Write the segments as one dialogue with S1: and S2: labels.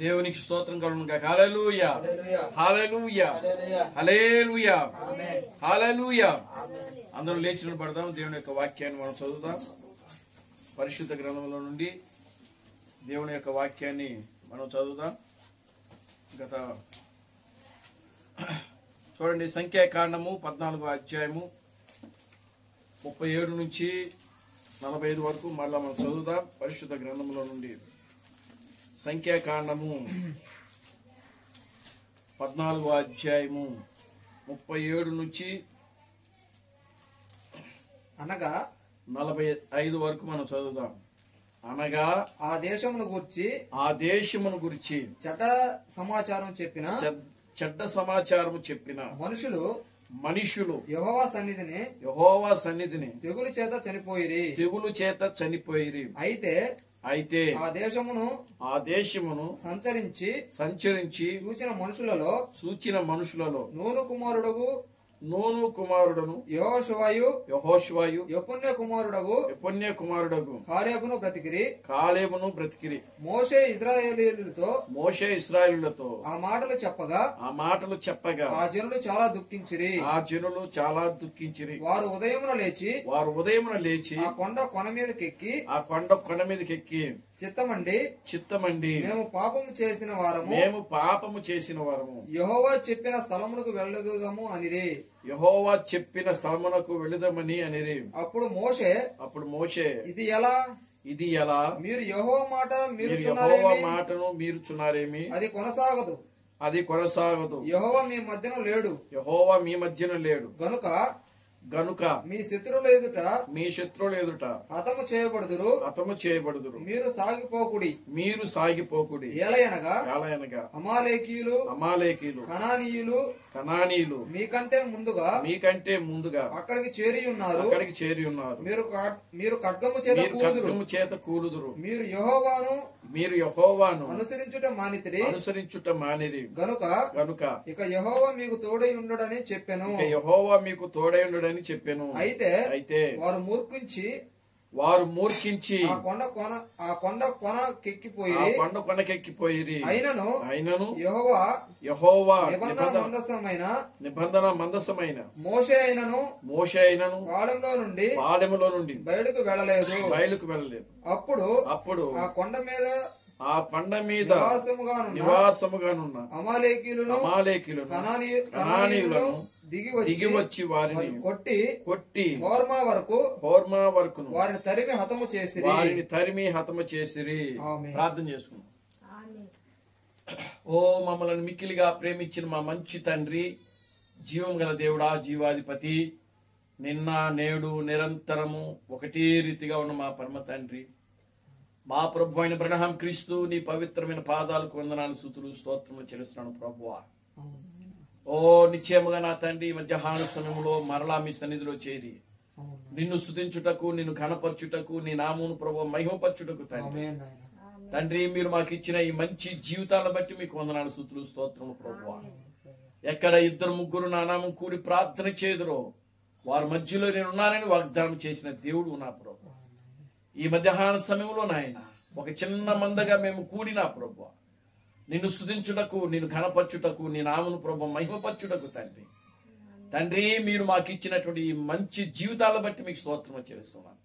S1: దేవునికి స్తోత్రం కలుగును గాక. హల్లెలూయా హల్లెలూయా హల్లెలూయా హల్లెలూయా. అందరూ లేచి నిలబడదాం. దేవుని యొక్క వాక్యాన్ని మనం చదువుదాం. పరిశుద్ధ గ్రంథంలో నుండి దేవుని యొక్క వాక్యాన్ని మనం చదువుదాం. గత చూడండి, సంఖ్యాకాండము 14వ అధ్యాయము 37 నుంచి 45 వరకు మళ్ళా మనం చదువుదాం. పరిశుద్ధ గ్రంథంలో నుండి సంఖ్యాకాండము 14వ అధ్యాయము 37 నుంచి
S2: అనగా
S1: 45 వరకు మనం చదువుదాం. అనగా
S2: ఆ దేశమును గురించి చెడ్డ సమాచారం చెప్పిన మనుషులు యెహోవా సన్నిధిని తెగులు చేత చనిపోయిరి. అయితే ఆ దేశమును సంచరించి చూచిన మనుషులలో నూను కుమారుడను యెహోషువయు యెఫున్నె కుమారుడగు కాలేబును బ్రతికిరి. మోషే ఇశ్రాయేలీయులతో ఆ మాటలు చెప్పగా ఆ జనులు చాలా దుఃఖించిరి. వారు ఉదయమున లేచి ఆ కొండ కొన మీదకెక్కి చిత్తమండి మేము పాపము చేసిన వారము యెహోవా చెప్పిన స్థలమునకు వెళ్ళుదమని అనిరి. అప్పుడు మోషే ఇది ఎలా మీరు యెహోవా మాటను మీరుచున్నారేమి? అది కొనసాగదు. యెహోవా మీ మధ్యన లేడు గనుక మీ శత్రువుల ఎదుట హతము చేయబడుదురు. మీరు సాగిపోకుడి. ఏలయనగా అమాలేకీయులు కనానీయులు మీకంటే ముందుగా అక్కడికి చేరి ఉన్నారు. మీరు ఖడ్గము చేత కూలుదురు. మీరు యెహోవాను అనుసరించుట మానిరి గనుక ఇక యెహోవా మీకు తోడై ఉండడని చెప్పెను. అయితే వారు మూర్ఖించి ఆ కొండ కొనకెక్కిపోయిరి. అయినను యెహోవా నిబంధన మందసమైన మోషే అయినను పాళెములో నుండి బయలుకు వెళ్ళలేదు. అప్పుడు ఆ కొండ మీద నివాసముగానున్న అమాలేకీయులను కనానీయులను దిగి వచ్చి వారిని కొట్టి హోర్మా వరకు వారిని తరిమి హతము చేసిరి. ప్రార్థన చేసుకున్నాం. ఓ మమ్మల్ని మిక్కిలిగా ప్రేమించిన మా మంచి తండ్రి, జీవం గల దేవుడా, జీవాధిపతి, నిన్న నేడు నిరంతరము ఒకటే రీతిగా ఉన్న మా పరమ తండ్రి, మా ప్రభు అయిన అబ్రహాం క్రీస్తు నీ పవిత్రమైన పాదాలకు వందనాలు, స్తుతులు, స్తోత్రములు చెల్లిస్తున్నాను ప్రభువా. ఓ నిశ్చయముగా నా తండ్రి, మధ్యాహ్న సమయంలో మరలా మీ సన్నిధిలో చేరి నిన్ను స్తుతించుటకు, నిన్ను ఘనపరచుటకు, నీ నామమును ప్రభువా మహిమపరచుటకు తండ్రి మీరు మాకు ఇచ్చిన ఈ మంచి జీవితాలను బట్టి మీకు వందనాలు, స్తుతులు, స్తోత్రములు ప్రభువా. ఎక్కడ 2-3 నా నామం కూడి ప్రార్థన చేదురో వారి మధ్యలో నేను ఉన్నానని వాగ్దానం చేసిన దేవుడు నా ప్రభు. ఈ మధ్యాహ్న సమయంలో నాయన ఒక చిన్న మందగా మేము కూడినా ప్రభు నిన్ను స్తుతించుటకు, నిన్ను ఘనపరచుటకు, నీ నామను ప్రభు మహిమపరచుటకు తండ్రి మీరు మాకు ఇచ్చినటువంటి ఈ మంచి జీవితాలను బట్టి మీకు స్తోత్రం చేస్తున్నాను.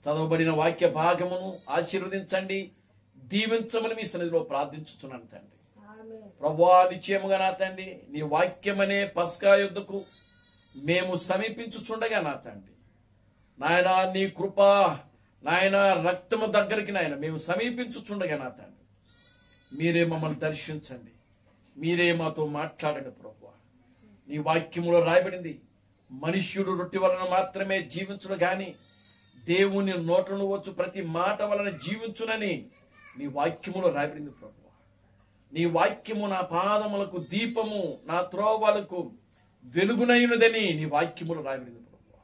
S2: చదవబడిన వాక్య భాగమును ఆశీర్వదించండి, దీవించమని మీ సన్నిధిలో ప్రార్థించుతున్నాను తండ్రి. ప్రభువా నిశ్చయముగా నా తండ్రి, నీ వాక్యమనే పస్కా యుద్ధకు మేము సమీపించుచుండగా నా తండ్రి నాయన, నీ కృప నాయన రక్తము దగ్గరికి నాయన మేము సమీపించుచుండగా నా తండ్రి మీరే మమ్మల్ని దర్శించండి, మీరే మాతో మాట్లాడండి ప్రభువా. నీ వాక్యములో రాయబడింది, మనుష్యుడు రొట్టె వలన మాత్రమే జీవించుడు గాని దేవుని నోటను వచ్చు ప్రతి మాట వలన జీవించునని నీ వాక్యములో రాయబడింది ప్రభువా. నీ వాక్యము నా పాదములకు దీపము, నా త్రోవలకు వెలుగునైనదని నీ వాక్యములో రాయబడింది ప్రభువా.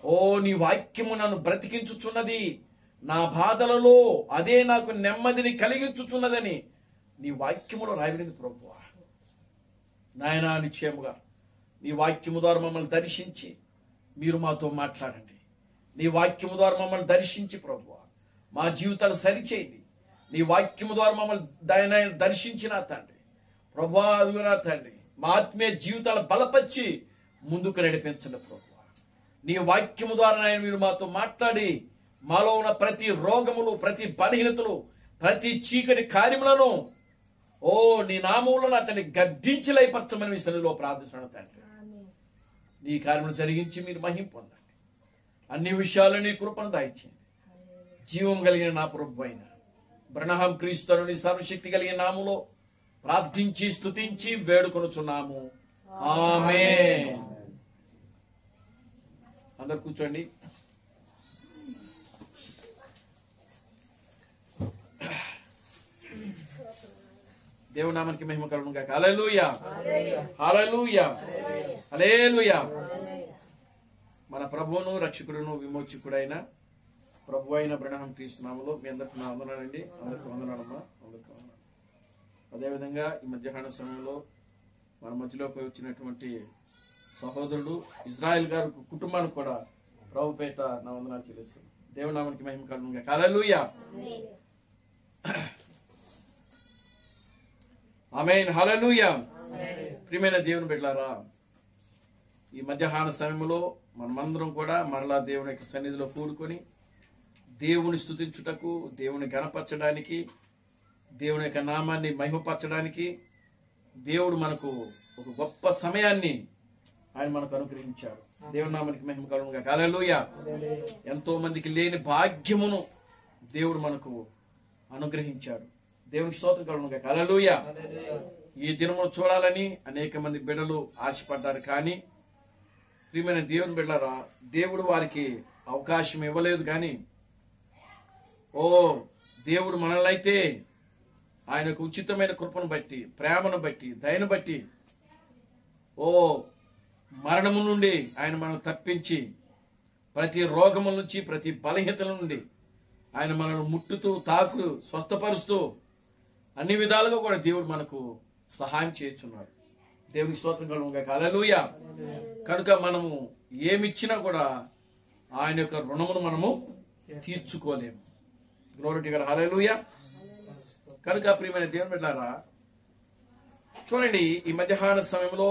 S2: ఓ నీ వాక్యము నన్ను బ్రతికించుచున్నది, నా బాధలలో అదే నాకు నెమ్మదిని కలిగించుచున్నదని నీ వాక్యములో రాయబడింది ప్రభువా. నాయనా నిశ్చయముగా నీ వాక్యము ద్వారా మమ్మల్ని దర్శించి మీరు మాతో మాట్లాడండి. నీ వాక్యము ద్వారా మమ్మల్ని దర్శించి ప్రభువా మా జీవితాలు సరిచేయండి. నీ వాక్యము ద్వారా మమ్మల్ని దాని దర్శించిన తండ్రి, ప్రభువా అదుగునా తండ్రి, మా ఆత్మీయ జీవితాలు బలపరిచి ముందుకు నడిపించండి ప్రభువా. నీ వాక్యము ద్వారా నాయన మీరు మాతో మాట్లాడి మాలో ఉన్న ప్రతి రోగములు, ప్రతి బలహీనతలు, ప్రతి చీకటి కార్యములను ఓ నీ నామములో అతన్ని గద్దించి లయపరచమని మీ సన్నిధిలో ప్రార్థిస్తున్నాను తండ్రి. నీ కార్యములు జరిగించి మీరు మహిమ పొందండి. అన్ని విషయాలు నీ కృపను దయచేయండి. జీవం కలిగిన నా ప్రభు అయిన బ్రహ్మం క్రీస్తును నీ సర్వశక్తి కలిగిన నామములో ప్రార్థించి స్తుతించి వేడుకొనుచున్నాము. ఆమేన్. అందరు కూర్చోండి. దేవుని నామానికి మహిమ కలుగును గాక. హల్లెలూయా, హల్లెలూయా, హల్లెలూయా. మన ప్రభువును రక్షకుడును విమోచకుడైన ప్రభు అయిన బ్రహ్మం క్రీస్తు నామములో మీ అందరికి నా వందనాలండి. అందరికి వందనాలమ్మా, అందరికి వందనాలు. అదేవిధంగా ఈ మధ్యాహ్న సమయంలో మన మధ్యలోకి వచ్చినటువంటి సహోదరుడు ఇజ్రాయెల్ గారి కుటుంబానికి కూడా ప్రభుపేట నా వందనాలు చెల్లిస్తుంది. దేవుని నామానికి మహిమ కలుగును గాక. హల్లెలూయా, ఆమేన్, హల్లెలూయా. ప్రియమైన దేవుని బిడ్డలారా, ఈ మధ్యాహ్న సమయంలో మనమందరం కూడా మరలా దేవుని యొక్క సన్నిధిలో కూడుకొని దేవుని స్తుతించుటకు, దేవుని గణపరచడానికి, దేవుని యొక్క నామాన్ని మహిమపరచడానికి దేవుడు మనకు ఒక గొప్ప సమయాన్ని ఆయన మనకు అనుగ్రహించాడు. దేవుని నామానికి మహిమ కలుగును గాక. హల్లెలూయా. ఎంతో మందికి లేని భాగ్యమును దేవుడు మనకు అనుగ్రహించాడు. దేవునికి స్తోత్రం కలుగును గాక. హల్లెలూయా. ఈ దినమును చూడాలని అనేక మంది బిడ్డలు ఆశపడ్డారు. కానీ ప్రియమైన దేవుని బిడ్డలారా, దేవుడు వారికి అవకాశం ఇవ్వలేదు. కానీ ఓ దేవుడు మనల్ని అయితే ఆయనకు ఉచితమైన కృపను బట్టి, ప్రేమను బట్టి, దయను బట్టి ఓ మరణము నుండి ఆయన మనం తప్పించి, ప్రతి రోగముల నుంచి, ప్రతి బలహీనతల నుండి ఆయన మనల్ని ముట్టుతూ, తాకు, స్వస్థపరుస్తూ అన్ని విధాలుగా కూడా దేవుడు మనకు సహాయం చేస్తున్నాడు. దేవునికి స్తోత్రం కలుగును గాక. హల్లెలూయా. కనుక మనము ఏమిచ్చినా కూడా ఆయన యొక్క రుణమును మనము తీర్చుకోలేము. Glory to God. హల్లెలూయా. కనుక ప్రియమైన దేవుని బిడ్డలారా, చూడండి, ఈ మధ్యాహ్న సమయంలో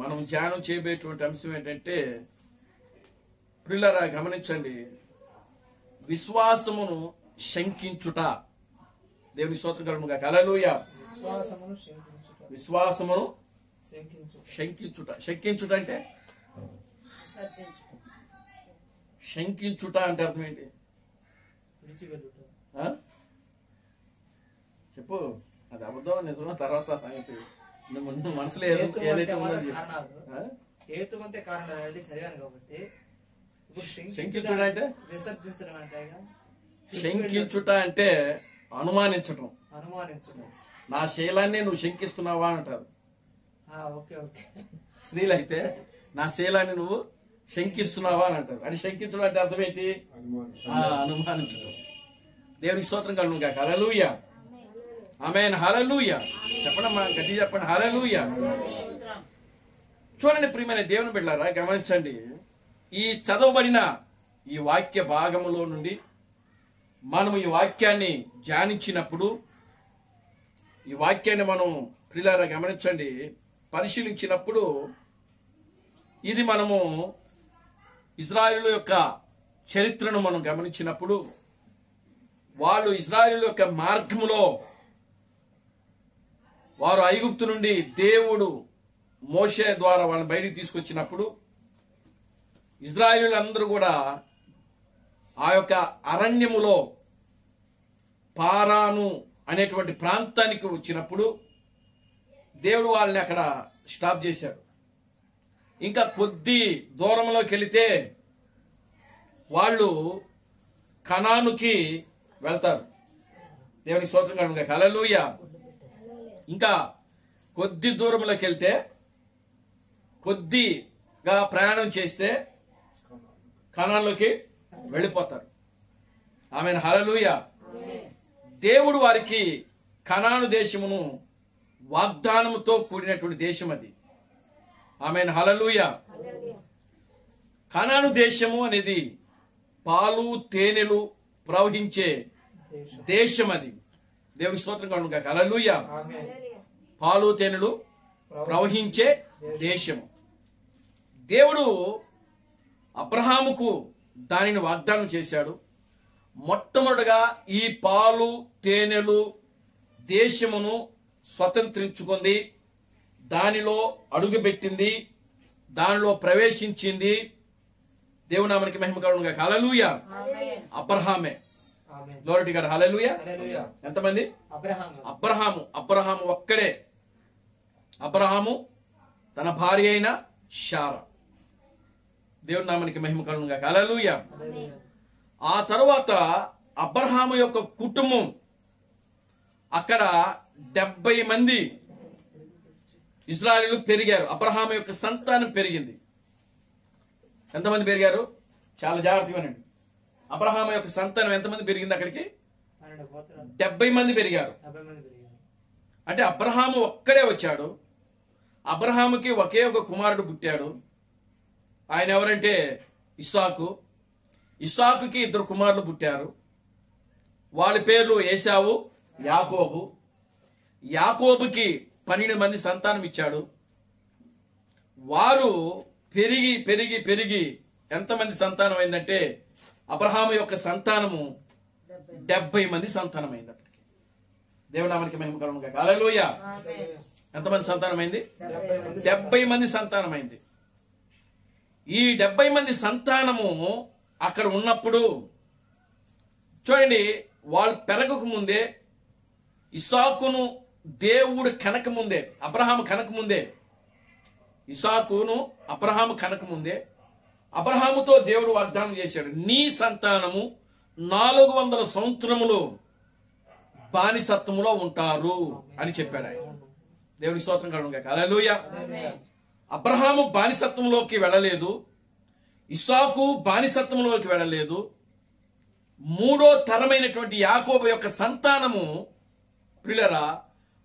S2: మనం ధ్యానం చేయబోయేటువంటి అంశం ఏంటంటే, ప్రియులారా గమనించండి, విశ్వాసమును శంకించుట. దేవుని స్తోత్రం కలుగును గాక. హల్లెలూయా. విశ్వాసమును శంకించుట. శంకించుట అంటే శంకించుట అంటే అర్థం ఏంటి? చెప్పు. అది అబద్ధం నిజమా తర్వాత సంగతి మనసులో ఏదైతే
S3: హేతుకంటే కారణం అనేది చదివాను కాబట్టి
S2: శంకించుట అంటే
S3: విసర్జించడం అంటే
S2: శంకించుట అంటే అనుమానించటం.
S3: అనుమానించడం.
S2: నా శీలాన్ని నువ్వు శంకిస్తున్నావా అంటారు.
S3: Okay okay.
S2: స్త్రీలు అయితే నా శీలాన్ని నువ్వు శంకిస్తున్నావా అని అంటారు. అది శంకించడం అంటే అర్థం ఏంటి? అనుమానించడం. దేవునికి స్తోత్రం కలుగును గాక. హల్లెలూయా, ఆమేన్, హల్లెలూయా. చెప్పండమ్మా, గట్టిగా చెప్పండి. హల్లెలూయా. చూడండి ప్రియమైన దేవుని బిడ్డలారా, గమనించండి, ఈ చదవబడిన ఈ వాక్య భాగములో నుండి మనం ఈ వాక్యాన్ని ధ్యానించినప్పుడు, ఈ వాక్యాన్ని మనం ప్రియులారా గమనించండి, పరిశీలించినప్పుడు, ఇది మనము ఇజ్రాయేలు యొక్క చరిత్రను మనం గమనించినప్పుడు, వాళ్ళు ఇజ్రాయేలు యొక్క మార్గములో వారు ఐగుప్తు నుండి దేవుడు మోషే ద్వారా వాళ్ళని బయటికి తీసుకొచ్చినప్పుడు, ఇజ్రాయేలీయులందరూ కూడా ఆ యొక్క అరణ్యములో పారాను అనేటువంటి ప్రాంతానికి వచ్చినప్పుడు దేవుడు వాళ్ళని అక్కడ స్టాప్ చేశాడు. ఇంకా కొద్ది దూరంలోకి వెళితే వాళ్ళు కనానుకి వెళ్తారు. దేవునికి స్తోత్రం కలుగును గాక. హల్లెలూయా. ఇంకా కొద్ది దూరంలోకి వెళ్తే, కొద్దిగా ప్రయాణం చేస్తే కనాన్లోకి వెళ్ళిపోతారు. ఆమేన్, హల్లెలూయా. దేవుడు వారికి కనాను దేశమును వాగ్దానముతో కూడినటువంటి దేశం అది. ఆమేన్, హల్లెలూయా. కనాను దేశము అనేది పాలు తేనెలు ప్రవహించే దేశం అది. దేవుని స్తోత్రం కలుగును గాక. హల్లెలూయా.
S3: ఆమేన్.
S2: పాలు తేనెలు ప్రవహించే దేశము. దేవుడు అబ్రహాముకు దానిని వాగ్దానం చేశాడు. మొట్టమొదటగా ఈ పాలు తేనెలు దేశమును స్వతంత్రించుకుంది, దానిలో అడుగుపెట్టింది, దానిలో ప్రవేశించింది. దేవునామానికి మహిమ కలుగును గాక. హల్లెలూయా. అబ్రహామే.
S3: Amen.
S2: Glory to God. Hallelujah.
S3: Hallelujah.
S2: ఎంతమంది?
S3: అబ్రహాము.
S2: అబ్రహాము ఒక్కడే. అబ్రహాము తన భార్య అయిన శారా. దేవుని నామానికి మహిమ కలుగును గాక. హల్లెలూయా.
S3: హల్లెలూయా.
S2: ఆ తరువాత అబ్రహాము యొక్క కుటుంబం అక్కడ 70 మంది ఇశ్రాయేలీయులు పెరిగారు. అబ్రహాము యొక్క సంతానం పెరిగింది. ఎంతమంది పెరిగారు? చాలా జాగ్రత్తగా వినండి. అబ్రహాము యొక్క సంతానం ఎంతమంది పెరిగింది? అక్కడికి
S3: 12 గోత్రాలు.
S2: 70 మంది పెరిగారు.
S3: 70 మంది పెరిగారు.
S2: అంటే అబ్రహాము ఒక్కడే వచ్చాడు. అబ్రహాముకి ఒకే ఒక కుమారుడు పుట్టాడు. ఆయన ఎవరంటే ఇస్సాకు. ఇస్సాకుకి 2 కుమారులు పుట్టారు. వాళ్ళ పేర్లు ఏశావు, యాకోబు. యాకోబుకి 12 మంది సంతానం ఇచ్చాడు. వారు పెరిగి పెరిగి పెరిగి ఎంతమంది సంతానం అయిందంటే అబ్రహాము యొక్క సంతానము 70 మంది సంతానం అయింది. అప్పటికి దేవునామానికి మహిమ కలుగును గాక. హల్లెలూయా. ఎంతమంది సంతానం అయింది? 70 మంది సంతానం అయింది. ఈ 70 మంది సంతానము అక్కడ ఉన్నప్పుడు చూడండి, వాళ్ళు పెరగక ముందే, ఇస్సాకును దేవుడు కనక ముందే, అబ్రహాము కనక ముందే, ఇస్సాకును అబ్రహాము కనక ముందే అబ్రహాముతో దేవుడు వాగ్దానం చేశాడు, నీ సంతానము 400 సంవత్సరములు బానిసత్వములో ఉంటారు అని చెప్పాడు ఆయన. దేవుని స్తోత్రం కలుగును గాక. హల్లెలూయా. అబ్రహాము బానిసత్వంలోకి వెళ్ళలేదు, ఇస్సాకు బానిసత్వంలోకి వెళ్ళలేదు. 3వ తరమైనటువంటి యాకోబు యొక్క సంతానము ప్రియులారా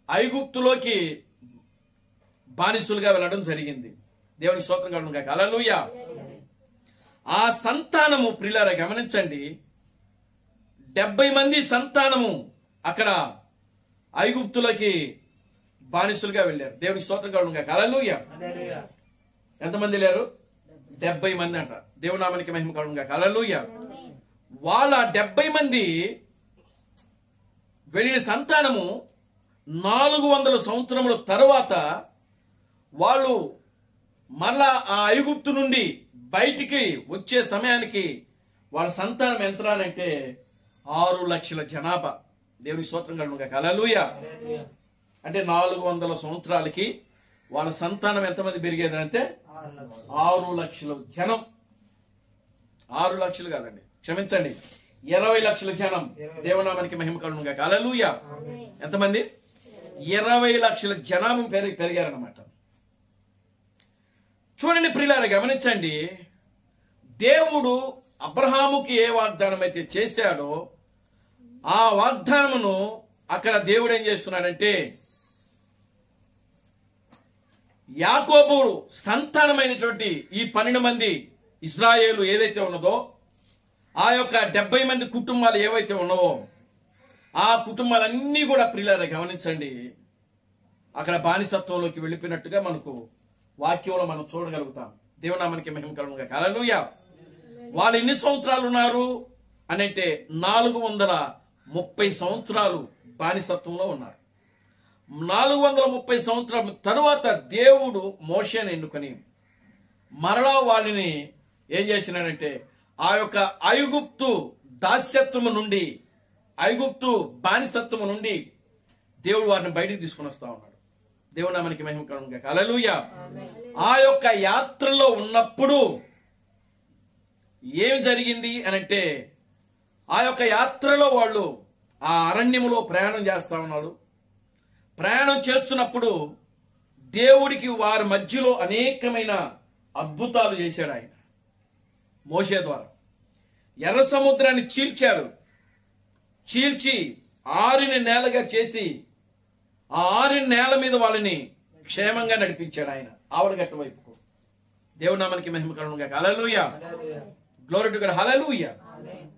S2: ఐగుప్తులోకి బానిసులుగా వెళ్ళడం జరిగింది. దేవుని స్తోత్రం కలుగును గాక. హల్లెలూయా. ఆ సంతానము ప్రియులారా గమనించండి, 70 మంది సంతానము అక్కడ ఐగుప్తులోకి బానిసులుగా వెళ్ళారు. దేవుని స్తోత్రం కలుగును గాక. హల్లెలూయా.
S3: హల్లెలూయా.
S2: ఎంతమంది లేరు? 70 మంది అంట. దేవుని నామానికి మహిమ కలుగును గాక. హల్లెలూయా. వాళ్ళ 70 మంది వెళ్ళిన సంతానము 400 సంవత్సరముల తరువాత వాళ్ళు మరలా ఆ ఐగుప్తు నుండి బయటికి వచ్చే సమయానికి వాళ్ళ సంతానం ఎంత అంటే 6 లక్షల జనాభా. దేవుని స్తోత్రం కలుగును గాక. హల్లెలూయా.
S3: హల్లెలూయా.
S2: అంటే 400 సంవత్సరాలకి వాళ్ళ సంతానం ఎంతమంది పెరిగేదంటే
S3: 6
S2: 6
S3: లక్షలు.
S2: లక్షల జనం. 6 లక్షలు కాదండి, క్షమించండి, 20 లక్షల జనం. దేవనామానికి మహిమ కలుగును గాక. హల్లెలూయా. ఎంతమంది? 20 లక్షల జనాభా పెరిగారన్నమాట. చూడండి ప్రియులారా, గమనించండి, దేవుడు అబ్రహాముకి ఏ వాగ్దానం అయితే చేశాడో ఆ వాగ్దానమును అక్కడ దేవుడు ఏం చేస్తున్నాడంటే యాకోబు సంతానమైనటువంటి ఈ 12 మంది ఇశ్రాయేలు ఏదైతే ఉన్నదో ఆ యొక్క 70 మంది కుటుంబాలు ఏవైతే ఉన్నావో ఆ కుటుంబాలన్నీ కూడా ప్రియులారా గమనించండి, అక్కడ బానిసత్వంలోకి వెళ్ళిపోయినట్టుగా మనకు వాక్యంలో మనం చూడగలుగుతాం. దేవునామానికి మహిమ కలుగును గాక. హల్లెలూయా. వాళ్ళు ఎన్ని సంవత్సరాలు ఉన్నారు అని అంటే 430 సంవత్సరాలు బానిసత్వంలో ఉన్నారు. 430 సంవత్సరాల తరువాత దేవుడు మోషేను ఎన్నుకొని మరలా వాళ్ళని ఏం చేసినాడంటే ఆ యొక్క ఐగుప్తు దాస్యత్వము నుండి, ఐగుప్తు బానిసత్వము నుండి దేవుడు వారిని బయటికి తీసుకుని వస్తా ఉన్నాడు. దేవుడు నామానికి మహిమ కలుగును గాక. హల్లెలూయా. ఆ యొక్క యాత్రలో ఉన్నప్పుడు ఏం జరిగింది అనంటే ఆ యొక్క యాత్రలో వాళ్ళు ఆ అరణ్యములో ప్రయాణం చేస్తా ఉన్నారు. ప్రయాణం చేస్తున్నప్పుడు దేవుడికి వారి మధ్యలో అనేకమైన అద్భుతాలు చేశాడు ఆయన మోషే ద్వారా. ఎర్ర సముద్రాన్ని చీల్చాడు, చీల్చి 6 నేలగా చేసి ఆ 6 నేల మీద వాళ్ళని క్షేమంగా నడిపించాడు ఆయన ఆవడగట్ట వైపుకు. దేవుడి నామానికి మహిమ కలుగును గాక. Hallelujah.
S3: Hallelujah.
S2: Glory to God. Hallelujah.
S3: Amen.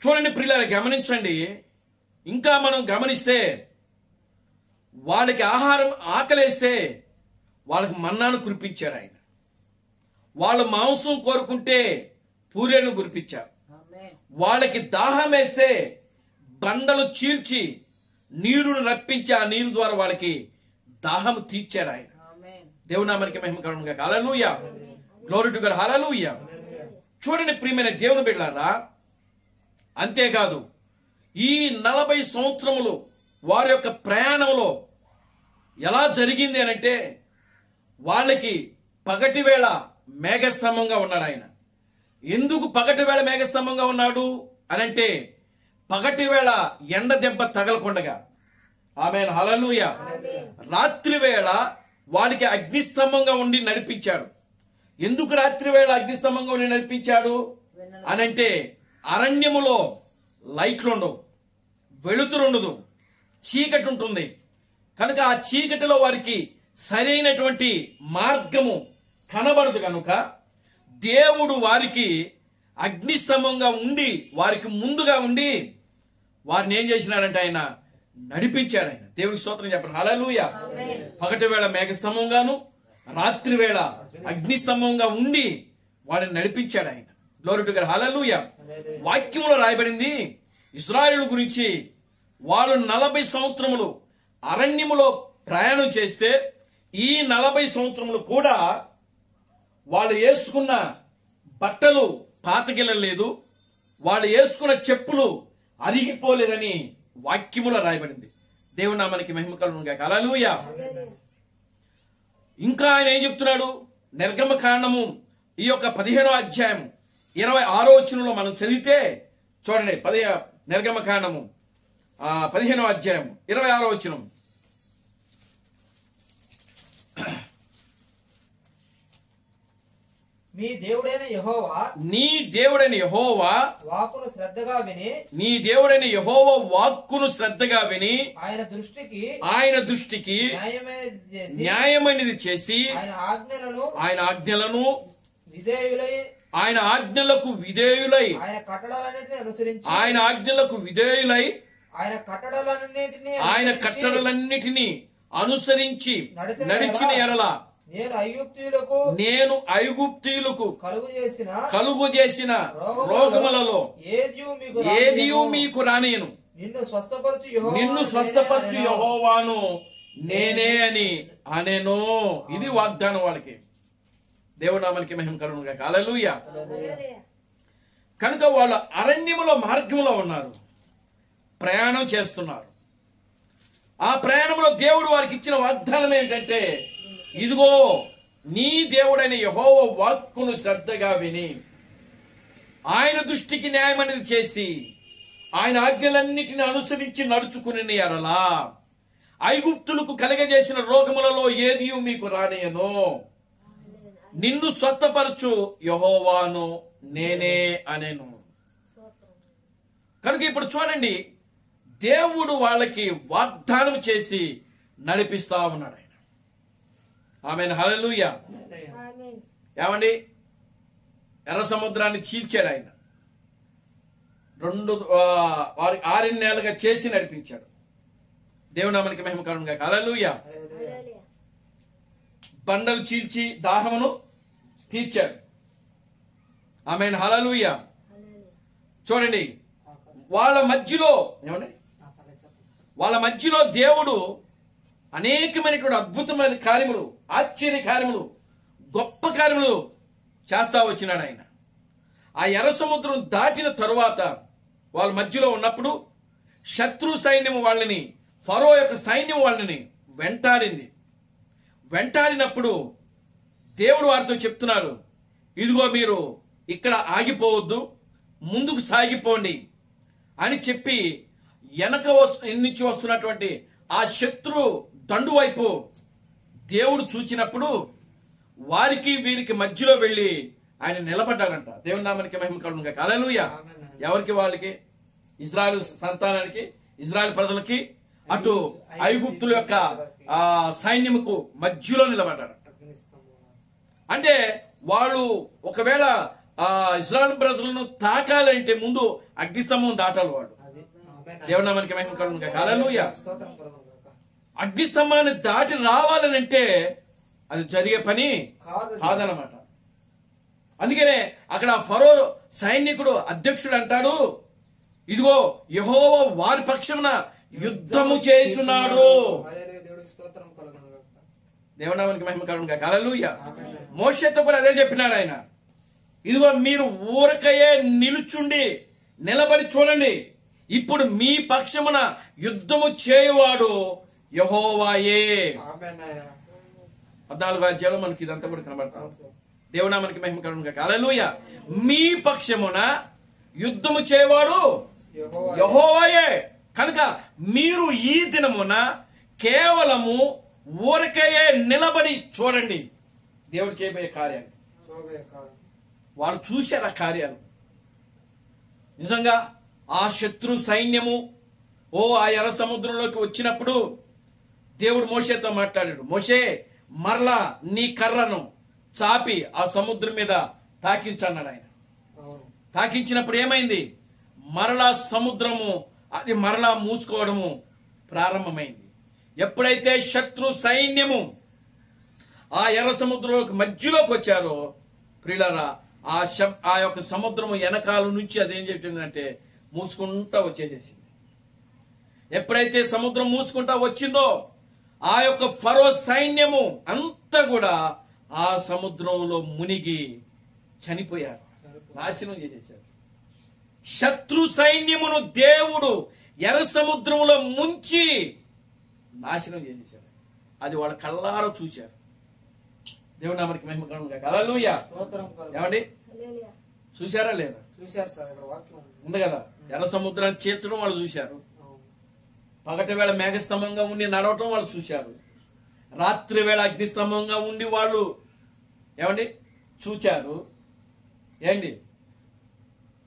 S2: చూడండి ప్రియులారా, గమనించండి, ఇంకా మనం గమనిస్తే వాళ్ళకి ఆహారం ఆకలేస్తే వాళ్ళకి మన్నాను కురిపించాడు ఆయన. వాళ్ళు మాంసం కోరుకుంటే పూరేను కురిపించారు. వాళ్ళకి దాహం వేస్తే బండలు చీల్చి నీరును రప్పించి ఆ నీరు ద్వారా వాళ్ళకి దాహం తీర్చాడు ఆయన. దేవునామానికి మహిమ కలుగును గాక. Hallelujah, glory to God, hallelujah. చూడండి ప్రియమైన దేవుని బిడ్డలారా, అంతేకాదు ఈ 40 సంవత్సరములు వారి యొక్క ప్రయాణంలో ఎలా జరిగింది అనంటే, వాళ్ళకి పగటి వేళ మేఘస్తంభంగా ఉన్నాడు ఆయన. ఎందుకు పగటి వేళ మేఘస్తంభంగా ఉన్నాడు అనంటే, పగటి వేళ ఎండ దెబ్బ తగలకుండగా. ఆమేన్, హల్లెలూయా. రాత్రి వేళ వాడికి అగ్నిస్తంభంగా ఉండి నడిపించాడు. ఎందుకు రాత్రి వేళ అగ్నిస్తంభంగా ఉండి నడిపించాడు అనంటే, అరణ్యములో లైట్లు ఉండవు, వెలుతురు ఉండదు, చీకటి ఉంటుంది. కనుక ఆ చీకటిలో వారికి సరైనటువంటి మార్గము కనబడదు. కనుక దేవుడు వారికి అగ్నిస్తంభంగా ఉండి వారికి ముందుగా ఉండి వారిని ఏం చేసినాడంటే ఆయన నడిపించాడు. ఆయన దేవునికి స్తోత్రం చెప్పండి, హల్లెలూయా. పగటి వేళ మేఘస్తంభంగాను రాత్రి వేళ అగ్నిస్తంభంగా ఉండి వారిని నడిపించాడు ఆయన. గ్లోరీ టు గాడ్, హల్లెలూయా. వాక్యంలో రాయబడింది ఇశ్రాయేలు గురించి, వాళ్ళు 40 సంవత్సరములు అరణ్యములో ప్రయాణం చేస్తే ఈ 40 సంవత్సరములు కూడా వాళ్ళు వేసుకున్న బట్టలు పాతగిలలేదు, వాళ్ళు వేసుకున్న చెప్పులు అరిగిపోలేదని వాక్యములో రాయబడింది. దేవుని నామానికి మహిమ కలుగును గాక. హల్లెలూయా. ఇంకా ఆయన ఏం చెప్తున్నాడు? నిర్గమకాండము ఈ యొక్క 15వ అధ్యాయం 26వ వచనంలో మనం చదివితే చూడండి. నిర్గమకాండము 15వ అధ్యాయం 26వ వచనం.
S3: మీ దేవుడైన యెహోవా
S2: నీ దేవుడైన యెహోవా
S3: వాక్కును శ్రద్ధగా విని,
S2: నీ దేవుడైన యెహోవా వాక్కును శ్రద్ధగా విని ఆయన దృష్టికి న్యాయమైనది చేసి ఆయన ఆజ్ఞలకు విధేయులై ఆయన ఆజ్ఞలకు విధేయులై ఆయన కట్టడలన్నిటినీ అనుసరించి నడిచిన ఎడల నేను ఐగుప్తీయులకు కలుగు చేసిన రోగములలో ఏదియు మీకు రానియను, నిన్ను స్వస్థపరచు యెహోవాను నేనే అని అనేను. ఇది వాగ్దానం వాళ్ళకి. దేవుని నామానికి మహిమ కలుగును గాక. హల్లెలూయా. కనుక వాళ్ళు అరణ్యములో మార్గంలో ఉన్నారు, ప్రయాణం చేస్తున్నారు. ఆ ప్రయాణంలో దేవుడు వారికి ఇచ్చిన వాగ్దానం ఏంటంటే, ఇదిగో నీ దేవుడైన యెహోవా వాక్కును శ్రద్ధగా విని ఆయన దృష్టికి న్యాయం అనేది చేసి ఆయన ఆజ్ఞలన్నిటిని అనుసరించి నడుచుకుని ఎడలా ఐగుప్తులకు కలగజేసిన రోగములలో ఏదియు మీకు రానియను, నిన్ను స్వస్థపరచు యెహోవాను నేనే అనేను. కనుక ఇప్పుడు చూడండి, దేవుడు వాళ్ళకి వాగ్దానం చేసి నడిపిస్తా ఉన్నాడు ఆయన. ఆమేన్, హల్లెలూయా. ఏమండి, ఎర్ర సముద్రాన్ని చీల్చాడు ఆయన. 6 నెలలుగా చేసి నడిపించాడు. దేవుని నామానికి మహిమ కలుగును గాక. హల్లెలూయా. బండలు చీల్చి దాహమును తీర్చాడు. ఆమేన్, హల్లెలూయా. చూడండి, వాళ్ళ మధ్యలో దేవుడు అనేకమైనటువంటి అద్భుతమైన కార్యములు, ఆశ్చర్య కార్యములు, గొప్ప కార్యములు చేస్తా వచ్చినాడు ఆయన. ఆ ఎర్ర సముద్రం దాటిన తరువాత వాళ్ళ మధ్యలో ఉన్నప్పుడు శత్రు సైన్యం వాళ్ళని, ఫరో యొక్క సైన్యం వాళ్ళని వెంటాడినప్పుడు దేవుడు వారితో చెప్తున్నారు, ఇదిగో మీరు ఇక్కడ ఆగిపోవద్దు, ముందుకు సాగిపోండి అని చెప్పి వెనక నుంచి వస్తున్నటువంటి ఆ శత్రు దండు వైపు దేవుడు చూచినప్పుడు వారికి వీరికి మధ్యలో వెళ్లి ఆయన నిలబడ్డాడంట. దేవుని నామానికి మహిమ కలుగును గాక. హల్లెలూయా. ఎవరికి? వాళ్ళకి, ఇజ్రాయెలు సంతానానికి, ఇజ్రాయెల్ ప్రజలకి, అటు ఐగుప్తుల యొక్క సైన్యముకు మధ్యలో నిలబడ్డాడు. అంటే వాళ్ళు ఒకవేళ ఇజ్రాయెల్ ప్రజలను తాకాలంటే ముందు అగ్నిస్తంభం దాటాలి. వాడు దేవుని నామానికి మహిమ కలుగును గాక. హల్లెలూయా.
S3: స్తోత్రం కలుగును గాక.
S2: అగ్ని స్తంభాన్ని దాటి రావాలనంటే అది జరిగే పని
S3: కాదు.
S2: కాదనమాట. అందుకనే అక్కడ ఫరో సైనికుడు అధ్యక్షుడు అంటాడు, ఇదిగో యెహోవా వారి పక్షమున యుద్ధము చేయుచున్నాడు.
S3: హల్లెలూయా. దేవుడికి స్తోత్రం కలుగును గాక.
S2: దేవుని నామానికి మహిమ కలుగును గాక. హల్లెలూయా. మోషేతో కూడా అదే చెప్పినాడు ఆయన, ఇదిగో మీరు ఊరకయే నిలుచుండి నిలబడి చూడండి, ఇప్పుడు మీ పక్షమున యుద్ధము చేయువాడు యెహోవాయే.
S3: ఆమేన్ నాయనా.
S2: 14వ అధ్యాయంలో మనకి ఇదంతా కూడా కనబడతాం.
S3: అవును సార్.
S2: దేవునామానికి మహిమ కలుగును గాక. హల్లెలూయా. మీ పక్షమున యుద్ధము చేయవాడు
S3: యెహోవా.
S2: యెహోవాయే. కనుక మీరు ఈ దినమున కేవలము ఊరకయే నిలబడి చూడండి దేవుడు చేయబోయే కార్యాలు.
S3: చూడబోయే కాలం.
S2: వాళ్ళు చూశారు ఆ కార్యాలు. నిజంగా ఆ శత్రు సైన్యము ఆ ఎర్ర సముద్రంలోకి వచ్చినప్పుడు దేవుడు మోషేతో మాట్లాడాడు, మోషే మరలా నీ కర్రను చాపి ఆ సముద్రం మీద తాకించన్నాడు ఆయన.
S3: అవును.
S2: తాకించినప్పుడు ఏమైంది? మరలా సముద్రము అది మరలా మూసుకోవడము ప్రారంభమైంది. ఎప్పుడైతే శత్రు సైన్యము ఆ ఎర్ర సముద్రంలోకి మధ్యలోకి వచ్చారో ప్రియులారా, ఆ యొక్క సముద్రము వెనకాల నుంచి అదేం చెప్పిందంటే మూసుకుంటా వచ్చేసేసింది. ఎప్పుడైతే సముద్రం మూసుకుంటా వచ్చిందో ఆ యొక్క ఫరో సైన్యము అంతా కూడా ఆ సముద్రంలో మునిగి చనిపోయారు, నాశనం చేసేశారు. శత్రు సైన్యమును దేవుడు ఎర్ర సముద్రంలో ముంచి నాశనం చేసేశారు. అది వాళ్ళ కళ్ళారా చూశారు. దేవుడు నామకి మహిమ కలుగును గాక. హల్లెలూయా.
S3: స్తోత్రం కలుగును.
S2: ఏమండి, చూశారా లేదా?
S3: చూశారు సార్, ఇక్కడ వాక్యం ఉంది.
S2: ఉంది కదా, ఎర్ర సముద్రాన్ని చేర్చడం వాళ్ళు చూశారు.
S3: అవును.
S2: పగటి వేళ మేఘస్తంభంగా ఉండి నడవటం వాళ్ళు చూశారు. రాత్రి వేళ అగ్నిస్తంభంగా ఉండి వాళ్ళు ఏమండి చూచారు. ఏండి,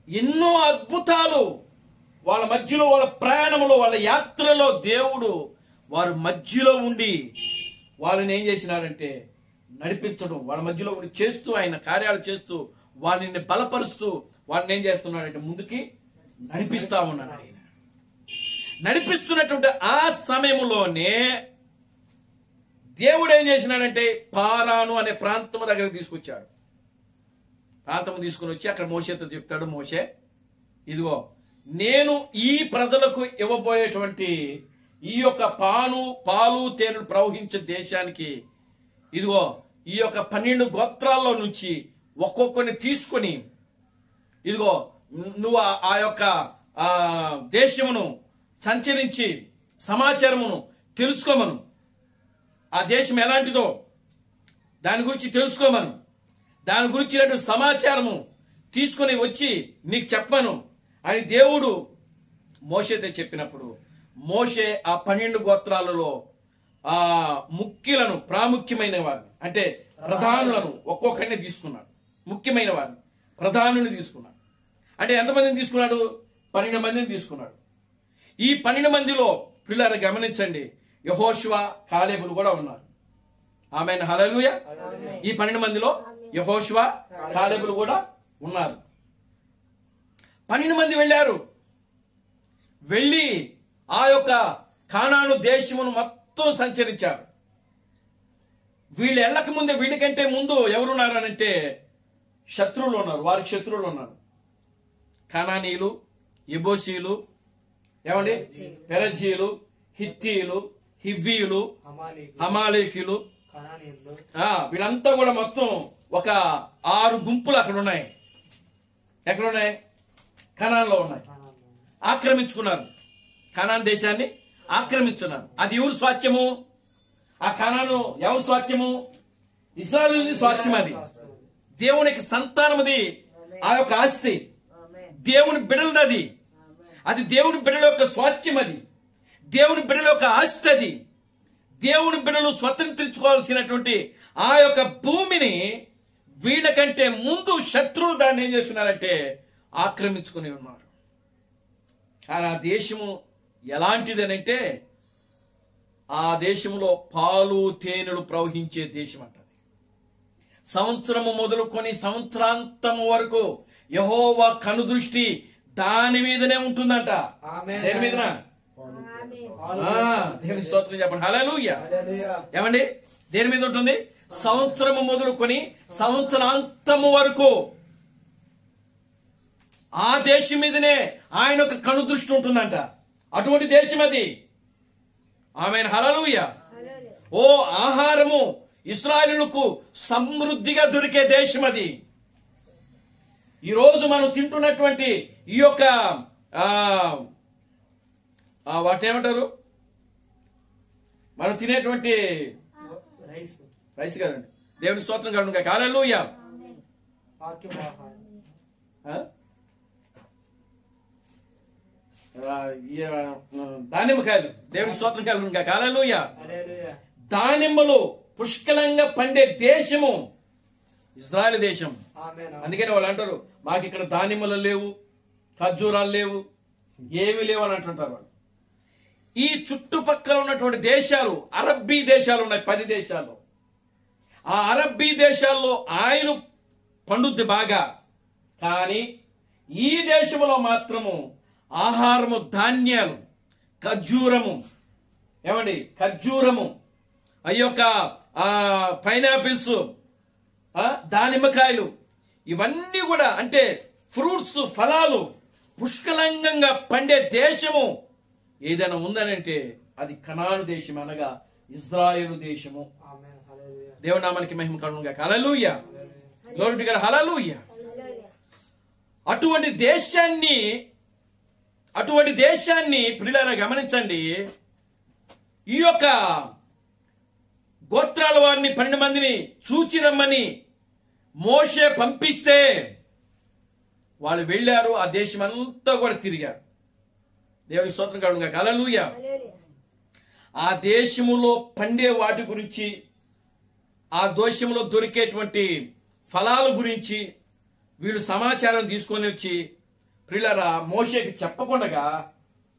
S2: ఎన్నో అద్భుతాలు వాళ్ళ మధ్యలో, వాళ్ళ ప్రయాణంలో, వాళ్ళ యాత్రలో దేవుడు వారి మధ్యలో ఉండి వాళ్ళని ఏం చేసినారంటే నడిపించడం, వాళ్ళ మధ్యలో ఉండి చేస్తూ, ఆయన కార్యాలు చేస్తూ వాళ్ళని బలపరుస్తూ వాళ్ళని ఏం చేస్తున్నాడంటే ముందుకి నడిపిస్తా ఉన్నాడు ఆయన. నడిపిస్తున్నటువంటి ఆ సమయంలోనే దేవుడు ఏం చేసినాడంటే పారాను అనే ప్రాంతం దగ్గరకు తీసుకొచ్చాడు. ప్రాంతం తీసుకుని వచ్చి అక్కడ మోషేతో చెప్తాడు, మోషే ఇదిగో నేను ఈ ప్రజలకు ఇవ్వబోయేటువంటి ఈ యొక్క పాలు తేనెలు ప్రవహించే దేశానికి ఇదిగో ఈ యొక్క 12 గోత్రాల్లో నుంచి ఒక్కొక్కరిని తీసుకొని ఇదిగో నువ్వు ఆ యొక్క దేశమును సంచరించి సమాచారమును తెలుసుకోమను. ఆ దేశం ఎలాంటిదో దాని గురించి తెలుసుకోమను. దాని గురించి సమాచారము తీసుకొని వచ్చి నీకు చెప్పమను అని దేవుడు మోషేతో చెప్పినప్పుడు మోషే ఆ 12 గోత్రాలలో ఆ ముఖ్యులను, ప్రాముఖ్యమైన వారిని అంటే ప్రధానులను ఒక్కొక్కరిని తీసుకున్నాడు. ముఖ్యమైన వారిని, ప్రధానుని తీసుకున్నాడు. అంటే ఎంతమందిని తీసుకున్నాడు? 12 మందిని తీసుకున్నాడు. ఈ 12 మందిలో పిల్లలు గమనించండి, యెహోషువ, కాలేబులు కూడా ఉన్నారు. ఆమేన్, హల్లెలూయా. ఈ 12 మందిలో యెహోషువ, కాలేబులు కూడా ఉన్నారు. 12 మంది వెళ్ళారు. వెళ్ళి ఆ యొక్క కానాను దేశమును మొత్తం సంచరించారు. వీళ్ళు వెళ్ళక ముందే, వీళ్ళకంటే ముందు ఎవరున్నారనంటే శత్రువులు ఉన్నారు. వారికి శత్రువులు ఉన్నారు. కానానీయులు, యెబూసీయులు, ఏమండి, పెరజీయులు, హిత్తీయులు, హివ్వీయులు, అమాలేకీయులు,
S3: కనానీయులు.
S2: వీళ్ళంతా కూడా మొత్తం ఒక 6 గుంపులు అక్కడ ఉన్నాయి. ఎక్కడున్నాయి? కనాన్లో ఉన్నాయి. ఆక్రమించుకున్నారు. కనాన్ దేశాన్ని ఆక్రమించున్నారు. అది ఎవరు స్వాస్థ్యము? ఆ కనాను ఎవరు స్వాస్థ్యము? ఇశ్రాయేలు స్వాస్థ్యం. అది దేవునికి సంతానమది. ఆ యొక్క ఆస్తి దేవుని బిడ్డలది. అది దేవుని బిడ్డల యొక్క స్వాస్థ్యం. అది దేవుని బిడ్డల యొక్క ఆస్తి. అది దేవుని బిడ్డలు స్వతంత్రించుకోవాల్సినటువంటి ఆ యొక్క భూమిని వీళ్ళకంటే ముందు శత్రువులు దాన్ని ఏం చేస్తున్నారంటే ఆక్రమించుకుని ఉన్నారు. కానీ ఆ దేశము ఎలాంటిదనంటే ఆ దేశంలో పాలు తేనెలు ప్రవహించే దేశం అంటది. సంవత్సరము మొదలుకొని సంవత్సరాంతము వరకు యెహోవా కనుదృష్టి దాని మీదనే ఉంటుందంట.
S3: ఆమేన్.
S2: దేని మీదన? దేవుని స్తోత్రం చెప్పండి. హల్లెలూయా.
S3: హల్లెలూయా.
S2: ఏమండి దేని మీద ఉంటుంది? సంవత్సరము మొదలుకొని సంవత్సరాంతము వరకు ఆ దేశం మీదనే ఆయన యొక్క కనుదృష్టి ఉంటుందంట. అటువంటి దేశం అది. ఆమేన్. హల్లెలూయా. ఓ ఆహారము ఇశ్రాయేలులకు సమృద్ధిగా దొరికే దేశం అది. ఈరోజు మనం తింటున్నటువంటి ఈ యొక్క వాటేమంటారు, మనం తినేటువంటి
S3: రైస్.
S2: రైస్ కదండి. దేవుని స్తోత్రం కలుగును గాక. హల్లెలూయా.
S3: వాక్యం ఆహారం.
S2: దానిమ్మకాయలు. దేవుని స్తోత్రం కలుగును గాక. హల్లెలూయా.
S3: హల్లెలూయా.
S2: దానిమ్మలు పుష్కలంగా పండే దేశము ఇశ్రాయేలు దేశం.
S3: ఆమేన్.
S2: అందుకని వాళ్ళు అంటారు, మాకు ఇక్కడ దానిమ్మలు లేవు, ఖర్జూరాలు లేవు, ఏమీ లేవు అని అంటుంటారు వాళ్ళు. ఈ చుట్టుపక్కల ఉన్నటువంటి దేశాలు, అరబ్బీ దేశాలు ఉన్నాయి, 10 దేశాలు. ఆ అరబ్బీ దేశాల్లో ఆయిల్ పండుద్ది బాగా. కానీ ఈ దేశంలో మాత్రము ఆహారము, ధాన్యాలు, ఖర్జూరము, ఏమండి ఖర్జూరము, అయ్యొక్క పైనాపిల్స్, దానిమ్మకాయలు, ఇవన్నీ కూడా అంటే ఫ్రూట్స్, ఫలాలు పుష్కలంగా పండే దేశము ఏదైనా ఉందనంటే అది కనాను దేశం, అనగా ఇజ్రాయేలు దేశము.
S3: ఆమేన్. హల్లెలూయా.
S2: దేవుని నామానికి మహిమ కలుగును గాక. Hallelujah. Glory to God. Hallelujah. అటువంటి దేశాన్ని ప్రియులారా గమనించండి. ఈ యొక్క గోత్రాల వారిని 12 మందిని చూచి రమ్మని మోషే పంపిస్తే వాళ్ళు వెళ్ళారు. ఆ దేశం అంతా కూడా తిరిగారు. దేవుని స్తోత్రం కలుగును గాక. హల్లెలూయా. ఆ దేశములో పండే వాటి గురించి, ఆ దేశంలో దొరికేటువంటి ఫలాల గురించి వీళ్ళు సమాచారం తీసుకొని వచ్చి ప్రియులారా మోషేకి చెప్పకుండా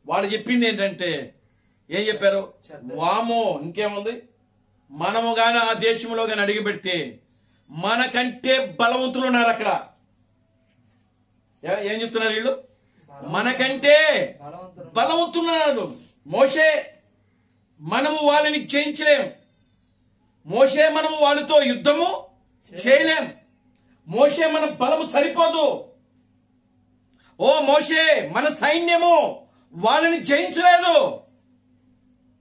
S2: వాళ్ళు చెప్పింది ఏంటంటే, ఏం చెప్పారు? వామో, ఇంకేముంది, మనము గాని ఆ దేశంలో గాని అడిగి పెడితే మనకంటే బలవంతులు ఉన్నారు అక్కడ. ఏం చెప్తున్నారు వీళ్ళు? మనకంటే బలవంతున్నారు. మోషే, మనము వాళ్ళని జయించలేం. మోషే, మనము వాళ్ళతో యుద్ధము చేయలేం. మోషే, మన బలము సరిపోదు. ఓ మోషే, మన సైన్యము వాళ్ళని జయించలేదు.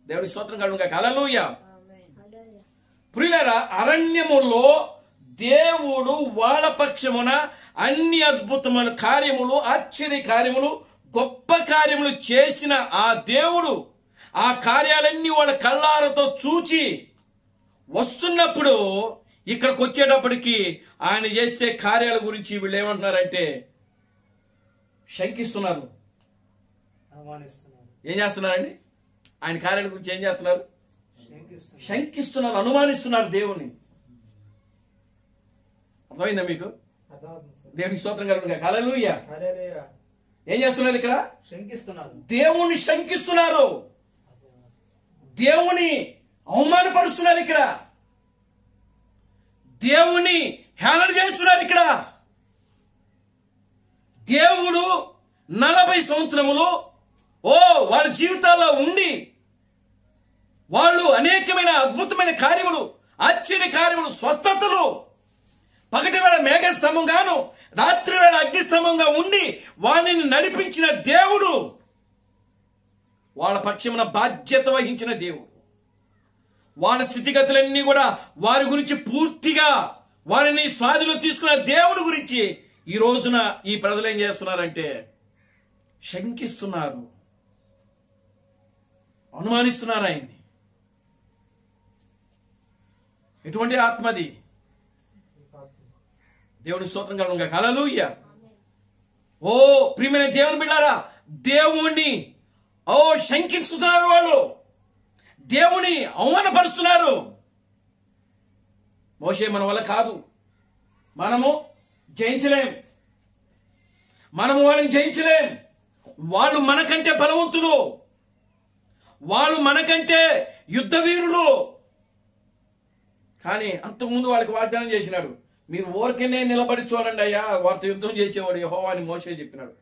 S2: దేవుని స్తోత్రం కలుగును గాక. హల్లెలూయా. ప్రియులారా, అరణ్యములో దేవుడు వాళ్ళ పక్షమున అన్ని అద్భుతమైన కార్యములు, ఆశ్చర్య కార్యములు, గొప్ప కార్యములు చేసిన ఆ దేవుడు ఆ కార్యాలన్నీ వాళ్ళ కళ్ళారతో చూచి వస్తున్నప్పుడు ఇక్కడికి వచ్చేటప్పటికి ఆయన చేసే కార్యాల గురించి వీళ్ళు ఏమంటున్నారంటే శంకిస్తున్నారు.
S3: అనుమానిస్తున్నారు.
S2: ఏం చేస్తున్నారండి? ఆయన కార్యాల గురించి ఏం చేస్తున్నారు? శంకిస్తున్నారు, అనుమానిస్తున్నారు దేవుణ్ణి. అర్థమైందా మీకు? దేవునికి స్తోత్రం కలుగును గాక. హల్లెలూయా.
S3: హల్లెలూయా.
S2: ఏం చేస్తున్నారు ఇక్కడ?
S3: శంకిస్తున్నారు.
S2: దేవుణ్ణి శంకిస్తున్నారు, దేవుని అవమానపరుస్తున్నారు, ఇక్కడ దేవుని హేళన చేస్తున్నారు. ఇక్కడ దేవుడు 40 సంవత్సరములు వాళ్ళ జీవితాల్లో ఉండి వాళ్ళు అనేకమైన అద్భుతమైన కార్యములు, ఆశ్చర్య కార్యములు, స్వస్థతలు, పగటి వేళ మేఘస్తంభంగాను రాత్రి వేళ అగ్నిస్తంభంగా ఉండి వారిని నడిపించిన దేవుడు, వాళ్ళ పక్షమున బాధ్యత వహించిన దేవుడు, వాళ్ళ స్థితిగతులన్నీ కూడా వారి గురించి పూర్తిగా వారిని స్వాధీనంలో తీసుకున్న దేవుడి గురించి ఈ రోజున ఈ ప్రజలు ఏం చేస్తున్నారంటే శంకిస్తున్నారు, అనుమానిస్తున్నారు ఆయన్ని. ఎటువంటి ఆత్మది? దేవుని స్తోత్రం కలుగును గాక. హల్లెలూయా. ఓ ప్రియమైన దేవుని బిడ్డారా, దేవుణ్ణి శంకిస్తున్నారు, వాళ్ళు దేవుని అవమానపరుస్తున్నారు. మోషే, మన వల్ల కాదు, మనము జయించలేం, మనము వాళ్ళని జయించలేం, వాళ్ళు మనకంటే బలవంతులు, వాళ్ళు మనకంటే యుద్ధ వీరులు. కానీ అంతకుముందు వాళ్ళకి వాగ్దానం చేసినాడు, మీరు ఊరికనే నిలబడి చూడండి అయ్యా, వారితో యుద్ధం చేసేవాడు యెహోవా అని మోషే చెప్పినాడు.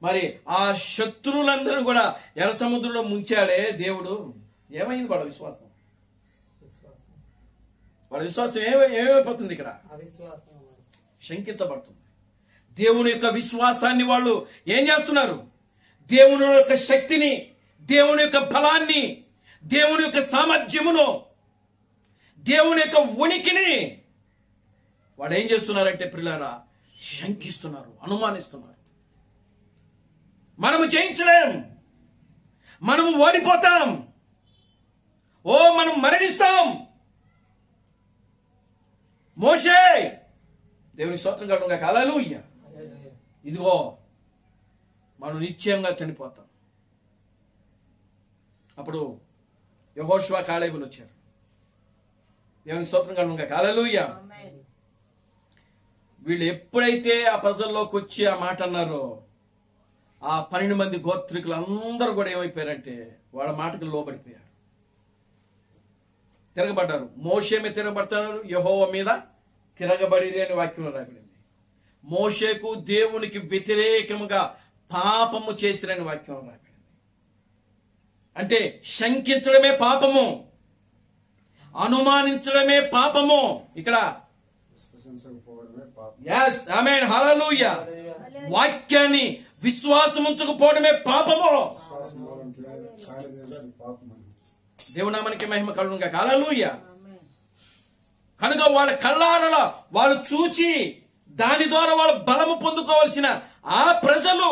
S2: మరి ఆ శత్రువులందరూ కూడా ఎర్ర సముద్రంలో ముంచాడే దేవుడు. ఏమైంది వాళ్ళ విశ్వాసం?
S3: విశ్వాసం
S2: వాళ్ళ విశ్వాసం ఏమైపోతుంది? ఇక్కడ
S3: అవిశ్వాసం
S2: శంకించబడుతుంది. దేవుని యొక్క విశ్వాసాన్ని వాళ్ళు ఏం చేస్తున్నారు? దేవుని యొక్క శక్తిని, దేవుని యొక్క బలాన్ని, దేవుని యొక్క సామర్థ్యమును, దేవుని యొక్క ఉనికిని వాడు ఏం చేస్తున్నారంటే ప్రియులారా, శంకిస్తున్నారు, అనుమానిస్తున్నారు. మనము జయించలేం, మనము ఓడిపోతాం, మనం మరణిస్తాం. మోషే దేవుని స్తోత్రం కలుగును గాక. హల్లెలూయా. ఇదిగో మనం నిశ్చయంగా చనిపోతాం. అప్పుడు యెహోషువ కాలేబులు వచ్చారు. దేవుని స్తోత్రం కలుగును గాక. హల్లెలూయా. వీళ్ళు ఎప్పుడైతే ఆ ప్రజల్లోకి వచ్చి ఆ మాట అన్నారో, ఆ 12 మంది గోత్రికులు అందరూ కూడా ఏమైపోయారంటే వాళ్ళ మాటకు లోబడిపోయారు, తిరగబడ్డారు. మోషే మీద తిరగబడతారు, యెహోవా మీద తిరగబడిరి అని వాక్యంలో రాబడింది. మోషేకు దేవునికి వ్యతిరేకముగా పాపము చేసిరని వాక్యంలో రాబడింది. అంటే శంకించడమే పాపము, అనుమానించడమే పాపము. ఇక్కడ yes, amen, hallelujah. వాక్యాన్ని విశ్వాసం ఉంచకపోవడమే పాపము. దేవునామానికి మహిమ కలుగును గాక. హల్లెలూయా. కనుక వాళ్ళ కళ్ళారలో వాళ్ళు చూచి దాని ద్వారా వాళ్ళు బలము పొందుకోవాల్సిన ఆ ప్రజలు,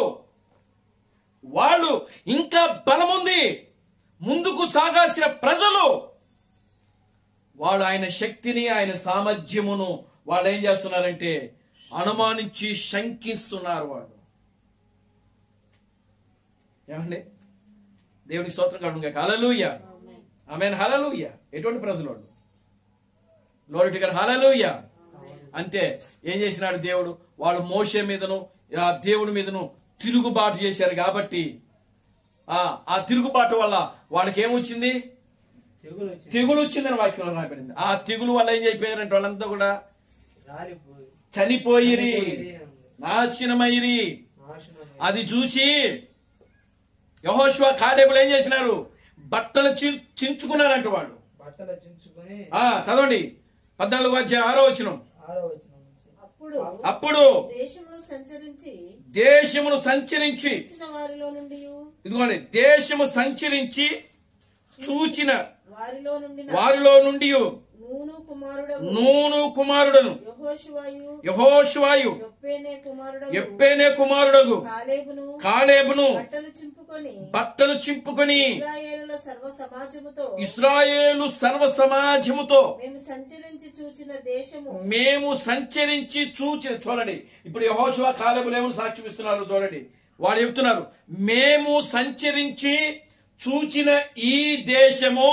S2: వాళ్ళు ఇంకా బలముంది ముందుకు సాగాల్సిన ప్రజలు, వాళ్ళు ఆయన శక్తిని, ఆయన సామర్థ్యమును వాళ్ళు ఏం చేస్తున్నారంటే అనుమానించి శంకిస్తున్నారు. వాళ్ళు ఏమండి? దేవునికి స్తోత్రం కలుగును గాక. హల్లెలూయా. ఆమేన్, హల్లెలూయా. ఎటువంటి ప్రజలు వాళ్ళు? Glory to God. హల్లెలూయా. అంతే ఏం చేసినాడు దేవుడు? వాళ్ళు మోషే మీదను ఆ దేవుడి మీదను తిరుగుబాటు చేశారు కాబట్టి ఆ తిరుగుబాటు వల్ల వాళ్ళకి ఏమొచ్చింది? తెగులు వచ్చిందని వాక్యంలో రాబడింది. ఆ తెగులు వల్ల ఏం అయిపోయారంటే వాళ్ళంతా కూడా చనిపోయిరి, నాశనమైరి. అది చూసి యెహోషువ కాలేబులు ఏం చేసినారు? బట్టలు చించుకున్నారంట వాళ్ళు. చదవండి 14వ అధ్యాయం 6వ వచనం. అప్పుడు దేశమును సంచరించి ఇదిగోండి, దేశము సంచరించి చూచిన వారిలో నుండి నూను కుమారుడను యెహోషువాయు యొప్పెనే కుమారుడగు కాలేబును బట్టలు చింపుకొని ఇశ్రాయేలు సర్వ సమాజముతో మేము సంచరించి చూచిన. చూడండి, ఇప్పుడు యెహోషువ కాలేబులు ఏమని సాక్ష్యం ఇస్తున్నారు చూడండి. వాళ్ళు చెప్తున్నారు, మేము సంచరించి చూచిన ఈ దేశము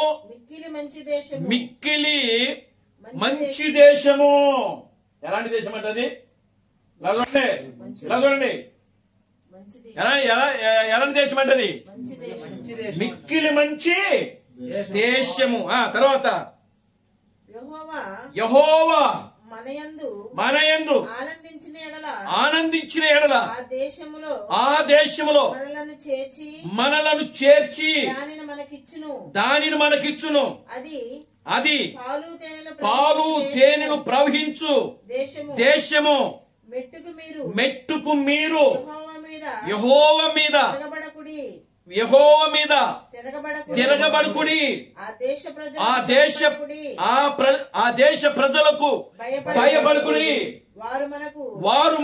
S2: మిక్కిలి మంచి దేశము. ఎలాంటి దేశం అంటే అది? ఎలాంటి దేశం అంటే అది? మిక్కిలి మంచి దేశము. తర్వాత యెహోవా మనయందు ఆనందించిన ఎడల ఆ దేశములో మనలను చేర్చి దానిని మనకిచ్చును. అది పాలు తేనెలు ప్రవహించు దేశము. మెట్టుకు మీరు యెహోవా మీద తిరగబడుకుడి. ఆ దేశ ప్రజలకు భయపడుకుడి. వారు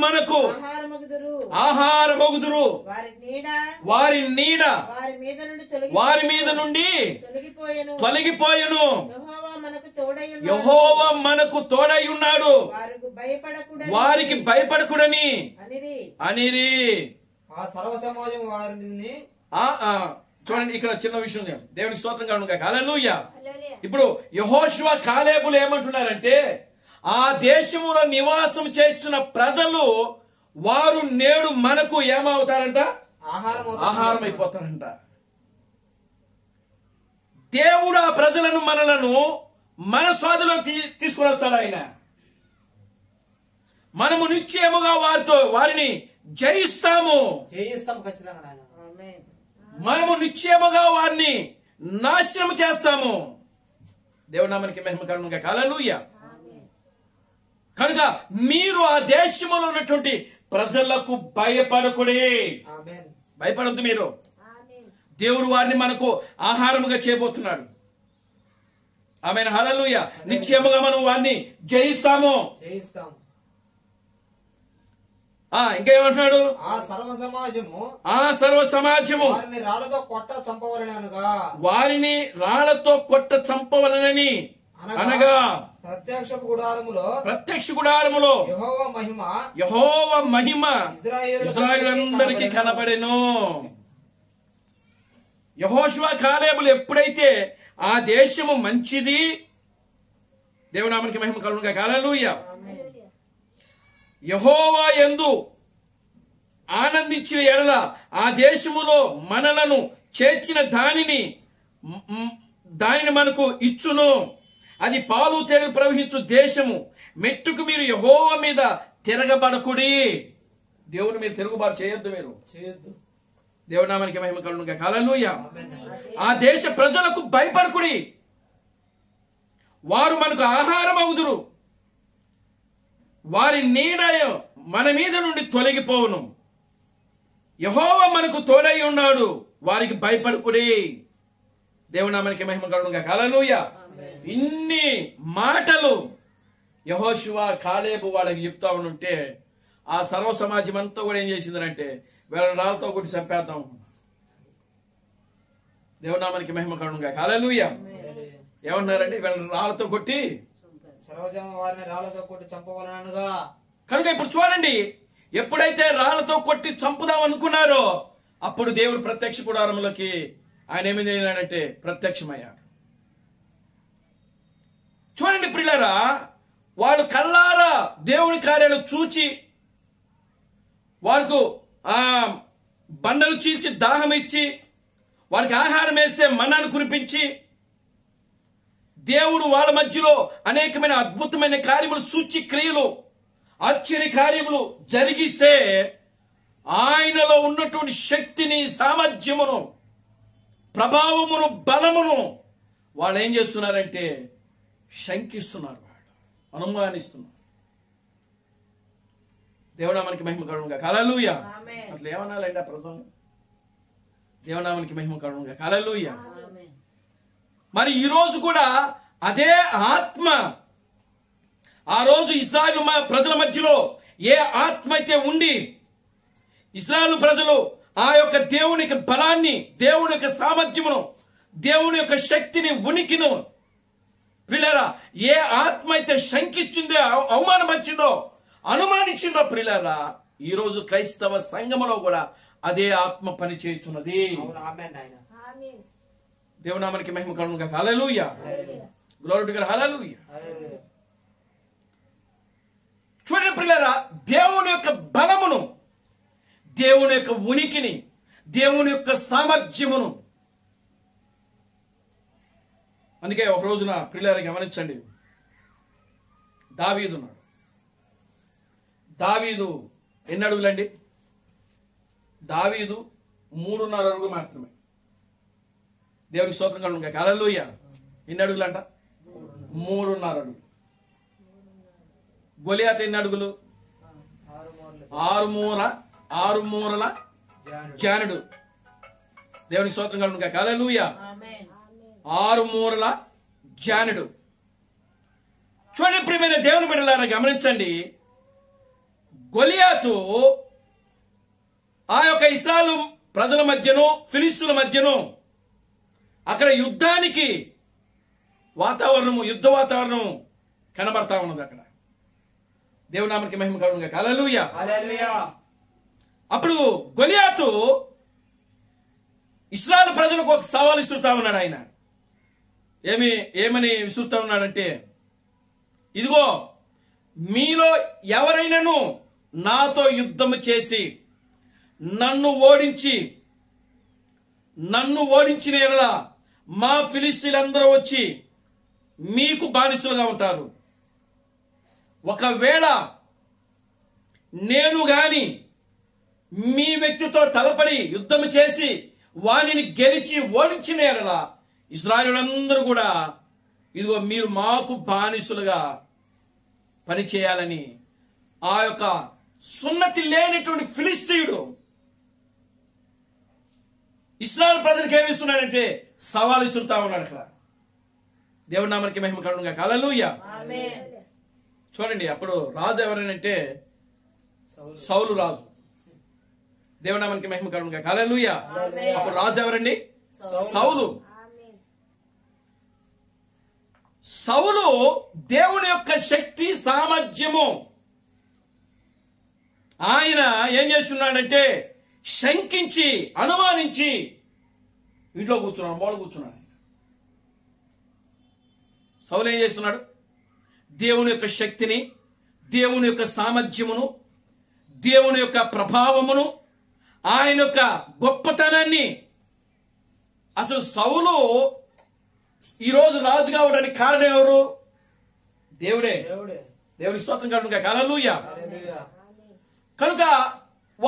S2: మనకు ఆహారమగుదురు. వారి నీడ వారి మీద నుండి తొలగిపోయెను. యెహోవా మనకు తోడై ఉన్నాడు, వారికి భయపడకుడని అనిరి.
S3: సర్వ సమాజం వారిని
S2: చూడండి, ఇక్కడ చిన్న విషయం. దేవునికి స్తోత్రం కలుగును గాక. హల్లెలూయా. ఇప్పుడు యెహోషువ కాలేబులు ఏమంటున్నారంటే, ఆ దేశములో నివాసం చేస్తున్న ప్రజలు వారు నేడు మనకు ఏమవుతారంట? ఆహారం అయిపోతారంట. దేవుడు ఆ ప్రజలను మనలను మన స్వాధీనంలో తీసుకుని వస్తాడు ఆయన. మనము నిశ్చయముగా వారిని జయిస్తాము.
S3: జయిస్తాం ఖచ్చితంగా నాయన.
S2: మనము నిశ్చయముగా వారిని నాశనం చేస్తాము. దేవుని నామానికి మహిమ కలుగును గాక. హల్లెలూయా. కనుక మీరు ఆ దేశంలో ఉన్నటువంటి ప్రజలకు భయపడకుడి.
S3: ఆమేన్.
S2: భయపడద్దు మీరు. దేవుడు వారిని మనకు ఆహారముగా చేయబోతున్నాడు. ఆమేన్. హల్లెలూయా. నిశ్చయముగా మనం వారిని జయిస్తాము.
S3: జయిస్తాం.
S2: ఇంకేమంటున్నాడు?
S3: ఆ సర్వ సమాజము
S2: వారిని రాళ్లతో కొట్ట చంపవలనని అనగా ప్రత్యక్ష గుడారములో యెహోవా మహిమ ఇశ్రాయేలులందరికీ కనబడెను. యెహోషువ కాలేబులు ఎప్పుడైతే ఆ దేశము మంచిది, దేవునామానికి మహిమ కలుగును గాక. హల్లెలూయా. యెహోవా యందు ఆనందించిన ఎడల ఆ దేశములో మనలను చేర్చిన దానిని మనకు ఇచ్చును. అది పాలు తేనెలు ప్రవహించు దేశము. మెట్టుకు మీరు యెహోవా మీద తిరగబడకుడి. దేవుని మీద తిరుగుబాటు చేయొద్దు. మీరు
S3: చేయొద్దు.
S2: దేవునామానికి మహిమ కలుగును గాక. హల్లెలూయా. ఆ దేశ ప్రజలకు భయపడకుడి. వారు మనకు ఆహారం అవుదురు. వారి నీడ మన మీద నుండి తొలగిపోవును. యెహోవా మనకు తోడై ఉన్నాడు. వారికి భయపడకుడి. దేవునామానికి మహిమ కలుగును గాక. హల్లెలూయా. ఇన్ని మాటలు యెహోషువ కాలేబు వాళ్ళకి చెప్తా ఉంటే ఆ సర్వ సమాజం అంతా కూడా ఏం చేసిందంటే వీళ్ళ రాళ్ళతో కొట్టి చంపేద్దాం. దేవునామానికి మహిమ కలుగును గాక. హల్లెలూయా. ఏమన్నారండి? వీళ్ళ రాళ్ళతో కొట్టి
S3: వారిని రాళ్లతో కొట్టి చంపవలనగా.
S2: కనుక ఇప్పుడు చూడండి, ఎప్పుడైతే రాళ్లతో కొట్టి చంపుదాం అనుకున్నారో అప్పుడు దేవుడు ప్రత్యక్ష గుడారములకి ఆయన ఏమి చేయాలంటే ప్రత్యక్షమయ్యాడు. చూడండి ప్రియులారా, వాళ్ళు కళ్ళారా దేవుని కార్యాలు చూచి వారికి బండలు చీల్చి దాహం ఇచ్చి వారికి ఆహారం వేస్తే మన్నాను కురిపించి దేవుడు వాళ్ళ మధ్యలో అనేకమైన అద్భుతమైన కార్యములు, సూచి క్రియలు, ఆశ్చర్య కార్యములు జరిగిస్తే ఆయనలో ఉన్నటువంటి శక్తిని, సామర్థ్యమును, ప్రభావమును, బలమును వాళ్ళు ఏం చేస్తున్నారంటే శంకిస్తున్నారు, వాళ్ళు అనుమానిస్తున్నారు. దేవునామానికి మహిమ కలుగును గాక. హల్లెలూయా. అసలు ఏమనాలండి ఆ ప్రజలు? దేవునామానికి మహిమ కలుగును గాక. హల్లెలూయా. మరి ఈ రోజు కూడా అదే ఆత్మ ఆ రోజు ఇశ్రాయేలు ప్రజల మధ్యలో ఏ ఆత్మ అయితే ఉండి ఇశ్రాయేలు ప్రజలు ఆ యొక్క దేవుని యొక్క బలాన్ని, దేవుని యొక్క సామర్థ్యమును, దేవుని యొక్క శక్తిని, ఉనికిను ప్రియులారా ఏ ఆత్మ అయితే శంకిస్తుందో, అవమానపరిచిందో, అనుమానించిందో ప్రియులారా ఈ రోజు క్రైస్తవ సంఘములో కూడా అదే ఆత్మ పని చేయుచున్నది. దేవునామానికి మహిమ కలుగును గాక. Hallelujah. Glory to God. Hallelujah. చూడండి ప్రియులారా, దేవుని యొక్క బలమును, దేవుని యొక్క ఉనికిని, దేవుని యొక్క సామర్థ్యమును. అందుకే ఒక రోజున ప్రియులారా గమనించండి, దావీదు ఉన్నాడు. దావీదు ఎన్ని అడుగులండి? దావీదు 3.5 అడుగులు మాత్రమే. దేవునికి స్తోత్రం కలుగును గాక. హల్లెలూయా. ఎన్ని అడుగులంట? 3.5 అడుగులు. గొలియాతు ఎన్ని అడుగులు? 6 మూరల జానుడు. దేవునికి స్తోత్రం కలుగును గాక. హల్లెలూయా. 6 మూరల జానుడు. చూడండి ప్రియమైన దేవుని బిడ్డలారా గమనించండి, గొలియాతు ఆ యొక్క ఇశ్రాయేలు ప్రజల మధ్యను, ఫిలిష్తీయుల మధ్యను అక్కడ యుద్ధానికి వాతావరణము, యుద్ధ వాతావరణం కనబడతా ఉన్నది. అక్కడ దేవునామానికి మహిమ కలుగును గాక. హల్లెలూయా. అప్పుడు గొలియాతు ఇశ్రాయేలు ప్రజలకు ఒక సవాల్ ఇస్తుతా ఉన్నాడు. ఆయన ఏమని విసురుతా ఉన్నాడంటే, ఇదిగో మీలో ఎవరైనాను నాతో యుద్ధము చేసి నన్ను ఓడించిన ఎడల మా ఫిలిష్తీయులందరూ వచ్చి మీకు బానిసలుగా ఉంటారు. ఒకవేళ నేను గాని మీ వ్యక్తితో తలపడి యుద్ధం చేసి వానిని గెలిచి ఓడించిన ఎడల ఇశ్రాయేలులందరూ కూడా ఇదిగో మీరు మాకు బానిసులుగా పని చేయాలని ఆ యొక్క సున్నతి లేనటువంటి ఫిలిస్తీయుడు ఇశ్రాయేలు ప్రజలకు ఏమిస్తున్నాడంటే సవాలు ఇస్తుతా ఉన్నాడు. అక్కడ దేవుడి నామానికి మహిమ కలుగునుగా. హల్లెలూయా. చూడండి, అప్పుడు రాజు ఎవరైనంటే సౌలు రాజు. దేవుడి నామానికి మహిమ కలుగునుగా. హల్లెలూయా. అప్పుడు రాజు ఎవరండి? సౌలు. సౌలు దేవుని యొక్క శక్తి సామర్థ్యము ఆయన ఏం చేస్తున్నాడంటే శంకించి అనుమానించి ఇంట్లో కూర్చున్నాడు, మూల కూర్చున్నాడు. సౌలు ఏం చేస్తున్నాడు? దేవుని యొక్క శక్తిని, దేవుని యొక్క సామర్థ్యమును, దేవుని యొక్క ప్రభావమును, ఆయన యొక్క గొప్పతనాన్ని, అసలు సౌలు ఈరోజు రాజు కావడానికి కారణం ఎవరు? దేవుడే. దేవుని స్తోత్రం కలుగునుగా. హల్లెలూయా. కనుక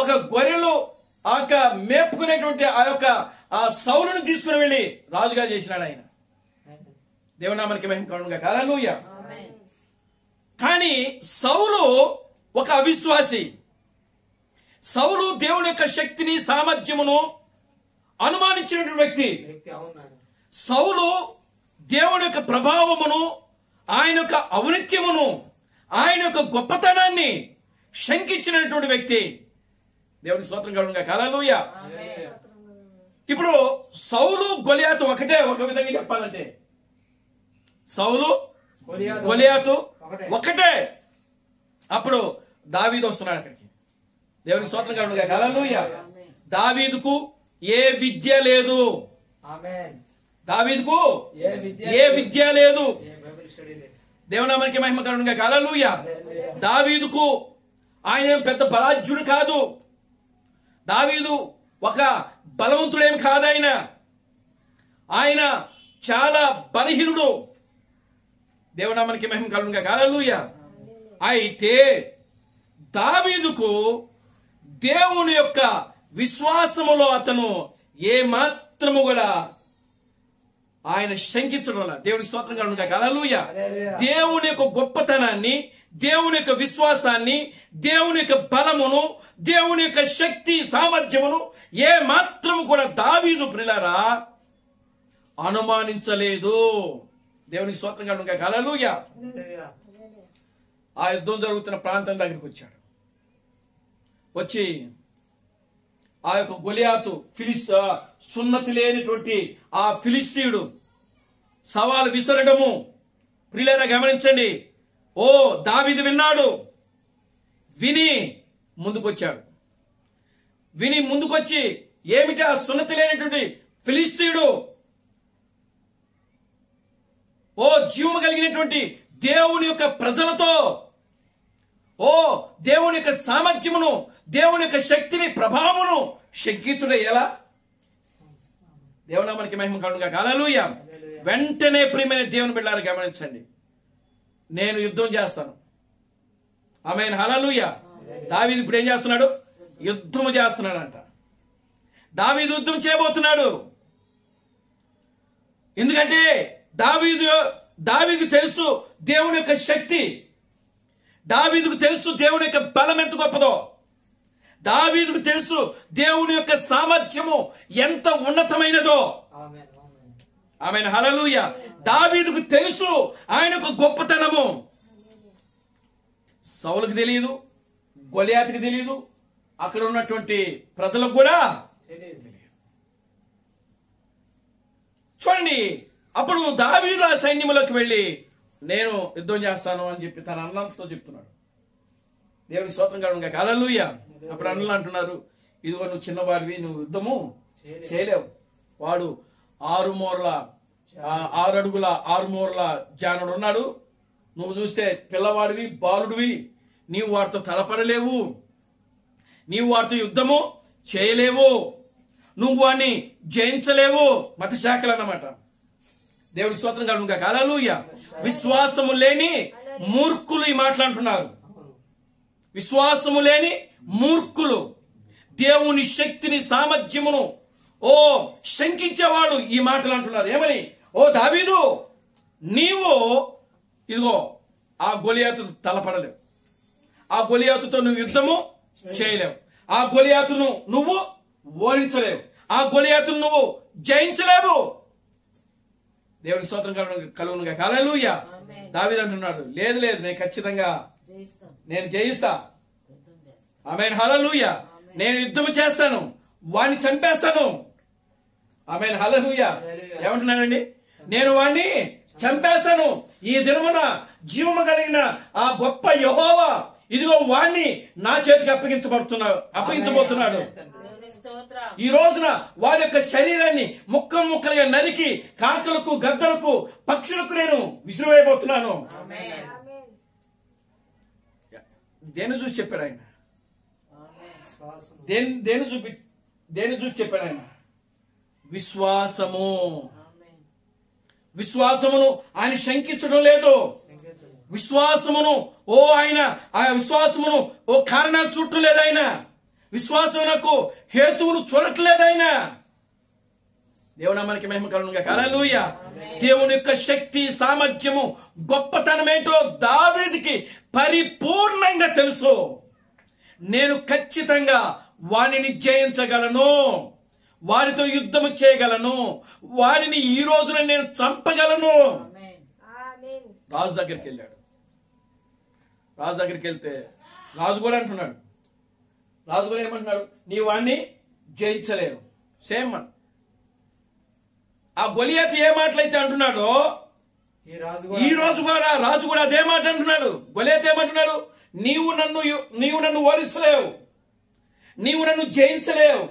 S2: ఒక గొర్రెలు ఆ యొక్క మేపుకునేటువంటి ఆ సౌలును తీసుకుని వెళ్ళి రాజుగా చేసినాడు ఆయన. దేవుని నామానికి మహిమ కలుగునుగా. హల్లెలూయా. కానీ సౌలు ఒక అవిశ్వాసి. సౌలు దేవుని యొక్క శక్తిని సామర్థ్యమును అనుమానించినటువంటి వ్యక్తి. సౌలు దేవుని యొక్క ప్రభావమును, ఆయన యొక్క ఔన్నత్యమును, ఆయన యొక్క గొప్పతనాన్ని శంకించినటువంటి వ్యక్తి. దేవుని స్తోత్రం కలుగునుగా. హల్లెలూయా. ఇప్పుడు సౌలు గొలియాతు ఒకటే. ఒక విధంగా చెప్పాలంటే సౌలు గొలియాతు ఒకటే. అప్పుడు దావీదు వస్తున్నాడు అక్కడికి. దేవుని స్తోత్రం కలుగునుగా. హల్లెలూయా. దావీదుకు ఏ విద్య లేదు. దావీదుకు ఏ విద్య లేదు. దేవుని నామానికి మహిమ కలుగునుగా. హల్లెలూయా. దావీదుకు ఆయన పెద్ద బలాఢ్యుడు కాదు. దావీదు ఒక బలవంతుడేమి కాదు. ఆయన చాలా బలహీనుడు. దేవుని నామానికి మహిమ కలుగునుగా. హల్లెలూయా. అయితే దావీదుకు దేవుని యొక్క విశ్వాసములో అతను ఏ మాత్రము కూడా ఆయన శంకించడం వల్ల దేవునికి స్తోత్రం కలుగునుగా. హల్లెలూయా. దేవుని యొక్క గొప్పతనాన్ని, దేవుని యొక్క విశ్వాసాన్ని, దేవుని యొక్క బలమును, దేవుని యొక్క శక్తి సామర్థ్యమును ఏ మాత్రము కూడా దావీదు ప్రియులారా అనుమానించలేదు. దేవునికి స్తోత్రం కలుగునుగా. హల్లెలూయా. ఆ యుద్ధం జరుగుతున్న ప్రాంతం దగ్గరికి వచ్చాడు. వచ్చి ఆ యొక్క గొలియాతు సున్నతి లేనిటువంటి ఆ ఫిలిస్తీయుడు సవాలు విసరడము ప్రియులారా గమనించండి. ఓ దావీదు విన్నాడు. విని ముందుకొచ్చాడు. విని ముందుకొచ్చి ఏమిటి ఆ సున్నతి లేనటువంటి ఫిలిస్తీయుడు ఓ జీవము కలిగినటువంటి దేవుని యొక్క ప్రజలతో ఓ దేవుని యొక్క సామర్థ్యమును, దేవుని యొక్క శక్తిని, ప్రభావమును శంకించుట ఎలా? దేవుని నామానికి మహిమ కలుగునుగా. హల్లెలూయా. వెంటనే ప్రియమైన దేవుని బిడ్డలారా గమనించండి, నేను యుద్ధం చేస్తాను. ఆమేన్. హల్లెలూయా. దావీదు ఇప్పుడు ఏం చేస్తున్నాడు? యుద్ధము చేస్తున్నాడంట. దావీదు యుద్ధం చేయబోతున్నాడు. ఎందుకంటే దావీదుకు తెలుసు దేవుని యొక్క శక్తి. దావీదుకు తెలుసు దేవుని యొక్క బలం ఎంత గొప్పదో. దావీదుకు తెలుసు దేవుని యొక్క సామర్థ్యము ఎంత ఉన్నతమైనదో. ఆమేన్. హల్లెలూయా. దావీదుకు తెలుసు ఆయన యొక్క గొప్పతనము. సౌలుకు తెలియదు, గొలియాతుకు తెలియదు, అక్కడ ఉన్నటువంటి ప్రజలకు కూడా తెలియదు. చూడండి, అప్పుడు దావీదు ఆ సైన్యంలోకి వెళ్ళి నేను యుద్ధం చేస్తాను అని చెప్పి తన అన్నలతో చెప్తున్నాడు. దేవుని స్తోత్రం కలుగునుగా. హల్లెలూయా. అప్పుడు అన్నలు అంటున్నారు, ఇదిగో నువ్వు చిన్నవాడివి, నువ్వు యుద్ధము చేయలేవు. వాడు 6 అడుగుల 6 మూరల జానుడు ఉన్నాడు. నువ్వు చూస్తే పిల్లవాడివి, బాలుడివి. నీవు వారితో తలపడలేవు, నీవు వారితో యుద్ధము చేయలేవు, నువ్వు వాడిని జయించలేవు. మత శాఖలు అన్నమాట. దేవుడి స్తోత్రం కలుగునుగా. హల్లెలూయా. విశ్వాసము లేని మూర్ఖులు ఈ మాట్లాడుతున్నారు. విశ్వాసము లేని మూర్ఖులు, దేవుని శక్తిని సామర్థ్యమును ఓ శంకించేవాడు ఈ మాటలు అంటున్నారు. ఏమని? ఓ దావీదు, నీవు ఇదిగో ఆ గొలియాతు తలపడలేవు, ఆ గొలియాతుతో నువ్వు యుద్ధము చేయలేవు, ఆ గొలియాతును నువ్వు ఓడించలేవు, ఆ గొలియాతును నువ్వు జయించలేవు. దేవుని స్తోత్రం కలుగునుగా. హల్లెలూయా. దావీదు అంటున్నాడు, లేదు లేదు, నేను ఖచ్చితంగా నేను జయిస్తా. ఆమేన్. హల్లెలూయా. నేను యుద్ధం చేస్తాను, వాణ్ణి చంపేస్తాను. ఆమేన్. హల్లెలూయా. ఏమంటున్నానండి? నేను వాణ్ణి చంపేస్తాను. ఈ దినమున జీవము కలిగిన ఆ గొప్ప యెహోవా ఇదిగో వాణ్ణి నా చేతికి అప్పగించబోతున్నాడు. ఈ రోజున వారి యొక్క శరీరాన్ని ముక్కలు ముక్కలుగా నరికి కాకులకు, గద్దలకు, పక్షులకు నేను విసిరివేయబోతున్నాను. దేని చూసి చెప్పాడు ఆయన? దేని చూసి చెప్పాడు ఆయన? విశ్వాసము. విశ్వాసమును ఆయన శంకించడం లేదు. విశ్వాసమును ఆయన ఆ విశ్వాసమును కారణాలు చూడలేదు. ఆయన విశ్వాసమునకు హేతువును చూడట్లేదు. ఆయన దేవుని మనకి మహిమ కలుగునుగా. హల్లెలూయా. దేవుని యొక్క శక్తి, సామర్థ్యము, గొప్పతనమేంటో దావీదుకి పరిపూర్ణంగా తెలుసు. నేను ఖచ్చితంగా వారిని జయించగలను, వారితో యుద్ధము చేయగలను, వారిని ఈ రోజున నేను చంపగలను. రాజు దగ్గరికి వెళ్ళాడు. రాజు దగ్గరికి వెళ్తే రాజు కూడా అంటున్నాడు, రాజు కూడా ఏమంటున్నాడు? నీ వాణ్ణి జయించలేవు. సేమ్ ఆ గొలియాతు ఏ మాటలైతే అంటున్నాడో ఈ రోజు కూడా రాజు కూడా అదే మాట అంటున్నాడు. గొలియాతు ఏమంటున్నాడు? నీవు నన్ను ఓడించలేవు, నీవు నన్ను జయించలేవు.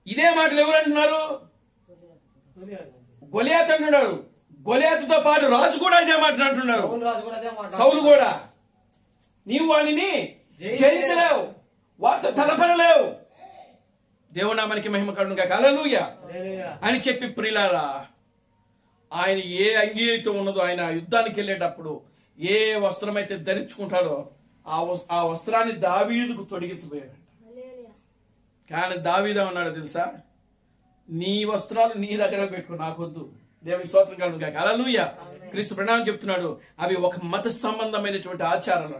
S2: ఇదే మాటలు ఎవరు అంటున్నారు? గొలియాతు అంటున్నాడు. గొలియాతుతో పాటు రాజు కూడా ఇదే మాట అంటున్నాడు. సౌలు కూడా నీవు వాణిని జయించలేవు, వారితో తలపడలేవు. దేవుని నామానికి మహిమ కలుగునుగా. హల్లెలూయా అని చెప్పి ప్రియులారా, ఆయన ఏ అంగీ అయితే ఉన్నదో, ఆయన యుద్ధానికి వెళ్ళేటప్పుడు ఏ వస్త్రం అయితే ధరించుకుంటాడో ఆ వస్త్రాన్ని దావీదుకు తొడిగించబోయాడు. కానీ దావీదు అన్నాడు తెలుసా? నీ వస్త్రాలు నీ దగ్గర పెట్టుకో, నాకొద్దు. దేవుని స్తోత్రం కలుగునుగా. హల్లెలూయా. క్రీస్తు ప్రణామం చెప్తున్నాడు, అవి ఒక మత సంబంధమైనటువంటి ఆచారాలు.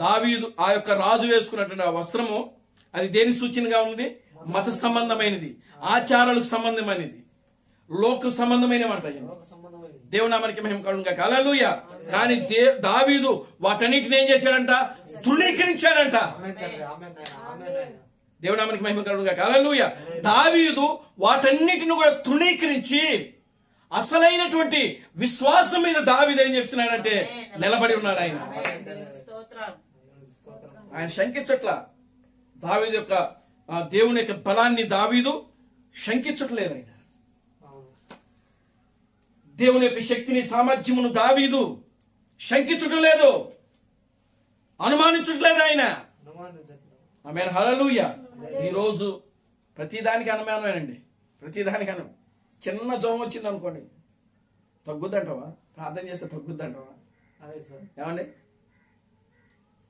S2: దావీదు ఆ యొక్క రాజు వేసుకున్నటువంటి ఆ వస్త్రము అది దేని సూచనగా ఉంది? మత సంబంధమైనది, ఆచారాలకు సంబంధమైనది, లోక సంబంధమైనవి. దేవుని నామానికి మహిమ కలుగునుగా. హల్లెలూయా. కానీ దావీదు వాటన్నిటిని ఏం చేశాడంట? తృణీకరించాడంట. దేవుని నామానికి మహిమ కలుగునుగా. హల్లెలూయా. దావీదు వాటన్నిటిని కూడా తృణీకరించి అసలైనటువంటి విశ్వాసం మీద దావీదు ఏం చెప్తున్నాడంటే నిలబడి ఉన్నాడు. ఆయన శంకించట్ల. దావీదు యొక్క దేవుని యొక్క బలాన్ని దావీదు శంకించట్లేదు. ఆయన దేవుని యొక్క శక్తిని, సామర్థ్యమును దావీదు శంకించటం లేదు, అనుమానించట్లేదు. ఆయన ఆమేన్. హల్లెలూయా. ఈరోజు ప్రతిదానికి అనుమానమేనండి. ప్రతిదానికి అనుమానం. చిన్న జ్వరం వచ్చింది అనుకోండి, తగ్గుద్దంటావా? ప్రార్థన చేస్తే తగ్గుద్దంటావా? ఏమండి,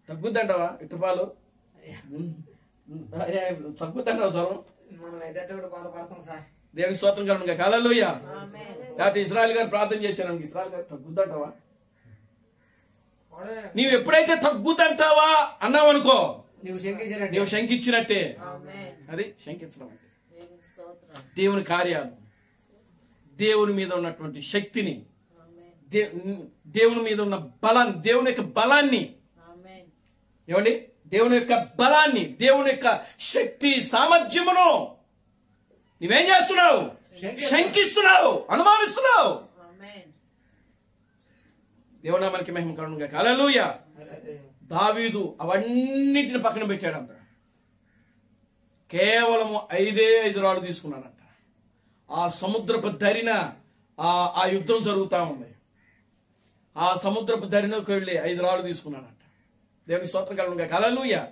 S2: తగ్గుద్దంటావా? ఇటుపాలు తగ్గుద్దంటావా జ్వరం? దేవునికి స్తోత్రం కలుగునుగా. హల్లెలూయా. లేకపోతే ఇశ్రాయేల్ గారు ప్రార్థన చేశాను, ఇశ్రాయేల్ గారు తగ్గుద్దంటావా? నీవు ఎప్పుడైతే తగ్గుద్దంటావా అన్నావు అనుకో, నీవు శంకించినట్టే. అది శంకించడం అంటే దేవుని కార్యాలు, దేవుని మీద ఉన్నటువంటి శక్తిని, దేవుని మీద ఉన్న బలాన్ని, దేవుని యొక్క బలాన్ని, ఏమండి, దేవుని యొక్క బలాన్ని, దేవుని యొక్క శక్తి సామర్థ్యమును నువ్వేం చేస్తున్నావు? శంకిస్తున్నావు, అనుమానిస్తున్నావు. దేవుని నామానికి మహిమ కలుగునుగా. హల్లెలూయా. దావీదు అవన్నిటిని పక్కన పెట్టాడంట. కేవలము 5 రాళ్ళు తీసుకున్నాడంట. ఆ సముద్రపు దరిన ఆ యుద్ధం జరుగుతా ఉంది. ఆ సముద్రపు దరినకు వెళ్ళి 5 రాళ్ళు తీసుకున్నాడంట. దేవుని స్తోత్రం కలుగునుగా. హల్లెలూయా.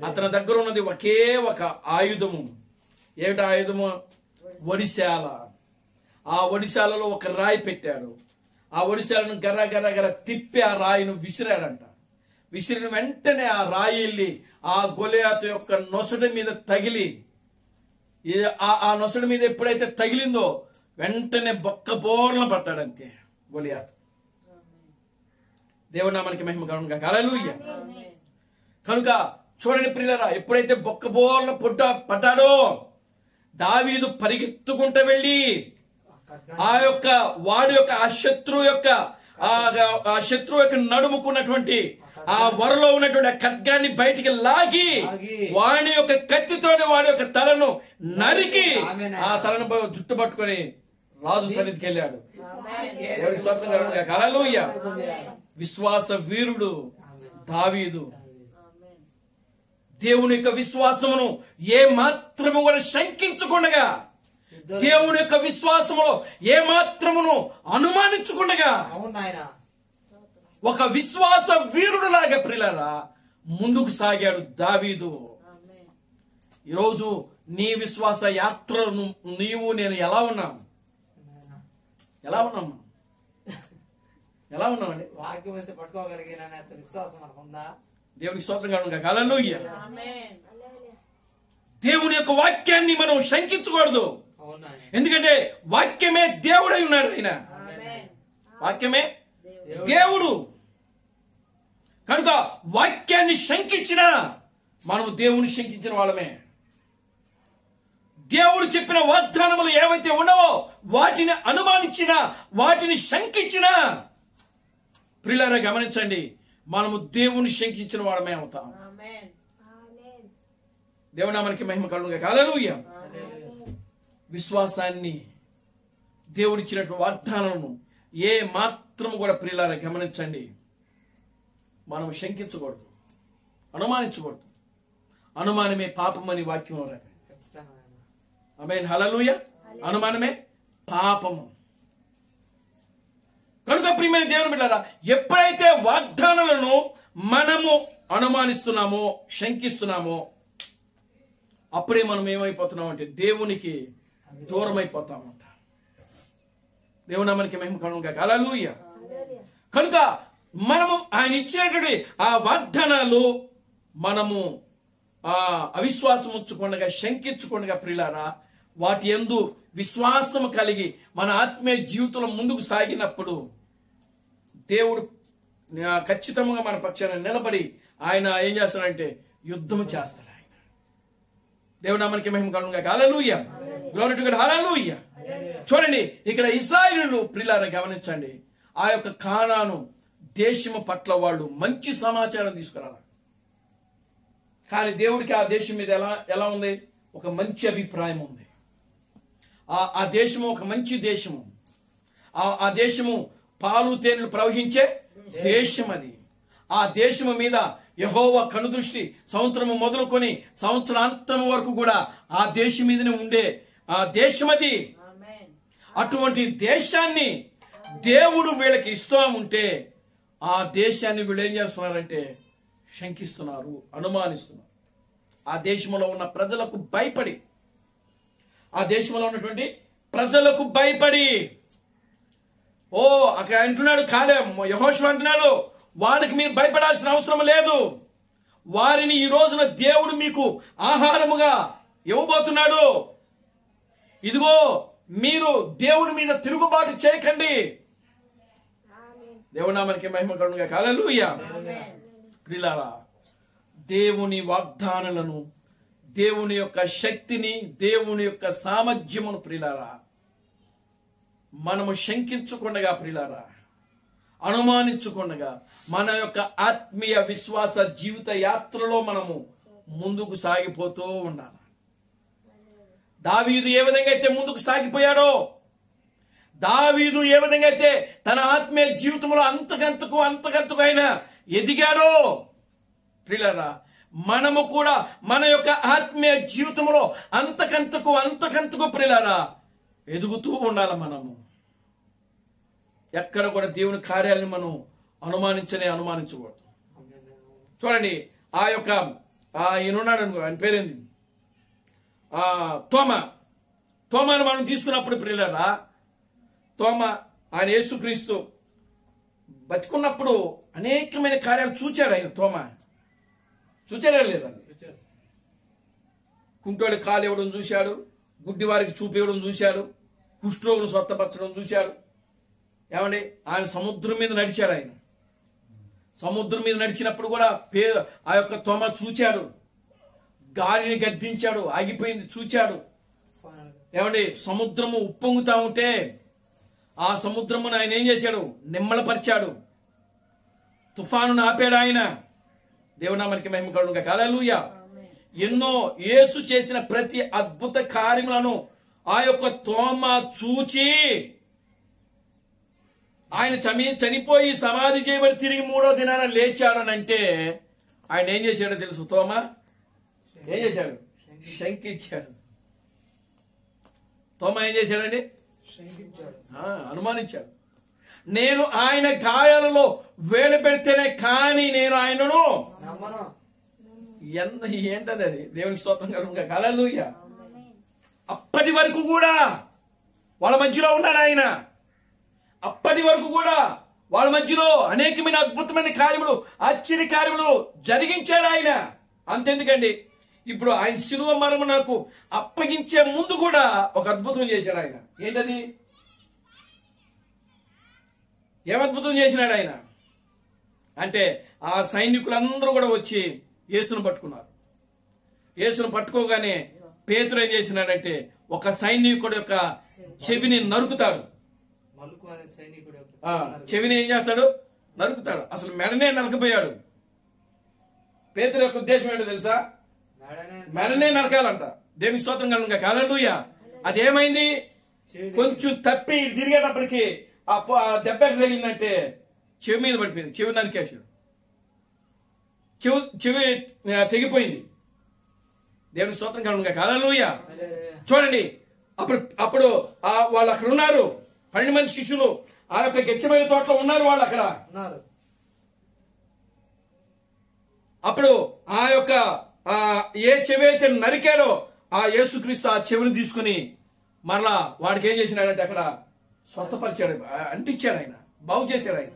S2: అతని దగ్గర ఉన్నది ఒకే ఒక ఆయుధము. ఏమిటి ఆయుధము? ఒడిశాల. ఆ ఒడిశాలలో ఒక రాయి పెట్టాడు. ఆ ఒడిశాలను గర్ర గర్ర గర్ర తిప్పి ఆ రాయిని విసిరాడంట. విసిరిన వెంటనే ఆ రాయి వెళ్ళి ఆ గొలియాతు యొక్క నొసటి మీద తగిలి ఆ నొసటి మీద ఎప్పుడైతే తగిలిందో వెంటనే బొక్క బోర్ల పడ్డాడంతే గొలియాతు. దేవుడి నామానికి మహిమ కలుగును గాక. హల్లెలూయా. కనుక చూడండి ప్రియులారా, ఎప్పుడైతే బొక్క బోర్ల పడ్డాడో దావీదు పరిగెత్తుకుంటూ వెళ్ళి వాడి యొక్క ఆ శత్రువు యొక్క నడుముకున్నటువంటి ఆ వరలో ఉన్నటువంటి ఆ ఖడ్గాన్ని బయటికి లాగి వాడి యొక్క కత్తితోటి వాడి యొక్క తలను నరికి ఆ తలను జుట్టు పట్టుకొని రాజు సన్నిధికి వెళ్ళాడు. ఎవరి స్వతంత్ర హల్లెలూయా. విశ్వాస వీరుడు దావీదు దేవుని యొక్క విశ్వాసమును ఏ మాత్రము కూడా శంకించకుండగా, దేవుని యొక్క విశ్వాసములో ఏ మాత్రమును అనుమానించకుండగా ఒక విశ్వాస వీరుడు లాగా ప్రియులారా ముందుకు సాగాడు దావీదు. ఈరోజు నీ విశ్వాస యాత్రను నీవు నేను ఎలా ఉన్నాం? ఎలా ఉన్నామండి?
S3: వాక్యం వస్తే పట్టుకోగలిగిన విశ్వాసం మనకుందా?
S2: దేవునికి స్తోత్రం కలుగును గాక. హల్లెలూయా. దేవుని యొక్క వాక్యాన్ని మనం శంకించకూడదు. ఎందుకంటే వాక్యమే దేవుడై ఉన్నాడు. ఆయన వాక్యమే దేవుడు. కనుక వాక్యాన్ని శంకించినా మనం దేవుని శంకించిన వాళ్ళమే. దేవుడు చెప్పిన వాగ్దానములు ఏవైతే ఉన్నావో వాటిని అనుమానించినా, వాటిని శంకించినా ప్రియులారా గమనించండి, మనము దేవుని శంకించిన వాడమే అవుతాం. దేవుని నామానికి మహిమ కలుగును గాక. హల్లెలూయా. విశ్వాసాన్ని, దేవుడిచ్చినటువంటి వాగ్దానాలను ఏ మాత్రము కూడా ప్రియులారా గమనించండి, మనం శంకించకూడదు, అనుమానించకూడదు. అనుమానమే పాపమని వాక్యం. ఆమేన్. హల్లెలూయా. అనుమానమే పాపము. కనుక ప్రియమైన దేవుని బిడ్డలారా, ఎప్పుడైతే వాగ్దానాలను మనము అనుమానిస్తున్నామో, శంకిస్తున్నామో, అప్పుడే మనం ఏమైపోతున్నాం అంటే దేవునికి దూరం అయిపోతామంట. దేవుని నామానికి మహిమ కలుగును గాక. హల్లెలూయా. కనుక మనము ఆయన ఇచ్చినటువంటి ఆ వాగ్దానాలు మనము అవిశ్వాసం ఉంచుకుండగా, శంకించుకుండగా ప్రియులారా వాటి యందు విశ్వాసం కలిగి మన ఆత్మీయ జీవితంలో ముందుకు సాగినప్పుడు దేవుడు ఖచ్చితంగా మన పక్షాన నిలబడి ఆయన ఏం చేస్తాడంటే యుద్ధం చేస్తాడు. ఆయన దేవుని నామానికి మహిమ కలుగును గాక. Hallelujah. Glory to God. Hallelujah. చూడండి, ఇక్కడ ఇశ్రాయేలీయులు ప్రియులారా గమనించండి, ఆ యొక్క కానాను దేశము పట్ల వాళ్ళు మంచి సమాచారం తీసుకురావాలి. కానీ దేవుడికి ఆ దేశం మీద ఎలా ఉంది? ఒక మంచి అభిప్రాయం ఉంది. ఆ దేశము ఒక మంచి దేశము. ఆ దేశము పాలు తేనెలు ప్రవహించే దేశం. అది ఆ దేశము మీద యెహోవా కనుదృష్టి సంవత్సరము మొదలుకొని సంవత్సరాంతం వరకు కూడా ఆ దేశం మీదనే ఉండే ఆ దేశం అది. అటువంటి దేశాన్ని దేవుడు వీళ్ళకి ఇస్తూ ఉంటే ఆ దేశాన్ని వీళ్ళు ఏం చేస్తున్నారంటే శంకిస్తున్నారు, అనుమానిస్తున్నారు. ఆ దేశంలో ఉన్న ప్రజలకు భయపడి, ఆ దేశంలో ఉన్నటువంటి ప్రజలకు భయపడి, అక్కడ అంటున్నాడు యెహోషువ అంటున్నాడు, వారికి మీరు భయపడాల్సిన అవసరం లేదు. వారిని ఈ రోజున దేవుడు మీకు ఆహారముగా ఇవ్వబోతున్నాడు. ఇదిగో మీరు దేవుడి మీద తిరుగుబాటు చేయకండి. దేవుని నామానికి మహిమ కలుగును గాక. హల్లెలూయా. ప్రియులారా, దేవుని వాగ్దానాలను, దేవుని యొక్క శక్తిని, దేవుని యొక్క సామర్థ్యమును ప్రియులారా మనము శంకించకుండగా, ప్రియులారా అనుమానించకుండగా మన యొక్క ఆత్మీయ విశ్వాస జీవిత యాత్రలో మనము ముందుకు సాగిపోతూ ఉండాలి. దావీదు ఏ విధంగా అయితే ముందుకు సాగిపోయాడో, దావీదు ఏ విధంగా అయితే తన ఆత్మీయ జీవితంలో అంతకంతకు ఆయన ఎదిగాడో ప్రియులారా మనము కూడా మన యొక్క ఆత్మీయ జీవితంలో అంతకంతకు ప్రియులారా ఎదుగుతూ ఉండాలి. మనము ఎక్కడ కూడా దేవుని కార్యాలను మనం అనుమానించకూడదు. చూడండి, ఆ యొక్క ఈయనున్నాడు అనుకో, ఆయన పేరేంది, తోమాను మనం తీసుకున్నప్పుడు ప్రియులారా, తోమ ఆయన యేసుక్రీస్తు బతికున్నప్పుడు అనేకమైన కార్యాలు చూచాడు ఆయన తోమ. చూచాడా లేదా? కుంటోడి కాలు ఇవ్వడం చూశాడు, గుడ్డి వారికి చూపు ఇవ్వడం చూశాడు, కుష్ఠరోగులు స్వస్థపరచడం చూశాడు. ఏమండి, ఆయన సముద్రం మీద నడిచాడు. ఆయన సముద్రం మీద నడిచినప్పుడు కూడా ఆ యొక్క తోమ చూచాడు. గాలిని గద్దించాడు, ఆగిపోయింది చూచాడు. ఏమండి, సముద్రము ఉప్పొంగుతా ఉంటే ఆ సముద్రమును ఆయన ఏం చేశాడు? నిమ్మలపరిచాడు. తుఫాను ఆపాడు ఆయన. దేవునామానికి మహిమ కలుగును గాక. హల్లెలూయా. ఎన్నో యేసు చేసిన ప్రతి అద్భుత కార్యములను ఆ యొక్క తోమ చూచి ఆయన చనిపోయి సమాధి చేయబడి తిరిగి 3వ దినాన లేచాడనంటే ఆయన ఏం చేశాడో తెలుసు? తోమ ఏం చేశాడు? శంకించాడు. తోమ ఏం చేశాడండి? అనుమానించాడు. నేను ఆయన గాయాలలో వేలు పెడితేనే కానీ నేను ఆయనను ఏంటది? అది దేవునికి స్తోత్రం కలుగును. హల్లెలూయా. అప్పటి వరకు కూడా వాళ్ళ మధ్యలో ఉన్నాడు ఆయన. అప్పటి వరకు కూడా వాళ్ళ మధ్యలో అనేకమైన అద్భుతమైన కార్యములు, ఆశ్చర్య కార్యములు జరిగించాడు ఆయన. అంతెందుకండి, ఇప్పుడు ఆయన శిలువ మరణము నాకు అప్పగించే ముందు కూడా ఒక అద్భుతం చేశాడు ఆయన. ఏంటది? ఏమద్భుతం చేసినాడు ఆయన అంటే, ఆ సైనికులందరూ కూడా వచ్చి యేసును పట్టుకున్నారు. యేసును పట్టుకోగానే పేతురు ఏం చేసినాడంటే ఒక సైనికుడు యొక్క చెవిని నరుకుతాడు. చెవిని ఏం చేస్తాడు? నరుకుతాడు. అసలు మెడనే నరకపోయాడు. పేతురు యొక్క ఉద్దేశం ఏంటో తెలుసా? మెడనే నరకాలంట. దేవునికి స్తోత్రం కలుగును గాక. హల్లెలూయా. అదేమైంది? కొంచెం తప్పి తిరిగేటప్పటికి ఆ దెబ్బ ఎక్కడ తగిలిందంటే చెవి మీద పడిపోయింది. చెవి నరికేశాడు. చెవి తెగిపోయింది. దేవునికి స్తోత్రం కలుగును గాక. హల్లెలూయా. చూడండి, అప్పుడు వాళ్ళు అక్కడ ఉన్నారు. 12 మంది శిష్యులు ఆ యొక్క గెత్సేమనే తోటలో ఉన్నారు. వాళ్ళు అక్కడ అప్పుడు ఆ యొక్క ఏ చెవి అయితే నరికాడో ఆ యేసుక్రీస్తు ఆ చెవిని తీసుకుని మరలా వాడికి ఏం చేసినాడంటే అక్కడ స్వస్థపరిచాడు, అంటించాడు, ఆయన బాగు చేశాడు. ఆయన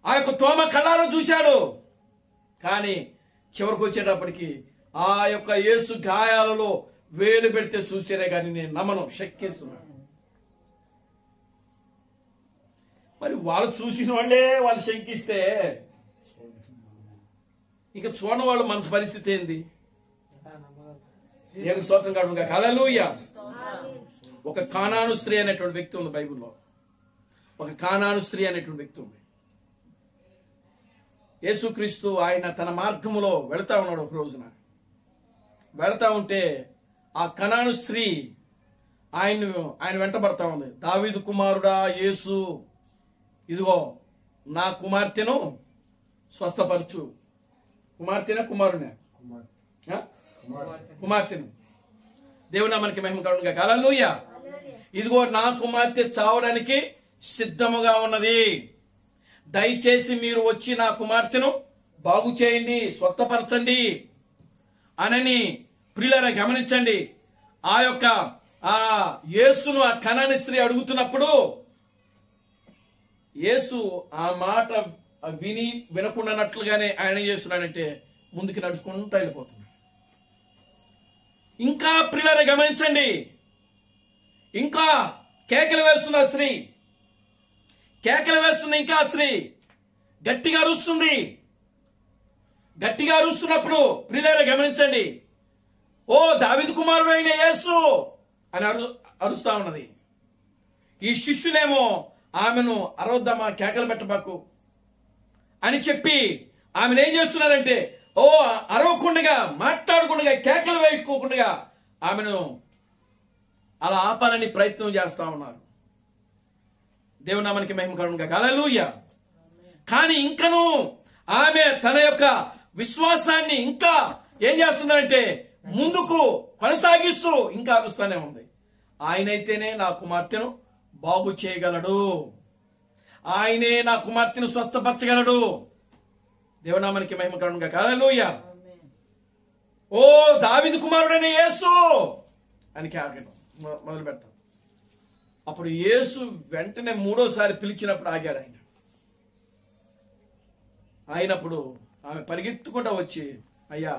S2: ఆ యొక్క తోమ కళ్ళారో చూశాడు. కానీ చివరికి వచ్చేటప్పటికి ఆ యొక్క యేసు గాయాలలో వేలు పెడితే చూసేదే కానీ నేను నమ్మను, శక్తిస్తున్నాను. మరి వాళ్ళు చూసిన వాళ్ళే వాళ్ళు శంకిస్తే ఇంకా చూడని వాళ్ళు మనసు పరిస్థితి ఏంది? దేవునికి స్తోత్రం కలుగును గాక. హల్లెలూయా. ఒక కానాను స్త్రీ అనేటువంటి వ్యక్తి ఉంది బైబిల్లో. ఒక కానాను స్త్రీ అనేటువంటి వ్యక్తి ఉంది. యేసుక్రీస్తు ఆయన తన మార్గములో వెళతా ఉన్నాడు. ఒక రోజున వెళతా ఉంటే ఆ కనాను స్త్రీ ఆయన వెంటబడతా ఉంది. దావీదు కుమారుడా యేసు, ఇదిగో నా కుమార్తెను స్వస్థపరచు. కుమార్తెనా కుమారునే? కుమార్తెను. దేవునామానికి మహిమ కలుగును గాక. హల్లెలూయా. ఇదిగో నా కుమార్తె చావడానికి సిద్ధముగా ఉన్నది. దయచేసి మీరు వచ్చి నా కుమార్తెను బాగు చేయండి, స్వస్థపరచండి అనని ప్రియులారా గమనించండి. ఆ యొక్క యేసును ఆ కనాని స్త్రీ అడుగుతున్నప్పుడు యేసు ఆ మాట వినకుండానట్లుగానే ఆయన చేస్తున్నాడంటే ముందుకు నడుచుకుంటూ వెళ్ళిపోతున్నాడు. ఇంకా ప్రియులారా గమనించండి, ఇంకా కేకలు వేస్తున్న స్త్రీ, కేకలు వేస్తుంది. ఇంకా స్త్రీ గట్టిగా అరుస్తుంది. గట్టిగా అరుస్తున్నప్పుడు ప్రియులారా గమనించండి, ఓ దావీదు కుమారుడు అయిన యేసు అని అరుస్తా ఉన్నది. ఈ శిష్యులేమో ఆమెను అరవద్దమ్మా, కేకలు పెట్టబాకు అని చెప్పి ఆమెను ఏం చేస్తున్నారంటే ఓ అరవకుండా, మాట్లాడకుండా, కేకలు వేయకోకుండా ఆమెను అలా ఆపాలని ప్రయత్నం చేస్తా ఉన్నారు. దేవునామానికి మహిమ కలుగును గాక. హల్లెలూయా. కానీ ఇంకను ఆమె తన యొక్క విశ్వాసాన్ని ఇంకా ఏం చేస్తుందంటే ముందుకు కొనసాగిస్తూ ఇంకా అరుస్తూనే ఉంది. ఆయనైతేనే నా కుమార్తెను బాగు చేయగలడు, ఆయనే నా కుమార్తెను స్వస్థపరచగలడు. దేవునామానికి మహిమ కలుగును గాక. హల్లెలూయా. ఓ దావీదు కుమారుడైన యేసు అని కేకడం మొదలు పెడతాం. అప్పుడు యేసు వెంటనే మూడోసారి పిలిచినప్పుడు ఆగాడు ఆయన. అయినప్పుడు ఆమె పరిగెత్తుకుంటూ వచ్చి, అయ్యా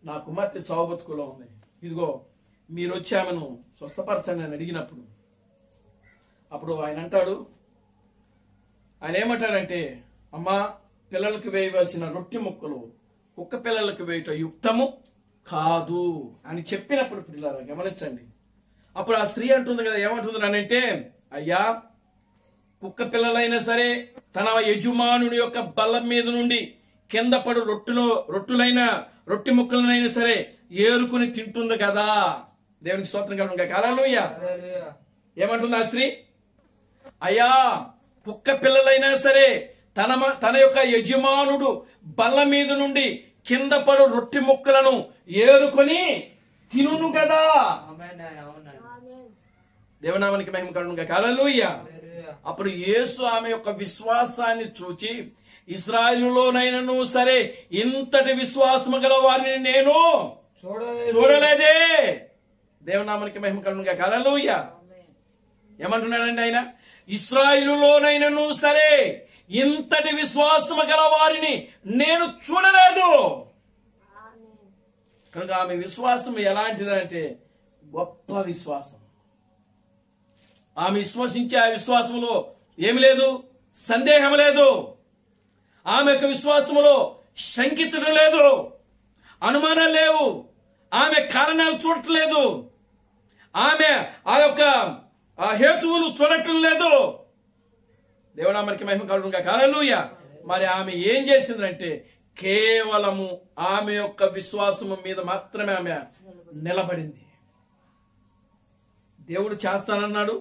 S2: నా కుమార్తె చావు బతుకులో ఉంది, ఇదిగో మీరు వచ్చి ఆమెను స్వస్థపరచండి అని అడిగినప్పుడు అప్పుడు ఆయన అంటాడు, ఆయన ఏమంటాడంటే, అమ్మా పిల్లలకు వేయవలసిన రొట్టె ముక్కలు కుక్క పిల్లలకు వేయట యుక్తము కాదు అని చెప్పినప్పుడు పిల్లలు గమనించండి. అప్పుడు ఆ స్త్రీ అంటుంది కదా, ఏమంటుంది అని అంటే, అయ్యా కుక్క పిల్లలైనా సరే తన యజమానుడి యొక్క బల్ల మీద నుండి కింద పడు రొట్టెలైన రొట్టె ముక్కలనైనా సరే ఏరుకుని తింటుంది కదా. దేవునికి స్తోత్రం కలుగును. హల్లెలూయా. ఏమంటుంది ఆ స్త్రీ? అయ్యా కుక్క పిల్లలైనా సరే తన యొక్క యజమానుడు బల్ల మీద నుండి కింద పడు రొట్టె ముక్కలను ఏరుకొని తినును కదా. దేవనామానికి మహిమ కలుగును. హల్లెలూయా. అప్పుడు యేసు ఆమె యొక్క విశ్వాసాన్ని చూచి, ఇశ్రాయేలులోనైనను సరే ఇంతటి విశ్వాసము గల వారిని నేను చూడలేదే. దేవనామానికి మహిమ కలుగును. హల్లెలూయా. ఏమంటున్నాడండి ఆయన? ఇశ్రాయేలులోనైనను సరే ఇంతటి విశ్వాసము గల వారిని నేను చూడలేదు. కనుక ఆమె విశ్వాసం ఎలాంటిదంటే గొప్ప విశ్వాసం. ఆమె విశ్వసించే ఆ విశ్వాసములో ఏమి లేదు, సందేహం లేదు. ఆమె యొక్క విశ్వాసములో శంకించడం లేదు, అనుమానాలు లేవు, ఆమె కారణాలు చూడట్లేదు, ఆమె ఆ యొక్క హేతువులు చూడటం లేదు. దేవునామానికి మహిమ కలుగును. హల్లెలూయా. మరి ఆమె ఏం చేసిందంటే కేవలము ఆమె యొక్క విశ్వాసము మీద మాత్రమే ఆమె నిలబడింది. దేవుడు చేస్తానన్నాడు,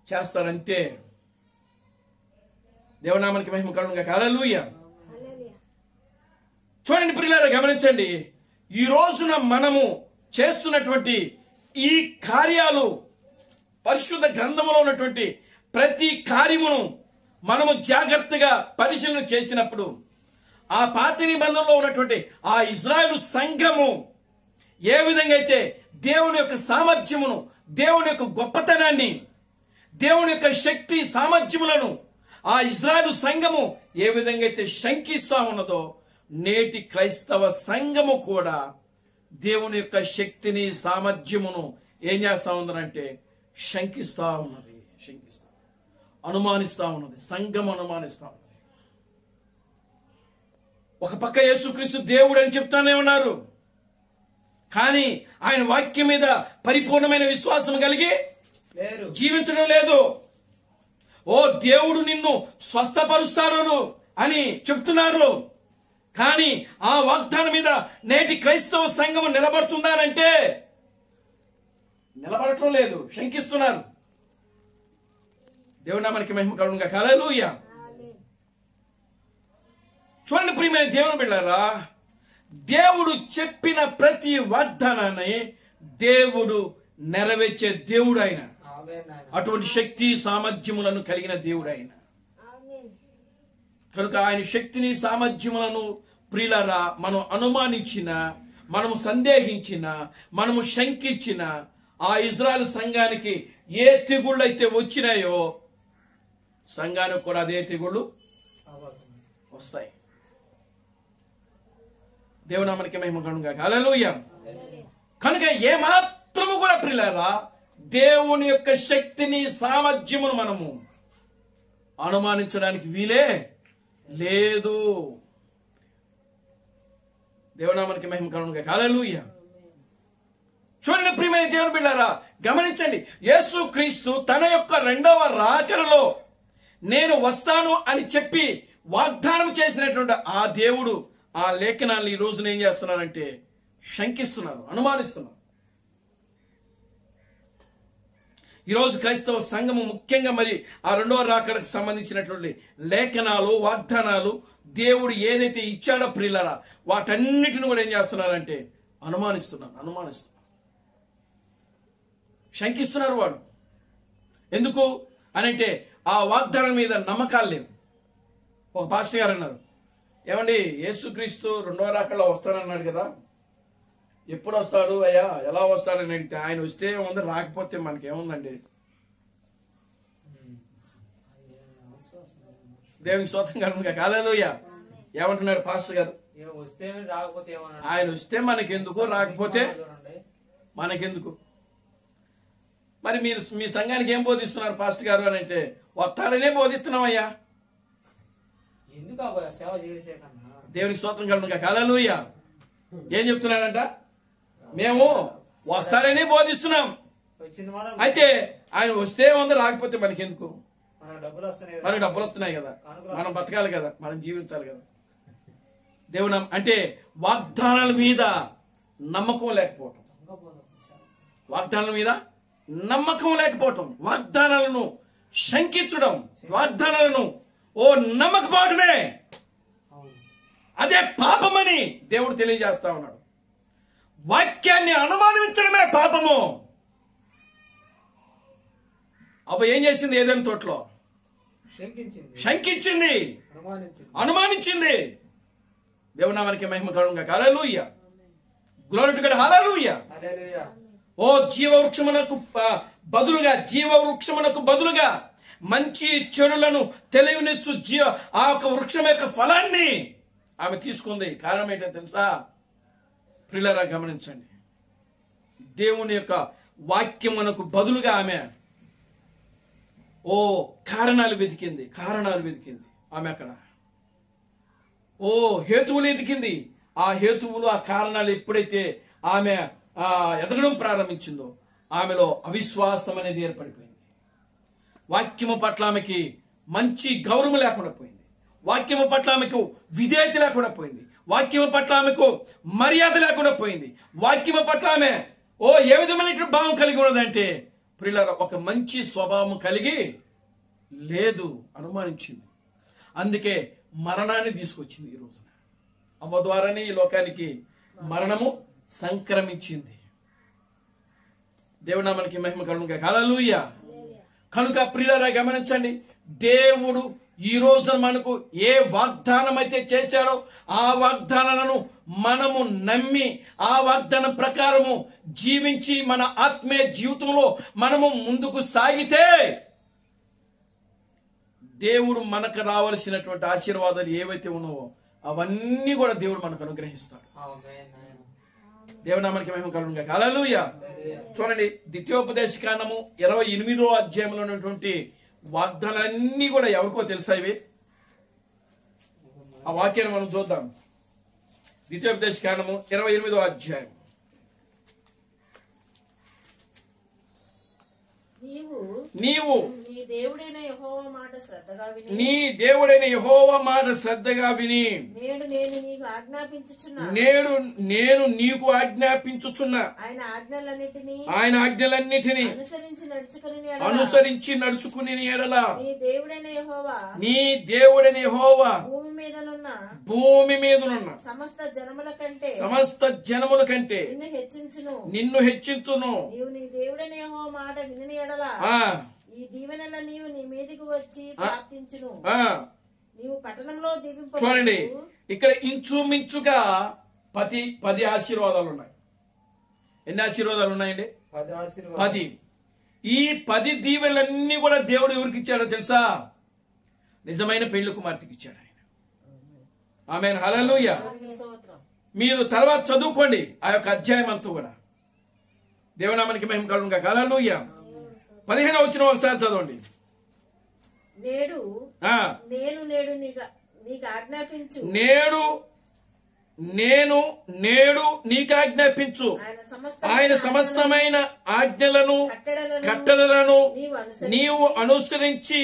S2: చేస్తాడంతే. దేవునామానికి మహిమ కలుగును. హల్లెలూయా. చూడండి ప్రియులారా, గమనించండి. ఈ రోజున మనము చేస్తున్నటువంటి ఈ కార్యాలు, పరిశుద్ధ గ్రంథములో ఉన్నటువంటి ప్రతి కార్యమును మనము జాగ్రత్తగా పరిశీలన చేసినప్పుడు ఆ పాత నిబంధనలో ఉన్నటువంటి ఆ ఇశ్రాయేలు సంఘము ఏ విధంగా అయితే దేవుని యొక్క సామర్థ్యమును, దేవుని యొక్క గొప్పతనాన్ని, దేవుని యొక్క శక్తి సామర్థ్యములను ఆ ఇశ్రాయేలు సంఘము ఏ విధంగా అయితే శంకిస్తా ఉన్నదో, నేటి క్రైస్తవ సంఘము కూడా దేవుని యొక్క శక్తిని సామర్థ్యమును ఏం చేస్తా ఉందంటే శంకిస్తా ఉన్నది, అనుమానిస్తా ఉన్నది. సంఘం అనుమానిస్తా ఉన్నది. ఒక పక్క యేసుక్రీస్తు దేవుడు అని చెప్తానే ఉన్నారు, కానీ ఆయన వాక్యం మీద పరిపూర్ణమైన విశ్వాసం కలిగి జీవించడం లేదు. ఓ దేవుడు నిన్ను స్వస్థపరుస్తాడు అని చెప్తున్నారు, కానీ ఆ వాగ్దానం మీద నేటి క్రైస్తవ సంఘం నిలబడుతున్నారంటే నిలబడటం లేదు, శంకిస్తున్నారు. దేవునామానికి మహిమ కలుగును. హల్లెలూయా. చూడండి ప్రియమైన దేవుని బిడ్డలారా, దేవుడు చెప్పిన ప్రతి వాగ్దానాన్ని దేవుడు నెరవేర్చే దేవుడు ఆయన. అటువంటి శక్తి సామర్థ్యములను కలిగిన దేవుడు ఆయన. కనుక ఆయన శక్తిని సామర్థ్యములను ప్రియులారా మనం అనుమానించిన, మనము సందేహించిన, మనము శంకించిన ఆ ఇశ్రాయేలు సంఘానికి ఏ తెగుళ్ళు అయితే వచ్చినాయో సంఘానికి కూడా అదే తెగుళ్ళు వస్తాయి. దేవునామానికి మహిమ కలుగును. హల్లెలూయా. కనుక ఏ మాత్రము కూడా ప్రియులారా దేవుని యొక్క శక్తిని సామర్థ్యమును మనము అనుమానించడానికి వీలే లేదు. దేవునామానికి మహిమ కలుగును. హల్లెలూయా. చూడండి ప్రియమైన దేవుని బిడ్డలారా, గమనించండి. యేసుక్రీస్తు తన యొక్క రెండవ రాకడలో నేను వస్తాను అని చెప్పి వాగ్దానం చేసినటువంటి ఆ దేవుడు ఆ లేఖనాలను ఈ రోజున ఏం చేస్తున్నారంటే శంకిస్తున్నారు, అనుమానిస్తున్నారు. ఈరోజు క్రైస్తవ సంఘము ముఖ్యంగా మరి ఆ రెండవ రాకడకు సంబంధించినటువంటి లేఖనాలు, వాగ్దానాలు దేవుడు ఏదైతే ఇచ్చాడో ప్రియులారా వాటన్నిటిని కూడా ఏం చేస్తున్నారంటే అనుమానిస్తున్నారు, శంకిస్తున్నారు. వాడు ఎందుకు అనంటే ఆ వాగ్దానం మీద నమ్మకాలు లేవు. ఒక పాస్టర్ గారు అన్నారు, ఏమండి యేసుక్రీస్తు రెండవ రాకడలో వస్తానన్నాడు కదా, ఎప్పుడు వస్తాడు అయ్యా, ఎలా వస్తాడని అడిగితే ఆయన వస్తే ఉంది, రాకపోతే మనకేముందండి దేవునికి స్తోత్రం కలుగునుగా. హల్లెలూయా. ఏమంటున్నాడు పాస్టర్ గారు?
S3: ఏం వస్తే రాకపోతే ఏమన్నా
S2: ఆయన వస్తే మనకెందుకు, రాకపోతే మనకెందుకు? మరి మీరు మీ సంఘానికి ఏం బోధిస్తున్నారు పాస్టర్ గారు అని అంటే, వస్తాడనే బోధిస్తున్నామయ్యా.
S3: ఎందుకు ఆ సేవ చేసే కన్నా
S2: దేవునికి స్తోత్రం కలుగునుగా. హల్లెలూయా. ఏం చెప్తున్నాడంట? మేము వస్తాడని బోధిస్తున్నాం.
S3: వచ్చింది మనం
S2: అయితే ఆయన వస్తే ఉంది, రాకపోతే మనకెందుకు?
S3: మనకు డబ్బులు వస్తున్నాయి
S2: మనకు డబ్బులు వస్తున్నాయి కదా, మనం బతకాలి కదా, మనం జీవించాలి కదా. దేవుడు అంటే వాగ్దానాల మీద నమ్మకం లేకపోవటం, వాగ్దానాల మీద నమ్మకం లేకపోవటం, వాగ్దానాలను శంకించడం, వాగ్దానాలను నమ్మకపోవటమే అదే పాపమని దేవుడు తెలియజేస్తా ఉన్నాడు. వాక్యాన్ని అనుమానించడమే పాపము. అవ్వ ఏం చేసింది? ఏదైనా తోటలో శంకించింది, అనుమానించింది. దేవునామానికి మహిమ కలుగునుగా. Hallelujah. Glory to God. Hallelujah. ఓ జీవవృక్షమునకు బదులుగా మంచి చెడులను తెలియనిచ్చు ఆ యొక్క వృక్షం యొక్క ఫలాన్ని ఆమె తీసుకుంది. కారణం ఏంటో తెలుసా? ప్రియులారా గమనించండి. దేవుని యొక్క వాక్యమునకు బదులుగా ఆమె కారణాలు వెతికింది ఆమె. అక్కడ హేతువులు ఎదికింది. ఆ హేతువులు, ఆ కారణాలు ఎప్పుడైతే ఆమె ఎదగడం ప్రారంభించిందో ఆమెలో అవిశ్వాసం అనేది ఏర్పడిపోయింది. వాక్యము పట్ల ఆమెకి మంచి గౌరవం లేకుండా పోయింది. వాక్యము పట్ల ఆమెకు విధేయత లేకుండా పోయింది. వాక్యము పట్ల ఆమెకు మర్యాద లేకుండా పోయింది. వాక్యము పట్ల ఆమె ఏ విధమైన భావం కలిగి ఉన్నదంటే, ప్రియులారా, ఒక మంచి స్వభావం కలిగి లేదు, అనుమానించింది. అందుకే మరణాన్ని తీసుకొచ్చింది. ఈ రోజున అమ్మ ద్వారానే ఈ లోకానికి మరణము సంక్రమించింది. దేవునామానికి మహిమ కలుగునుగా. హల్లెలూయా. కనుక ప్రియులారా గమనించండి, దేవుడు ఈ రోజున మనకు ఏ వాగ్దానం అయితే చేశాడో ఆ వాగ్దానాలను మనము నమ్మి ఆ వాగ్దానం ప్రకారము జీవించి మన ఆత్మీయ జీవితంలో మనము ముందుకు సాగితే దేవుడు మనకు రావాల్సినటువంటి ఆశీర్వాదాలు ఏవైతే ఉన్నావో అవన్నీ కూడా దేవుడు మనకు అనుగ్రహిస్తాడు. దేవునామానికి మహిమ కలుగునుగా. హల్లెలూయా. చూడండి, ద్వితీయోపదేశకాండము 28వ అధ్యాయంలో ఉన్నటువంటి వాగ్దానాలన్నీ కూడా ఎవరికో తెలుసా? ఇవి ఆ వాక్యాన్ని మనం చూద్దాం. ద్వితీయోపదేశకాండము 28వ అధ్యాయం. నీవు నీ దేవుడైన యెహోవా మాట శ్రద్ధగా విని నేడు నేను నీకు ఆజ్ఞాపించుచున్న ఆయన ఆజ్ఞలన్నిటినీ అనుసరించి నడుచుకుని ఎడల నీ దేవుడైన యెహోవా భూమి మీదనున్న సమస్త జనముల కంటే నిన్ను హెచ్చించును.
S4: ఈ దీవెనల నీవు నీ మీదకు వచ్చి ప్రాప్తించును. నీవు పట్టణంలో
S2: చూడండి, ఇక్కడ ఇంచుమించుగా 10 ఆశీర్వాదాలు ఉన్నాయి. ఎన్ని ఆశీర్వాదాలు ఉన్నాయండి? 10. ఈ 10 దీవెనలన్నీ కూడా దేవుడు ఎవరికి ఇచ్చాడో తెలుసా? నిజమైన పెళ్లి కుమార్తెకి ఇచ్చాడు ఆయన. ఆమేన్. హల్లెలూయా. మీరు తర్వాత చదువుకోండి ఆ యొక్క అధ్యాయం అంతా కూడా. దేవునామానికి మహిమ కలుగునుగా. హల్లెలూయా. 15వ వచనం ఒకసారి చదవండి.
S4: నేడు నీకు ఆజ్ఞాపించు.
S2: నేడు నీకు ఆజ్ఞాపించు. ఆయన సమస్తమైన ఆజ్ఞలను కట్టడలను నీవు అనుసరించి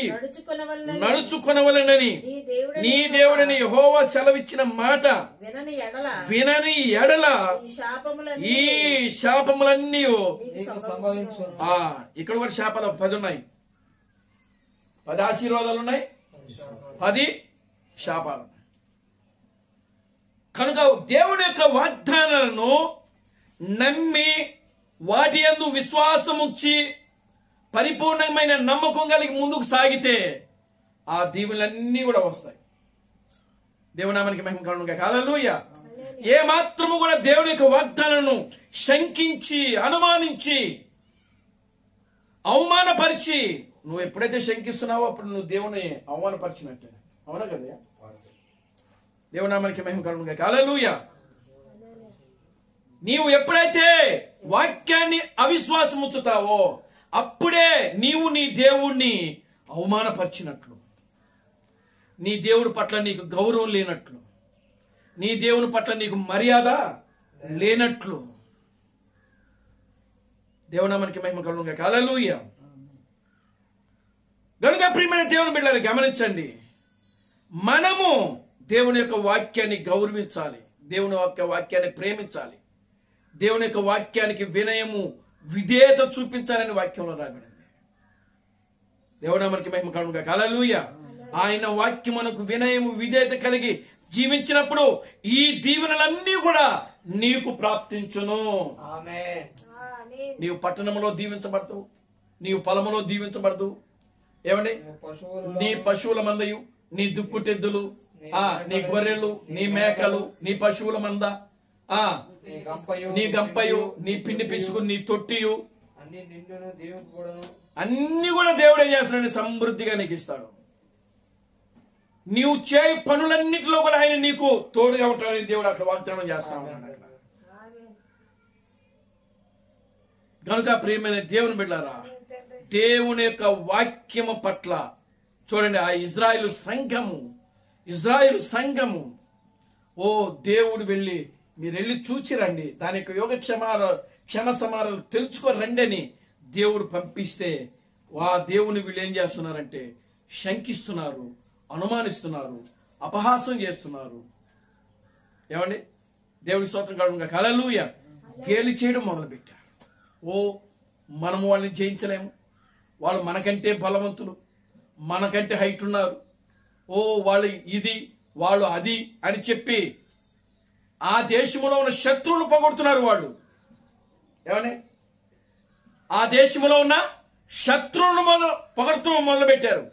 S2: నడుచుకొనవలెనని నీ దేవుడని యెహోవా సెలవిచ్చిన మాట వినని ఎడల ఈ శాపములన్నీ ఇక్కడ కూడా శాపాలు 10 ఉన్నాయి. 10 ఆశీర్వాదాలు ఉన్నాయి, 10 శాపాలు. కనుక దేవుడి యొక్క వాగ్దానాలను నమ్మి వాటి యందు విశ్వాసం ఉంచి పరిపూర్ణమైన నమ్మకం కలిగి ముందుకు సాగితే ఆ దీవులన్నీ కూడా వస్తాయి. దేవునామానికి మహిమ కలుగునుగా. హల్లెలూయా. ఏ మాత్రము కూడా దేవుడి యొక్క వాగ్దానాలను శంకించి అనుమానించి అవమానపరిచి నువ్వు ఎప్పుడైతే శంకిస్తున్నావో అప్పుడు నువ్వు దేవుని అవమానపరిచినట్టే. అవునా కదా? దేవుని నామానికి మహిమ కలుగును గాక. హల్లెలూయా. నీవు ఎప్పుడైతే వాక్యాన్ని అవిశ్వాసం ఉంచుతావో అప్పుడే నీవు నీ దేవుణ్ణి అవమానపరిచినట్లు, నీ దేవుడి పట్ల నీకు గౌరవం లేనట్లు, నీ దేవుని పట్ల నీకు మర్యాద లేనట్లు. దేవునామానికి మహిమ కలుగును గాక. హల్లెలూయా. గనుక ప్రియమైన దేవుని బిడ్డలారా గమనించండి, మనము దేవుని యొక్క వాక్యాన్ని గౌరవించాలి, దేవుని యొక్క వాక్యాన్ని ప్రేమించాలి, దేవుని యొక్క వాక్యానికి వినయము విధేయత చూపించాలని వాక్యంలో రాబడింది. దేవునామానికి మహిమ కలుగును గాక. హల్లెలూయా. ఆయన వాక్యం మనకు వినయము విధేయత కలిగి జీవించినప్పుడు ఈ దీవెనలన్నీ కూడా నీకు ప్రాప్తించును.
S3: ఆమేన్.
S2: నీవు పట్టణంలో దీవించబడతావు, నీవు పొలములో దీవించబడదు. ఏమండి? నీ పశువుల మందయు, నీ దుక్కుటెద్దులు, నీ గొర్రెలు, నీ మేకలు, నీ పశువుల మంద, నీ గంపయు, నీ పిండి పిసుకు, నీ తొట్టియు అన్ని కూడా దేవుడు ఏం చేస్తాడు? సమృద్ధిగా నీకు ఇస్తాడు. నీవు చేయి పనులన్నిటిలో కూడా ఆయన నీకు తోడుగా ఉంటాడని దేవుడు అక్కడ వాగ్దానం చేస్తా ఉన్నాడు. అక్కడ కనుక ప్రియమైన దేవుని బిడ్డలారా, దేవుని యొక్క వాక్యము పట్ల చూడండి, ఆ ఇజ్రాయేలు సంఘము ఓ దేవుడు వెళ్ళి మీరు వెళ్ళి చూచిరండి, దాని యొక్క యోగ క్షమ సమారాలు తెలుసుకొని రండి అని దేవుడు పంపిస్తే ఆ దేవుని వీళ్ళు ఏం చేస్తున్నారంటే శంకిస్తున్నారు, అనుమానిస్తున్నారు, అపహాసం చేస్తున్నారు. ఏమండి? దేవుడి స్తోత్రం కలుగును గాక. హల్లెలూయా. గేలి చేయడం మొదలుపెట్టారు. ఓ మనము వాళ్ళని జయించలేము, వాళ్ళు మనకంటే బలవంతులు, మనకంటే హైట్ ఉన్నారు, ఓ వాళ్ళు ఇది వాళ్ళు అది అని చెప్పి ఆ దేశంలో ఉన్న శత్రువులు పొగొడుతున్నారు. వాళ్ళు ఏమని ఆ దేశంలో ఉన్న శత్రువులను పొగడుతూ మొదలుపెట్టారు.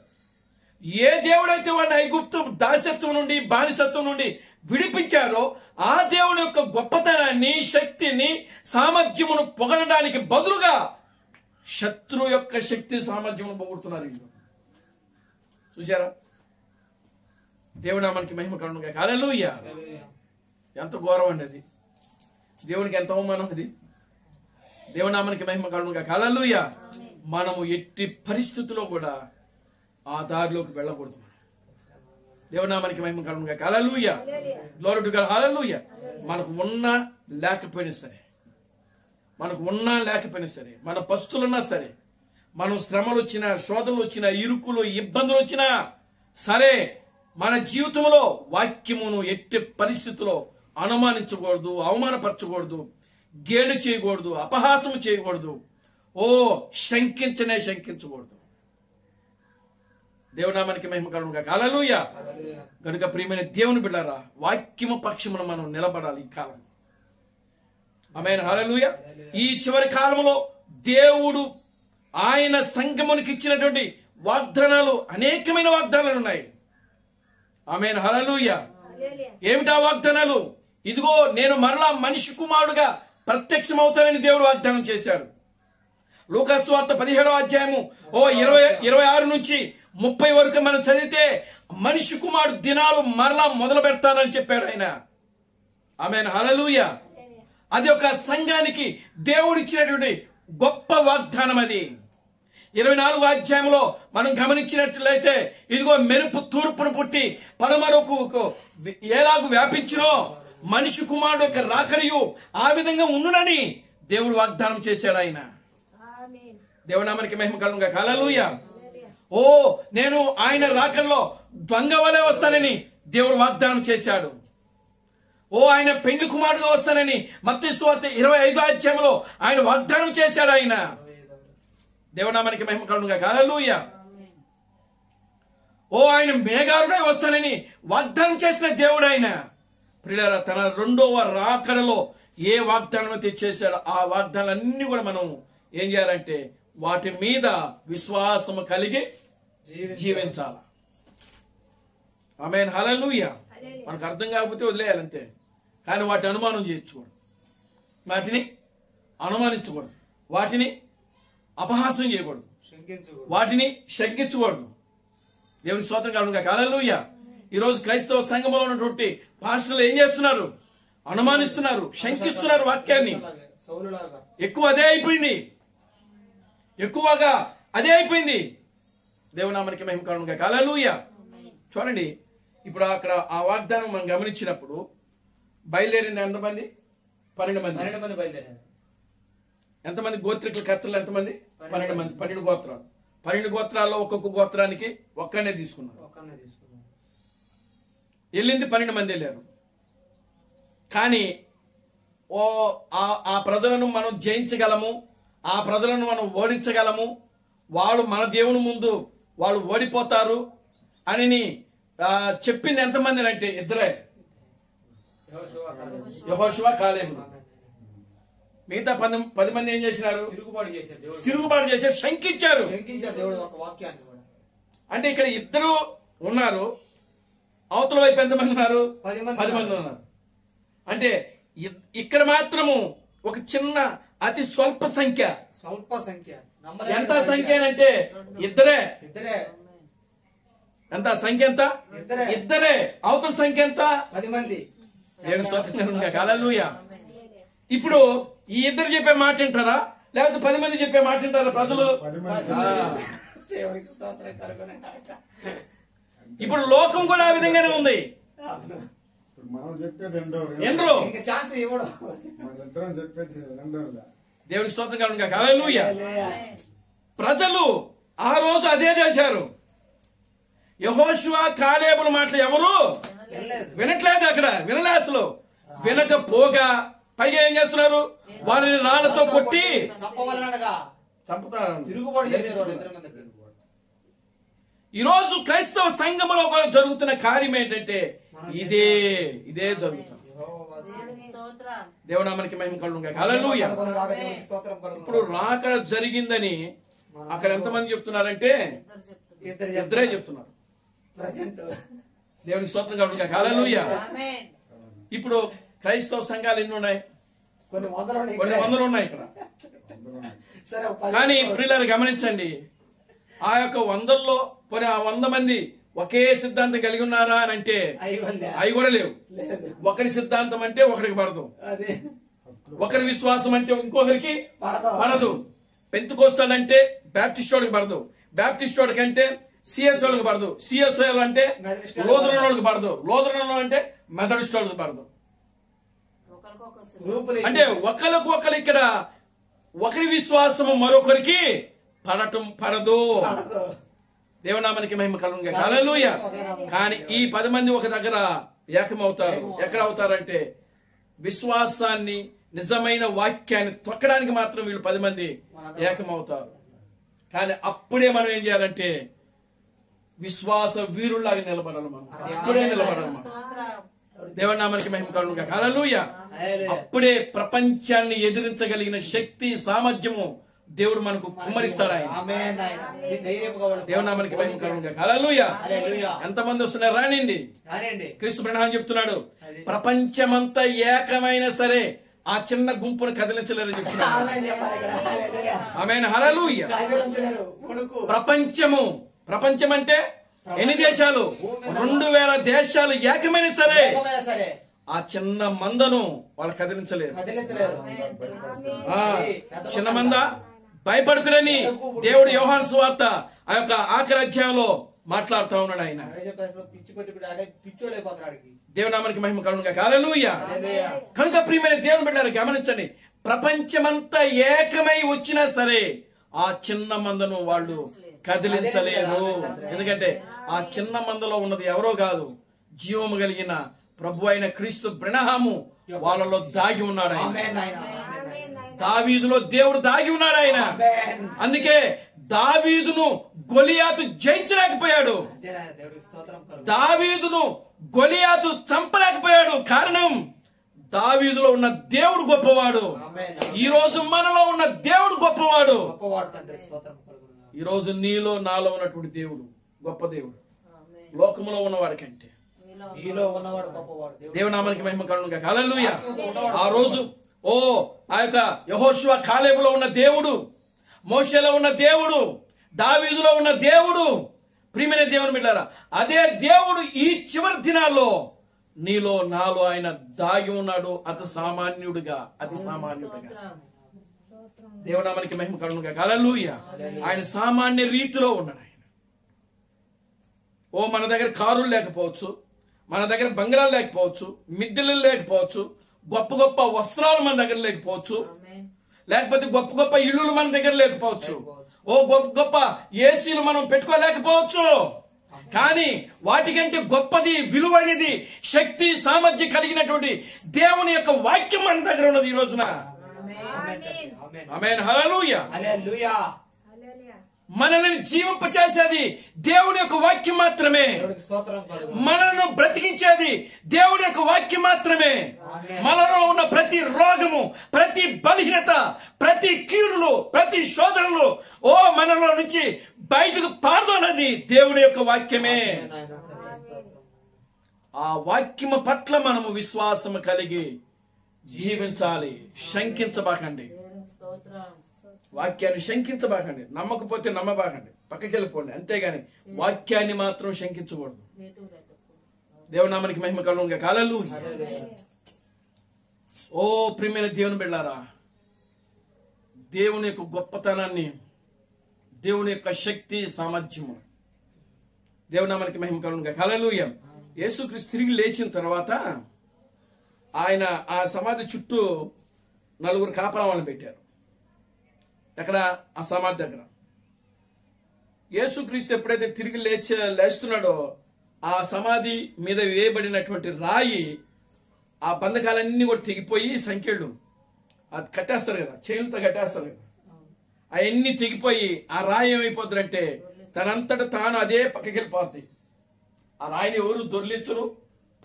S2: ఏ దేవుడైతే వాడిని ఐగుప్తు దాసత్వం నుండి బానిసత్వం నుండి విడిపించారో ఆ దేవుని యొక్క గొప్పతనాన్ని, శక్తిని, సామర్థ్యమును పొగడడానికి బదులుగా శత్రు యొక్క శక్తి సామర్థ్యమును పొగుడుతున్నారు వీళ్ళు. చూసారా? దేవుని నామానికి మహిమ కలుగును గాక. హల్లెలూయా. ఎంత ఘోరం అండి అది! దేవునికి ఎంత అవమానం అది! దేవుని నామానికి మహిమ కలుగును గాక. హల్లెలూయా. మనము ఎట్టి పరిస్థితుల్లో కూడా ఆ దారిలోకి వెళ్ళకూడదు. దేవుని నామానికి మహిమ కలుగును గాక. Hallelujah. Glory to God. Hallelujah. మనకు ఉన్నా లేకపోయినా సరే, మన పస్తులున్నా సరే, మనం శ్రమలు వచ్చినా, శోధనలు వచ్చినా, ఇరుకులు ఇబ్బందులు వచ్చినా సరే, మన జీవితంలో వాక్యమును ఎట్టి పరిస్థితుల్లో అనుమానించకూడదు, అవమానపరచకూడదు, గేలి చేయకూడదు, అపహాసం చేయకూడదు, శంకించకూడదు. దేవునామానికి మహిమ కలుగును గాక. హల్లెలూయా. కనుక ప్రియమైన దేవుని బిడ్డలారా, వాక్యము పక్షమున మనం నిలబడాలి ఈ కాలం. ఆమేన్. హల్లెలూయా. ఈ చివరి కాలంలో దేవుడు ఆయన సంఘమునికి ఇచ్చినటువంటి వాగ్దానాలు, అనేకమైన వాగ్దానాలు ఉన్నాయి. ఆమేన్. హల్లెలూయా. ఏమిటా వాగ్దానాలు? ఇదిగో నేను మరలా మనిషి కుమారుడుగా ప్రత్యక్షమవుతానని దేవుడు వాగ్దానం చేశాడు. లూకాసు వార్త 17వ అధ్యాయము 26 నుంచి 30 వరకు మనం చదివితే మనిషి కుమారుడు దినాలు మరలా మొదలు పెడతానని చెప్పాడు ఆయన. ఆమేన్. హల్లెలూయా. అది ఒక సంఘానికి దేవుడు ఇచ్చినటువంటి గొప్ప వాగ్దానం. అది 24వ అధ్యాయంలో మనం గమనించినట్లయితే ఇదిగో మెరుపు తూర్పును పుట్టి పడమరకు ఎలాగూ వ్యాపించునో మనిషి కుమారుడు యొక్క రాకరియు ఆ విధంగా ఉండునని దేవుడు వాగ్దానం చేశాడు ఆయన. దేవుని నామానికి మహిమ కలుగును గాక. హల్లెలూయా. నేను ఆయన రాకల్లో దొంగ వలె వస్తానని దేవుడు వాగ్దానం చేశాడు. ఆయన పెండ్లి కుమారుడుగా వస్తానని మత్తయి సువార్త 25వ అధ్యాయంలో ఆయన వాగ్దానం చేశాడు ఆయన. దేవుని నామానికి మహిమ కలుగును గాక. హల్లెలూయా. ఆయన మేఘారుడై వస్తానని వాగ్దానం చేసిన దేవుడు ఆయన. ప్రియులారా, తన రెండవ రాకడలో ఏ వాగ్దానం అయితే చేశాడో ఆ వాగ్దానాలన్నీ కూడా మనం ఏం చేయాలంటే వాటి మీద విశ్వాసము కలిగి జీవించాలి. ఆమేన్. హల్లెలూయా. మనకు అర్థం కాకపోతే వదిలేయాలంతే, కానీ వాటిని అనుమానం చేయకూడదు, వాటిని అనుమానించకూడదు, వాటిని అపహాసం చేయకూడదు, వాటిని శంకించకూడదు. దేవుని స్తోత్రం కలుగును గాక. హల్లెలూయా. ఈరోజు క్రైస్తవ సంఘంలో ఉన్నటువంటి పాస్టర్లు ఏం చేస్తున్నారు? అనుమానిస్తున్నారు, శంకిస్తున్నారు వాక్యాన్ని.
S3: సౌలులాగా
S2: ఎక్కువ అదే అయిపోయింది, ఎక్కువగా అదే అయిపోయింది. దేవునామానికి మహిమ కలుగును గాక. హల్లెలూయా. చూడండి, ఇప్పుడు అక్కడ ఆ వాగ్దానం మనం గమనించినప్పుడు బయలుదేరింది ఎంతమంది? 12 మంది.
S3: 12 మంది బయలుదేరారు.
S2: ఎంతమంది గోత్రికుల కర్తలు? ఎంతమంది? 12 మంది. 12 గోత్రాలు. 12 గోత్రాల్లో ఒక్కొక్క గోత్రానికి ఒక్కనే తీసుకున్నారు.
S3: ఒక్కనే తీసుకున్నారు.
S2: వెళ్ళింది 12 మంది వెళ్ళారు. కానీ ఆ ప్రజలను మనం జయించగలము, ఆ ప్రజలను మనం ఓడించగలము, వాళ్ళు మన దేవుని ముందు వాళ్ళు ఓడిపోతారు అని చెప్పింది ఎంతమంది అంటే ఇద్దరే, యెహోషువ కాలేబు. మిగతా 10 మంది ఏం చేసినారు? తిరుగుబాటు చేశారు, శంకించారు.
S3: దేవుడు ఒక వాక్యాన్ని కూడా.
S2: అంటే ఇక్కడ ఇద్దరు ఉన్నారు, అవతల వైపు ఎంతమంది ఉన్నారు?
S3: 10
S2: మంది ఉన్నారు. అంటే ఇక్కడ మాత్రము ఒక చిన్న అతి స్వల్ప సంఖ్య. ఎంత సంఖ్య అంటే ఇద్దరే. ఎంత సంఖ్య? ఎంత? ఇద్దరే. అవతల సంఖ్య ఎంత?
S3: 10 మంది.
S2: దేవుని స్తోత్రం. హల్లెలూయా. ఇప్పుడు ఈ ఇద్దరు చెప్పే మాట వింటారా, లేకపోతే 10 మంది చెప్పే మాట వింటారా ప్రజలు?
S3: దేవునికి స్తోత్రం కలుగును గాక.
S2: ఇప్పుడు లోకం కూడా ఆ విధంగానే ఉంది.
S5: మనం చెప్పేది
S2: ఎండ్రో
S3: ఇంకా ఛాన్స్ ఇవ్వడం.
S5: మనిద్దరం చెప్పేది రెండోదా.
S2: దేవునికి స్తోత్రం కలుగును గాక. హల్లెలూయా. ప్రజలు ఆ రోజు అదే చేశారు. యెహోషువ కాలేబుల మాటలు ఎవరు వినట్లేదు. అక్కడ వినలే అసలు. వినకపోగా పైగా ఏం చేస్తున్నారు? వారిని రాళ్లతో కొట్టి చంపుతారు.
S3: తిరుగుబాటు చేశారు.
S2: ఈరోజు క్రైస్తవ సంఘములో కూడా జరుగుతున్న కార్యం ఏంటంటే ఇదే జరుగుతుంది. దేవునామానికి మహిమ కలుగును గాక. హల్లెలూయా. ఇప్పుడు రాకడ జరిగిందని అక్కడ ఎంతమంది చెప్తున్నారంటే ఇద్దరే చెప్తున్నారు. దేవునికి స్తోత్రం కలుగును గాక. హల్లెలూయా. ఇప్పుడు క్రైస్తవ సంఘాలు ఎన్ని ఉన్నాయి?
S3: కొన్ని
S2: వందలు ఉన్నాయి ఇక్కడ. కానీ ప్రియులారా గమనించండి, ఆ యొక్క 100లో పోనీ ఆ 100 మంది ఒకే సిద్ధాంతం కలిగి ఉన్నారా అని అంటే అవి కూడా లేవు. ఒకరి సిద్ధాంతం అంటే ఒకరికి పడదు, ఒకరి విశ్వాసం అంటే ఇంకొకరికి పడదు. పెంతెకోస్తలు అంటే బాప్టిస్ట్ వాళ్ళకి పడదు, బాప్టిస్ట్ వాళ్ళకి అంటే సిఎస్ వాళ్ళకి పడదు, సిఎస్ వాళ్ళు అంటే లోదరన్ వాళ్ళకి పడదు, లోదరన్ అంటే మెథడిస్ట్ వాళ్ళకి పడదు. అంటే ఒకరికి ఇక్కడ ఒకరి విశ్వాసము మరొకరికి పడదు. దేవునామానికి మహిమ కలుగును గాక. హల్లెలూయా. కానీ ఈ 10 మంది ఒక దగ్గర ఏకమవుతారు. ఎక్కడ అవుతారంటే విశ్వాసాన్ని, నిజమైన వాక్యాన్ని తొక్కడానికి మాత్రం వీళ్ళు 10 మంది ఏకమవుతారు. కానీ అప్పుడే మనం ఏం చేయాలంటే విశ్వాస వీరుల్లాగా నిలబడాలి. మనం అప్పుడే నిలబడాలి. దేవునామానికి మహిమ కలుగును గాక. హల్లెలూయా. అప్పుడే ప్రపంచాన్ని ఎదిరించగలిగిన శక్తి, సామర్థ్యము దేవుడు మనకు కుమ్మరిస్తాడు. ఆయన దేవునామానికి మహిమ కలుగును గాక. హల్లెలూయా. ఎంతమంది వస్తున్నారు? రానండి. క్రీస్తు ప్రణాళిక చెప్తున్నాడు, ప్రపంచమంతా ఏకమైనా సరే ఆ చిన్న గుంపును కదిలించలేరని చెప్తున్నాడు. ఆమేన్. హల్లెలూయా. ప్రపంచం అంటే ఎన్ని దేశాలు? 2000 దేశాలు ఏకమైన సరే ఆ చిన్న మందను వాళ్ళు కదిలించలేరు. చిన్న మంద భయపడుకురని దేవుడు యోహాను సువార్త ఆ యొక్క ఆఖరి అధ్యాయంలో మాట్లాడుతూ ఉన్నాడు. ఆయన దేవునామానికి మహిమ కలుగును గాక. హల్లెలూయా. కనుక ప్రియమైన దేవుని బిడ్డలారా గమనించండి, ప్రపంచమంతా ఏకమై వచ్చినా సరే ఆ చిన్న మందను వాళ్ళు కదిలించలేరు. ఎందుకంటే ఆ చిన్న మందలో ఉన్నది ఎవరో కాదు, జీవము కలిగిన ప్రభు అయిన క్రీస్తు బ్రహ్మము వాళ్ళలో దాగి ఉన్నాడు. ఆయన దావీదులో దేవుడు దాగి ఉన్నాడు. ఆయన అందుకే దావీదును గొలియాతు జయించలేకపోయాడు, దావీదును గొలియాతు చంపలేకపోయాడు. కారణం దావీదులో ఉన్న దేవుడు గొప్పవాడు. ఈ రోజు మనలో ఉన్న దేవుడు గొప్పవాడు. ఈ రోజు నీలో నాలో ఉన్నటువంటి దేవుడు గొప్ప దేవుడు. లోకములో ఉన్నవాడి కంటే దేవునామానికి మహిమ కలుగును గాక. హల్లెలూయా. ఆ రోజు ఆ యొక్క యెహోషువ కాలేబులో ఉన్న దేవుడు, మోషేలో ఉన్న దేవుడు, దావీదులో ఉన్న దేవుడు ప్రియమైన దేవుని బిడ్డలారా, అదే దేవుడు ఈ చివరి దినాల్లో నీలో నాలో ఆయన దాగి ఉన్నాడు. అతి సామాన్యుడిగా. దేవునామానికి మహిమ కలుగునుగా. హల్లెలూయా. ఆయన సామాన్య రీతిలో ఉన్నాడు. ఆయన మన దగ్గర కారులు లేకపోవచ్చు, మన దగ్గర బంగ్లాలు లేకపోవచ్చు, మిద్దెలు లేకపోవచ్చు, గొప్ప గొప్ప వస్త్రాలు మన దగ్గర లేకపోవచ్చు, లేకపోతే గొప్ప గొప్ప ఇల్లులు మన దగ్గర లేకపోవచ్చు, గొప్ప గొప్ప ఏసీలు మనం పెట్టుకోలేకపోవచ్చు. కానీ వాటికంటే గొప్పది, విలువైనది, శక్తి సామర్థ్యం కలిగినటువంటి దేవుని యొక్క వాక్యం మన దగ్గర ఉన్నది ఈ రోజున. ఆమేన్. హల్లెలూయా.
S3: హల్లెలూయా.
S2: మనల్ని జీవింపచేసేది దేవుని యొక్క వాక్యం మాత్రమే. మనను బ్రతికించేది దేవుని యొక్క వాక్యం మాత్రమే. మనలో ఉన్న ప్రతి రోగము, ప్రతి బలహీనత, ప్రతి కీడులు, ప్రతి శోధనలు మనలో నుంచి బయటకు పారదోలది దేవుని యొక్క వాక్యమే. ఆ వాక్యము పట్ల మనము విశ్వాసము కలిగి జీవించాలి. శంకించబాకండి. వాక్యాన్ని శంకించబాకండి. నమ్మకపోతే నమ్మబాకండి, పక్కకి వెళ్ళిపోండి. అంతేగాని వాక్యాన్ని మాత్రం శంకించకూడదు. దేవునామానికి మహిమ కలుగునుగా. హల్లెలూయా. ప్రియమైన దేవుని బిడ్డలారా, దేవుని యొక్క గొప్పతనాన్ని, దేవుని యొక్క శక్తి సామర్థ్యము, దేవునామానికి మహిమ కలుగునుగా. హల్లెలూయా. యేసుక్రీస్తు తిరిగి లేచిన తర్వాత ఆయన ఆ సమాధి చుట్టూ 4 కాపలాలను పెట్టారు. ఎక్కడ? ఆ సమాధి దగ్గర. యేసుక్రీస్తు ఎప్పుడైతే తిరిగి లేస్తున్నాడో ఆ సమాధి మీద వేయబడినటువంటి రాయి, ఆ బంధకాలన్నీ కూడా తెగిపోయి, సంఖ్యలు అది కట్టేస్తారు కదా, చేతులతో కట్టేస్తారు కదా, అవన్నీ తెగిపోయి ఆ రాయి ఏమైపోతుందంటే తనంతట తాను అదే పక్కకి వెళ్ళిపోద్ది. ఆ రాయిని ఎవరు దొర్లించరు,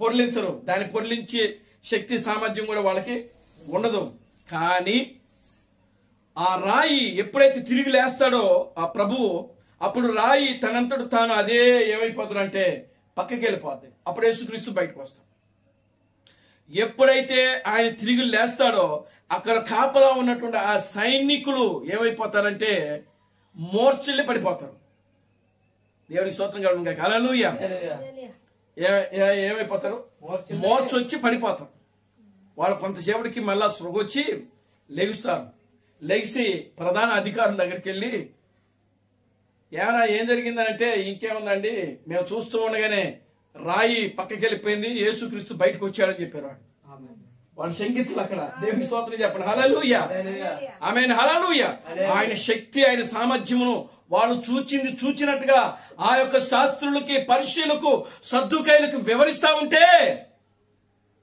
S2: పొర్లించరు. దాన్ని పొర్లించే శక్తి సామర్థ్యం కూడా వాళ్ళకి ఉండదు. కానీ ఆ రాయి ఎప్పుడైతే తిరిగి లేస్తాడో ఆ ప్రభువు, అప్పుడు రాయి తనంతట తాను అదే ఏమైపోతుందంటే పక్కకి వెళ్ళిపోద్ది. అప్పుడు యేసుక్రీస్తు బయటకు వస్తాడు. ఎప్పుడైతే ఆయన తిరిగి లేస్తాడో అక్కడ కాపలా ఉన్నటువంటి ఆ సైనికులు ఏమైపోతారంటే మోర్చల్లి పడిపోతారు. దేవునికి స్తోత్రం కలుగునుగా. హల్లెలూయా. ఏమైపోతారు? మోర్చ వచ్చి పడిపోతారు. వాళ్ళు కొంతసేపటికి మళ్ళా సృగొచ్చి లెగుస్తారు. లెగిసి ప్రధాన అధికారుల దగ్గరికి వెళ్ళి, ఏం జరిగిందంటే, ఇంకేముందండి, మేము చూస్తూ ఉండగానే రాయి పక్కకి వెళ్ళిపోయింది, యేసుక్రీస్తు బయటకు వచ్చాడని చెప్పారు. వాళ్ళు శంకించాలి అక్కడ. దేవుని స్తోత్రం చెప్పండి. హల్లెలూయా. ఆమేన్. హల్లెలూయా. ఆయన శక్తి, ఆయన సామర్థ్యమును వాళ్ళు చూచినట్టుగా ఆ యొక్క శాస్త్రులకి, పరిశీలకు, సద్దుకాయలకు వివరిస్తా ఉంటే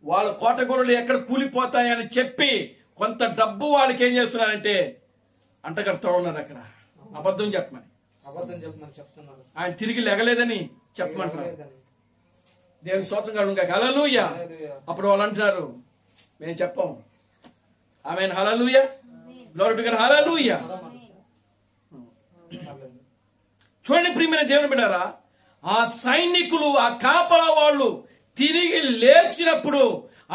S2: వాళ్ళ కోటగొర్రెలు ఎక్కడ కూలిపోతాయని చెప్పి కొంత డబ్బు వాళ్ళకి ఏం చేస్తున్నారంటే అంటగడుతూ ఉన్నారు. అక్కడ అబద్ధం చెప్పమని
S3: చెప్తున్నారు.
S2: ఆయన తిరిగి లెగలేదని చెప్పమంటున్నారు. దేవునికి స్తోత్రం కలుగునుగా. హల్లెలూయా. అప్పుడు వాళ్ళు అంటున్నారు, మేము చెప్పాం. Amen. Hallelujah. Glory to God. Hallelujah. చూడండి ప్రియమైన దేవుని బిడ్డారా, ఆ సైనికులు, ఆ కాపలా వాళ్ళు తిరిగి లేచినప్పుడు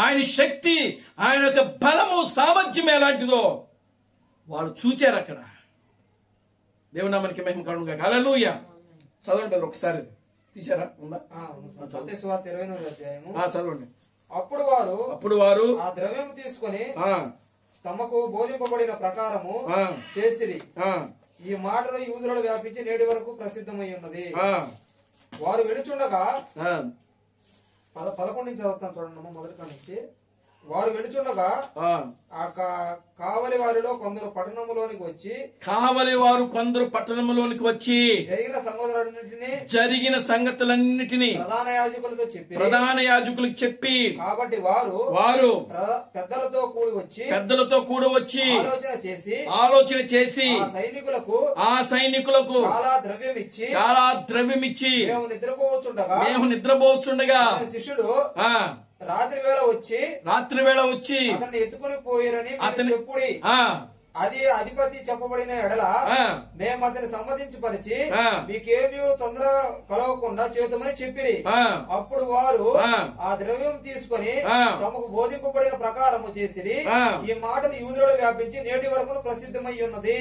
S2: ఆయన శక్తి, ఆయన యొక్క బలము, సామర్థ్యం ఎలాంటిదో వాళ్ళు చూచారు అక్కడ. దేవుని నామానికి మహిమ కలుగునుగా. హల్లెలూయా. చదవండి ఒకసారి. తీశారా? ఉందా?
S3: మత్తయి సువార్త 29వ అధ్యాయము.
S2: చదవండి.
S3: అప్పుడు వారు ఆ ద్రవ్యం తీసుకొని తమకు బోధింపబడిన ప్రకారము చేసిరి. ఈ మాటలు యూదులలో వ్యాపించి నేటి వరకు ప్రసిద్ధమై ఉన్నది. వారు వెడుచుండగా 11 నుంచి చదువుతాను చూడండి, మొదటి నుంచి. వారు వెడుచుండగా కావలి వారిలో కొందరు పట్టణములోనికి వచ్చి జరిగిన సంగతులన్నిటినీ ప్రధాన యాజకులకు చెప్పి కాబట్టి వారు పెద్దలతో కూడి వచ్చి ఆలోచన చేసి ఆ సైనికులకు చాలా ద్రవ్యం ఇచ్చి మేము నిద్రపోవచ్చుండగా శిష్యుడు రాత్రి వేళ వచ్చి అతన్ని ఎత్తుకుని పోయారని చెప్పుడి. అది అధిపతి చెప్పబడిన ఎడల మేము అతని సమ్మతించపరిచి మీకేమీ తొందర కలగకుండా చేద్దామని చెప్పిరి. అప్పుడు వారు ఆ ద్రవ్యం తీసుకుని తమకు బోధింపబడిన ప్రకారము చేసిరి. ఈ మాటలు యూదులలో వ్యాపించి నేటి వరకు ప్రసిద్ధమై ఉన్నది.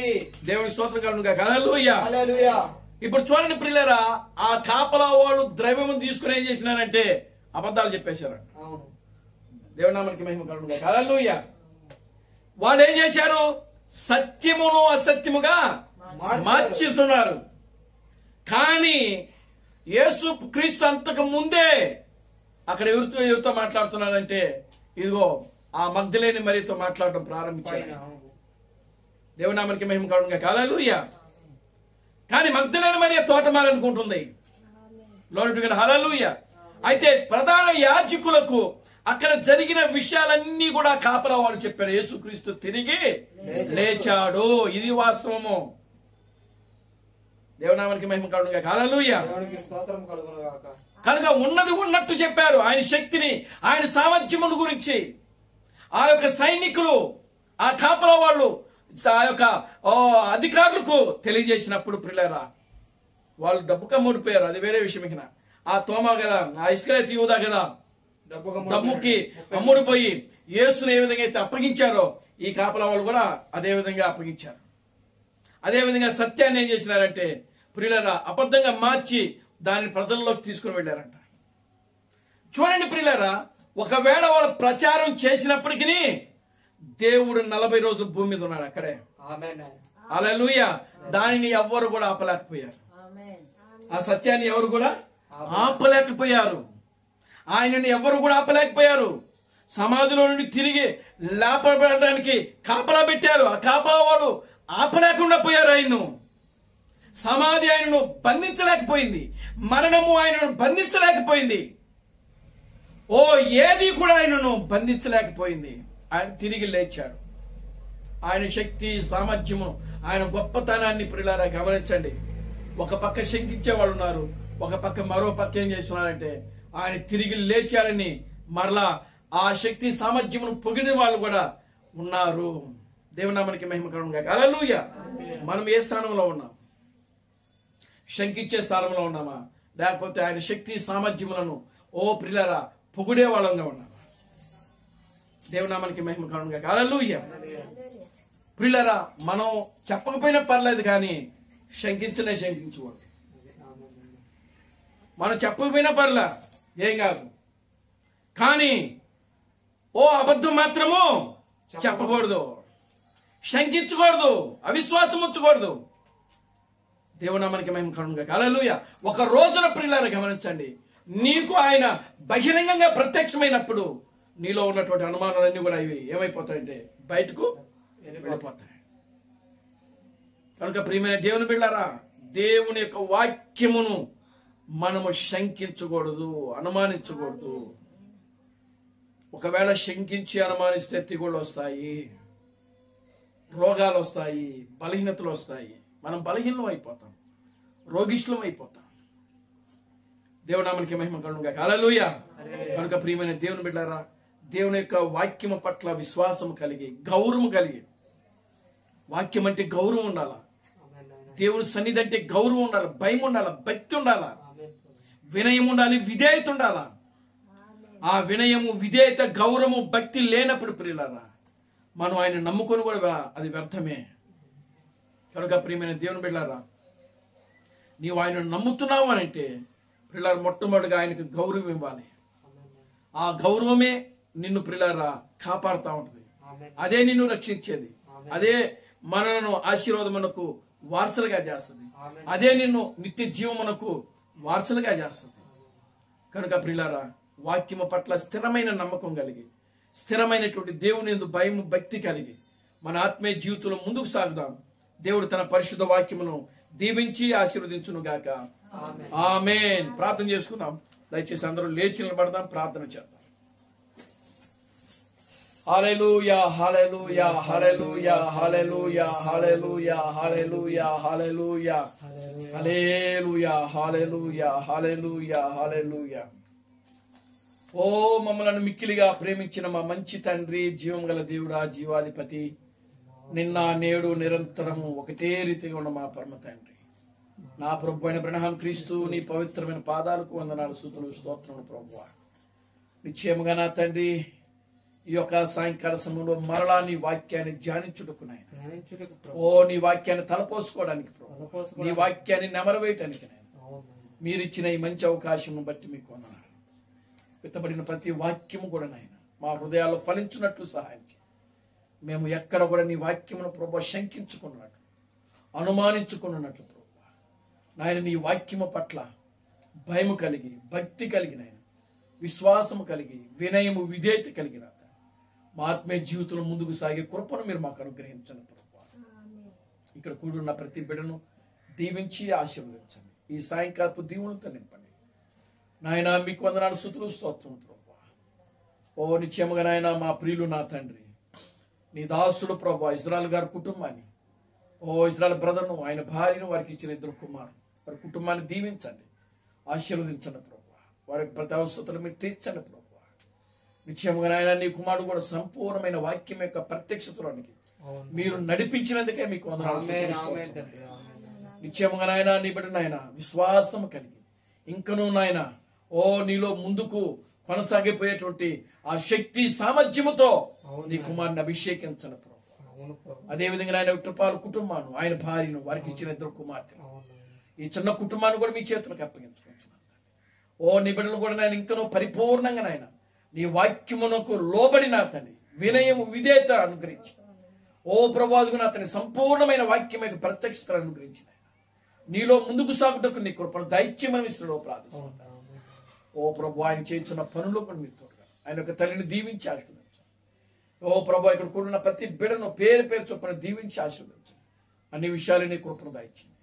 S3: దేవుని స్తోత్రం కలుగునుగా. హల్లెలూయా. హల్లెలూయా.
S2: ఇప్పుడు చూడండి ప్రియులారా, ఆ కాపలా వాళ్ళు ద్రవ్యము తీసుకుని ఏం చేసినారంటే అబద్ధాలు చెప్పేశారు.
S3: అవును.
S2: దేవునామానికి మహిమ కలుగును గాక. హల్లెలూయా. వాళ్ళు ఏం చేశారు? సత్యమును అసత్యముగా మార్చుతున్నారు. కానీ యేసు క్రీస్తు అంతకు ముందే అక్కడ ఎవరితో మాట్లాడుతున్నారంటే ఇదిగో ఆ మగ్ధలేని మరియతో మాట్లాడటం ప్రారంభించారు. దేవునామానికి మహిమ కలుగును గాక. హల్లెలూయా. కానీ మగ్ధలేని మరియ తోటమాలనుకుంటుంది. లోటు హల్లెలూయా. అయితే ప్రధాన యాజకులకు అక్కడ జరిగిన విషయాలన్నీ కూడా కాపలా వాళ్ళు చెప్పారు. యేసుక్రీస్తు తిరిగి లేచాడు, ఇది వాస్తవము. దేవునామానికి మహిమ కలుగును గాక. హల్లెలూయా.
S3: దేవునికి స్తోత్రం కలుగును గాక.
S2: కనుక ఉన్నది ఉన్నట్టు చెప్పారు. ఆయన శక్తిని, ఆయన సామర్థ్యమును గురించి ఆ యొక్క సైనికులు, ఆ కాపలా వాళ్ళు, ఆ యొక్క అధికారులకు తెలియజేసినప్పుడు ప్రియులారా వాళ్ళు డబ్బు కమ్ముడిపోయారు. అది వేరే విషయం. ఇక ఆ తోమా కదా, ఆ ఇస్కరియోతు యూదా కదా, డబ్బుకి అమ్ముడుపోయి యేసును ఏ విధంగా అయితే అప్పగించారో ఈ కాపలా వాళ్ళు కూడా అదే విధంగా అప్పగించారు. అదే విధంగా సత్యాన్ని ఏం చేసినారంటే ప్రియులారా అబద్ధంగా మార్చి దాన్ని ప్రజల్లోకి తీసుకుని వెళ్ళారంట. చూడండి ప్రియులారా, ఒకవేళ వాళ్ళు ప్రచారం చేసినప్పటికీ దేవుడు 40 రోజులు భూమి మీద ఉన్నాడు అక్కడే. హల్లెలూయా. దానిని ఎవ్వరు కూడా ఆపలేకపోయారు. ఆ సత్యాన్ని ఎవరు కూడా ఆపలేకపోయారు. ఆయనని ఎవరు కూడా ఆపలేకపోయారు. సమాధిలో నుండి తిరిగి లేపబడడానికి కాపలా పెట్టారు. ఆ కాపలా వాళ్ళు ఆపలేకుండా పోయారు. ఆయన్ను సమాధి ఆయనను బంధించలేకపోయింది. మరణము ఆయనను బంధించలేకపోయింది. ఏది కూడా ఆయనను బంధించలేకపోయింది. ఆయన తిరిగి లేచాడు. ఆయన శక్తి సామర్థ్యము, ఆయన గొప్పతనాన్ని ప్రియులారా గమనించండి. ఒక పక్క శంకించే వాళ్ళు ఉన్నారు, ఒక పక్క మరో పక్క ఏం చేస్తున్నారంటే ఆయన తిరిగి లేచాడని మరలా ఆ శక్తి సామర్థ్యమును పొగిడిన వాళ్ళు కూడా ఉన్నారు. దేవునామానికి మహిమ కలుగును గాక. హల్లెలూయా. మనం ఏ స్థానంలో ఉన్నాం? శంకించే స్థానంలో ఉన్నామా, లేకపోతే ఆయన శక్తి సామర్థ్యములను ప్రియులారా పొగిడే వాళ్ళంగా ఉన్నామా? దేవునామానికి మహిమ కలుగును గాక. హల్లెలూయా. ప్రియులారా మనం చెప్పకపోయినా పర్లేదు, కానీ శంకించకూడదు. మనం చెప్పకపోయినా పర్లే, ఏం కాదు, కానీ అబద్ధం మాత్రము చెప్పకూడదు, శంకించకూడదు, అవిశ్వాసం ఉంచకూడదు. దేవునామానికి మహిమ కలుగును గాక. హల్లెలూయా. ఒక రోజున ప్రియులారా గమనించండి, నీకు ఆయన బహిరంగంగా ప్రత్యక్షమైనప్పుడు నీలో ఉన్నటువంటి అనుమానాలన్నీ కూడా ఇవి ఏమైపోతాయంటే బయటకు వెళ్ళిపోతాయి. కనుక ప్రియమైన దేవుని బిడ్డలారా, దేవుని యొక్క వాక్యమును మనము శంకించకూడదు, అనుమానించకూడదు. ఒకవేళ శంకించి అనుమానిస్తే తెగుళ్ళు వస్తాయి, రోగాలు వస్తాయి, బలహీనతలు వస్తాయి. మనం బలహీనం అయిపోతాం, రోగిష్ఠులం అయిపోతాం. దేవునామానికి మహిమ కలుగును గాక. హల్లెలూయా. కనుక ప్రియమైన దేవుని బిడ్డలారా, దేవుని యొక్క వాక్యము పట్ల విశ్వాసం కలిగి, గౌరవం కలిగి, వాక్యం అంటే గౌరవం ఉండాలా, దేవుని సన్నిధి అంటే గౌరవం ఉండాలి, భయం ఉండాలి, భక్తి ఉండాలా, వినయం ఉండాలి, విధేయత ఉండాలా. ఆ వినయము, విధేయత, గౌరవము, భక్తి లేనప్పుడు ప్రియులారా మనం ఆయన నమ్ముకొని కూడా అది వ్యర్థమే. కనుక ప్రియమైన దేవుని బిడ్డలారా, నీవు ఆయన నమ్ముతున్నావు అని అంటే ప్రియులారా మొట్టమొదటిగా ఆయనకు గౌరవం ఇవ్వాలి. ఆ గౌరవమే నిన్ను ప్రియులారా కాపాడుతూ ఉంటుంది. అదే నిన్ను రక్షించేది, అదే మనలను ఆశీర్వాదమునకు వారసులుగా చేస్తుంది, అదే నిన్ను నిత్య జీవమునకు వారసులుగా చేస్తుంది. కనుక ప్రియులారా వాక్యము పట్ల స్థిరమైన నమ్మకం కలిగి, స్థిరమైనటువంటి దేవుని యందు భయము, భక్తి కలిగి మన ఆత్మీయ జీవితంలో ముందుకు సాగుదాం. దేవుడు తన పరిశుద్ధ వాక్యమును దీవించి ఆశీర్వదించును గాక. ఆమేన్. ప్రార్థన చేసుకుందాం. దయచేసి అందరూ లేచి నిలబడదాం, ప్రార్థన చేద్దాం. హల్లెలూయా, హల్లెలూయా, హల్లెలూయా, హల్లెలూయా, హల్లెలూయా, హల్లెలూయా, హల్లెలూయా, హల్లెలూయా, హల్లెలూయా, హల్లెలూయా, హల్లెలూయా. మమ్మలను మిక్కిలిగా ప్రేమించిన మా మంచి తండ్రి, జీవం గల దేవుడా, జీవాధిపతి, నిన్న నేడు నిరంతరము ఒకటే రీతిగా ఉన్న మా పరమ తండ్రి, నా ప్రభు అయిన బ్రహ్మ క్రీస్తు నీ పవిత్రమైన పాదాలకు వందనాలు, స్తుతులు, స్తోత్రములు ప్రభువా. నిశ్చయముగా నా తండ్రి, ఈ యొక్క సాయంకాల సమయంలో మరలా నీ వాక్యాన్ని ధ్యానించుటకు నాయన,
S3: ధ్యానించుటకు ప్రభు.
S2: ఓ నీ వాక్యాన్ని తలపోసుకోవడానికి ప్రభు, నీ వాక్యాన్ని నెమరవేయటానికి నాయన
S3: అవును.
S2: మీరిచ్చిన ఈ మంచి అవకాశం బట్టి మీకు వందనాలు. విత్తబడిన ప్రతి వాక్యము కూడా నాయన మా హృదయాల్లో ఫలించున్నట్లు సహాయం చేయండి. మేము ఎక్కడ కూడా నీ వాక్యమును ప్రభు శంకించుకున్నట్లు, అనుమానించుకున్నట్లు ప్రభు నాయన నీ వాక్యము పట్ల భయము కలిగి, భక్తి కలిగి నాయన, విశ్వాసము కలిగి, వినయము, విధేయత కలిగిన మా ఆత్మీయ జీవితంలో ముందుకు సాగే కృపను మీరు మాకు అనుగ్రహించండి ప్రభు. ఇక్కడ కూడున్న ప్రతి బిడ్డను దీవించి ఆశీర్వదించండి. ఈ సాయంకాలపు దీవులతో నింపండి నాయన. మీకు వందనాలు, స్తుతులు, స్తోత్రం ప్రభు. ఓ నిత్యముగా నాయన మా ప్రియులు నా తండ్రి, నీ దాసుడు ప్రభు ఇజ్రాయెల్ గారి కుటుంబాన్ని, ఓ ఇజ్రాయెల్ బ్రదర్ను, ఆయన భార్యను, వారికి ఇచ్చిన 2 కుమారులు, వారి కుటుంబాన్ని దీవించండి, ఆశీర్వదించండి ప్రభు. వారికి ప్రతి అవసరతలు మీరు తీర్చండి ప్రభు. నిత్యముగా నాయన నీ కుమారుడు కూడా సంపూర్ణమైన వాక్యం యొక్క ప్రత్యక్షతలోనికి మీరు నడిపించినందుకే మీకు వందనాలు, స్తుతులు, స్తోత్రం. నిత్యముగా నాయన నీ బిడ్డ నాయన విశ్వాసం కలిగి ఇంకనూ నాయన ఓ నీలో ముందుకు కొనసాగిపోయేటువంటి ఆ శక్తి సామర్థ్యముతో నీ కుమారుని అభిషేకించండి ప్రభు. అదే విధంగా ఆయన కృపాలు కుటుంబాన్ని, ఆయన భార్యను, వారికి ఇచ్చిన 2 కుమార్తెలు, ఈ చిన్న కుటుంబాన్ని కూడా మీ చేతులకు అప్పగించుకుంటున్నాను. ఓ నీ బిడ్డలు కూడా నాయన ఇంకనూ పరిపూర్ణంగా నాయన నీ వాక్యమునకు లోబడిన అతని వినయము, విధేయత అనుగ్రహించి, ఓ ప్రభాదుగున అతని సంపూర్ణమైన వాక్యం యొక్క ప్రత్యక్షతను అనుగ్రహించిన నీలో ముందుకు సాగుటకు నీ కృపను దైత్యమని విశ్రలో ప్రార్థిస్తున్నాను. ఓ ప్రభు ఆయన చేస్తున్న పనులు కూడా మీరు తోడుగా ఆయన యొక్క తల్లిని దీవించి ఆశీర్వదించండి. ఓ ప్రభు ఇక్కడ కూడిన ప్రతి బిడను పేరు పేరు చొప్పున దీవించి ఆశీర్వదించండి. అన్ని విషయాలు నీ కృపను దాయించండి.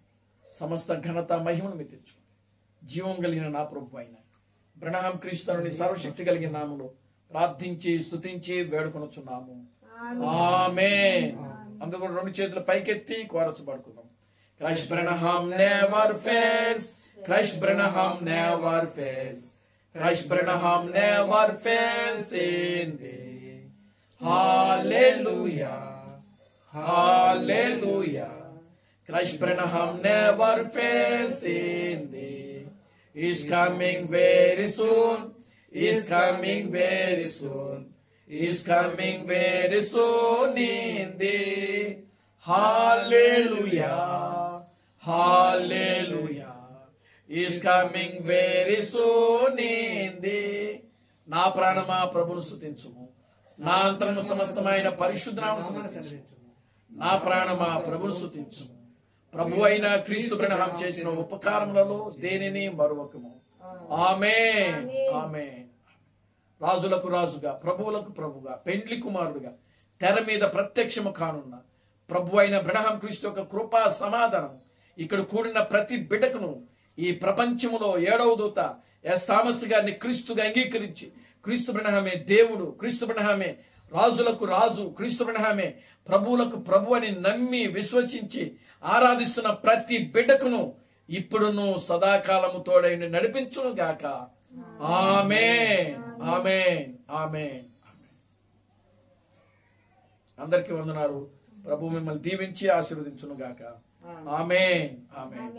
S2: సమస్త ఘనత మహిమను మీరు తెచ్చుకోండి. జీవం కలిగిన నా ప్రభు అయిన బ్రహ్మ క్రీస్తుని సర్వశక్తి కలిగిన నామములో ప్రార్థించి స్తుతించి వేడుకొనుచున్నాము. ఆమేన్. అందరూ కూడా 2 చేతులు పైకెత్తి కోరస్ పడుకుందాం. Christ Branham never fails. Christ Branham never fails. Christ Branham never fails in thee. Hallelujah. Hallelujah. Christ Branham never fails in thee. He's coming very soon. He's coming very soon. He's coming very soon in thee. Hallelujah. Hallelujah. He's coming very soon in thee. నా ప్రాణమా ప్రభును స్తుతించుము, నా అంతరము సమస్తమైన పరిశుద్ధ నామమును స్తుతించుము. నా ప్రాణమా ప్రభును స్తుతించుము. ప్రభు అయిన క్రీస్తు బ్రహ్మ చేసిన ఉపకారములలో దేనిని మరువకము. ఆమేన్. ఆమేన్. రాజులకు రాజుగా, ప్రభువులకు ప్రభుగా, పెండ్లి కుమారుడుగా తెర మీద ప్రత్యక్షము కానున్న ప్రభు అయిన బ్రహ్మ క్రీస్తు యొక్క కృపా సమాధానం ఇక్కడ కూడిన ప్రతి బిడ్డకును ఈ ప్రపంచములో 7వ దూత ఎస్ థామస్ గారిని క్రీస్తుగా అంగీకరించి, క్రీస్తు బ్రహ్మే దేవుడు, క్రీస్తు బ్రహ్మే రాజులకు రాజు, క్రీస్తు బ్రహ్మే ప్రభువులకు ప్రభు అని నమ్మి విశ్వసించి ఆరాధిస్తున్న ప్రతి బిడ్డకును ఇప్పుడును సదాకాలము తోడై నడిపించును గాక. ఆమేన్. ఆమేన్. ఆమేన్. అందరికీ వందనాలు. ప్రభు మిమ్మల్ని దీవించి ఆశీర్వదించును గాక. ఆమేన్. ఆమేన్.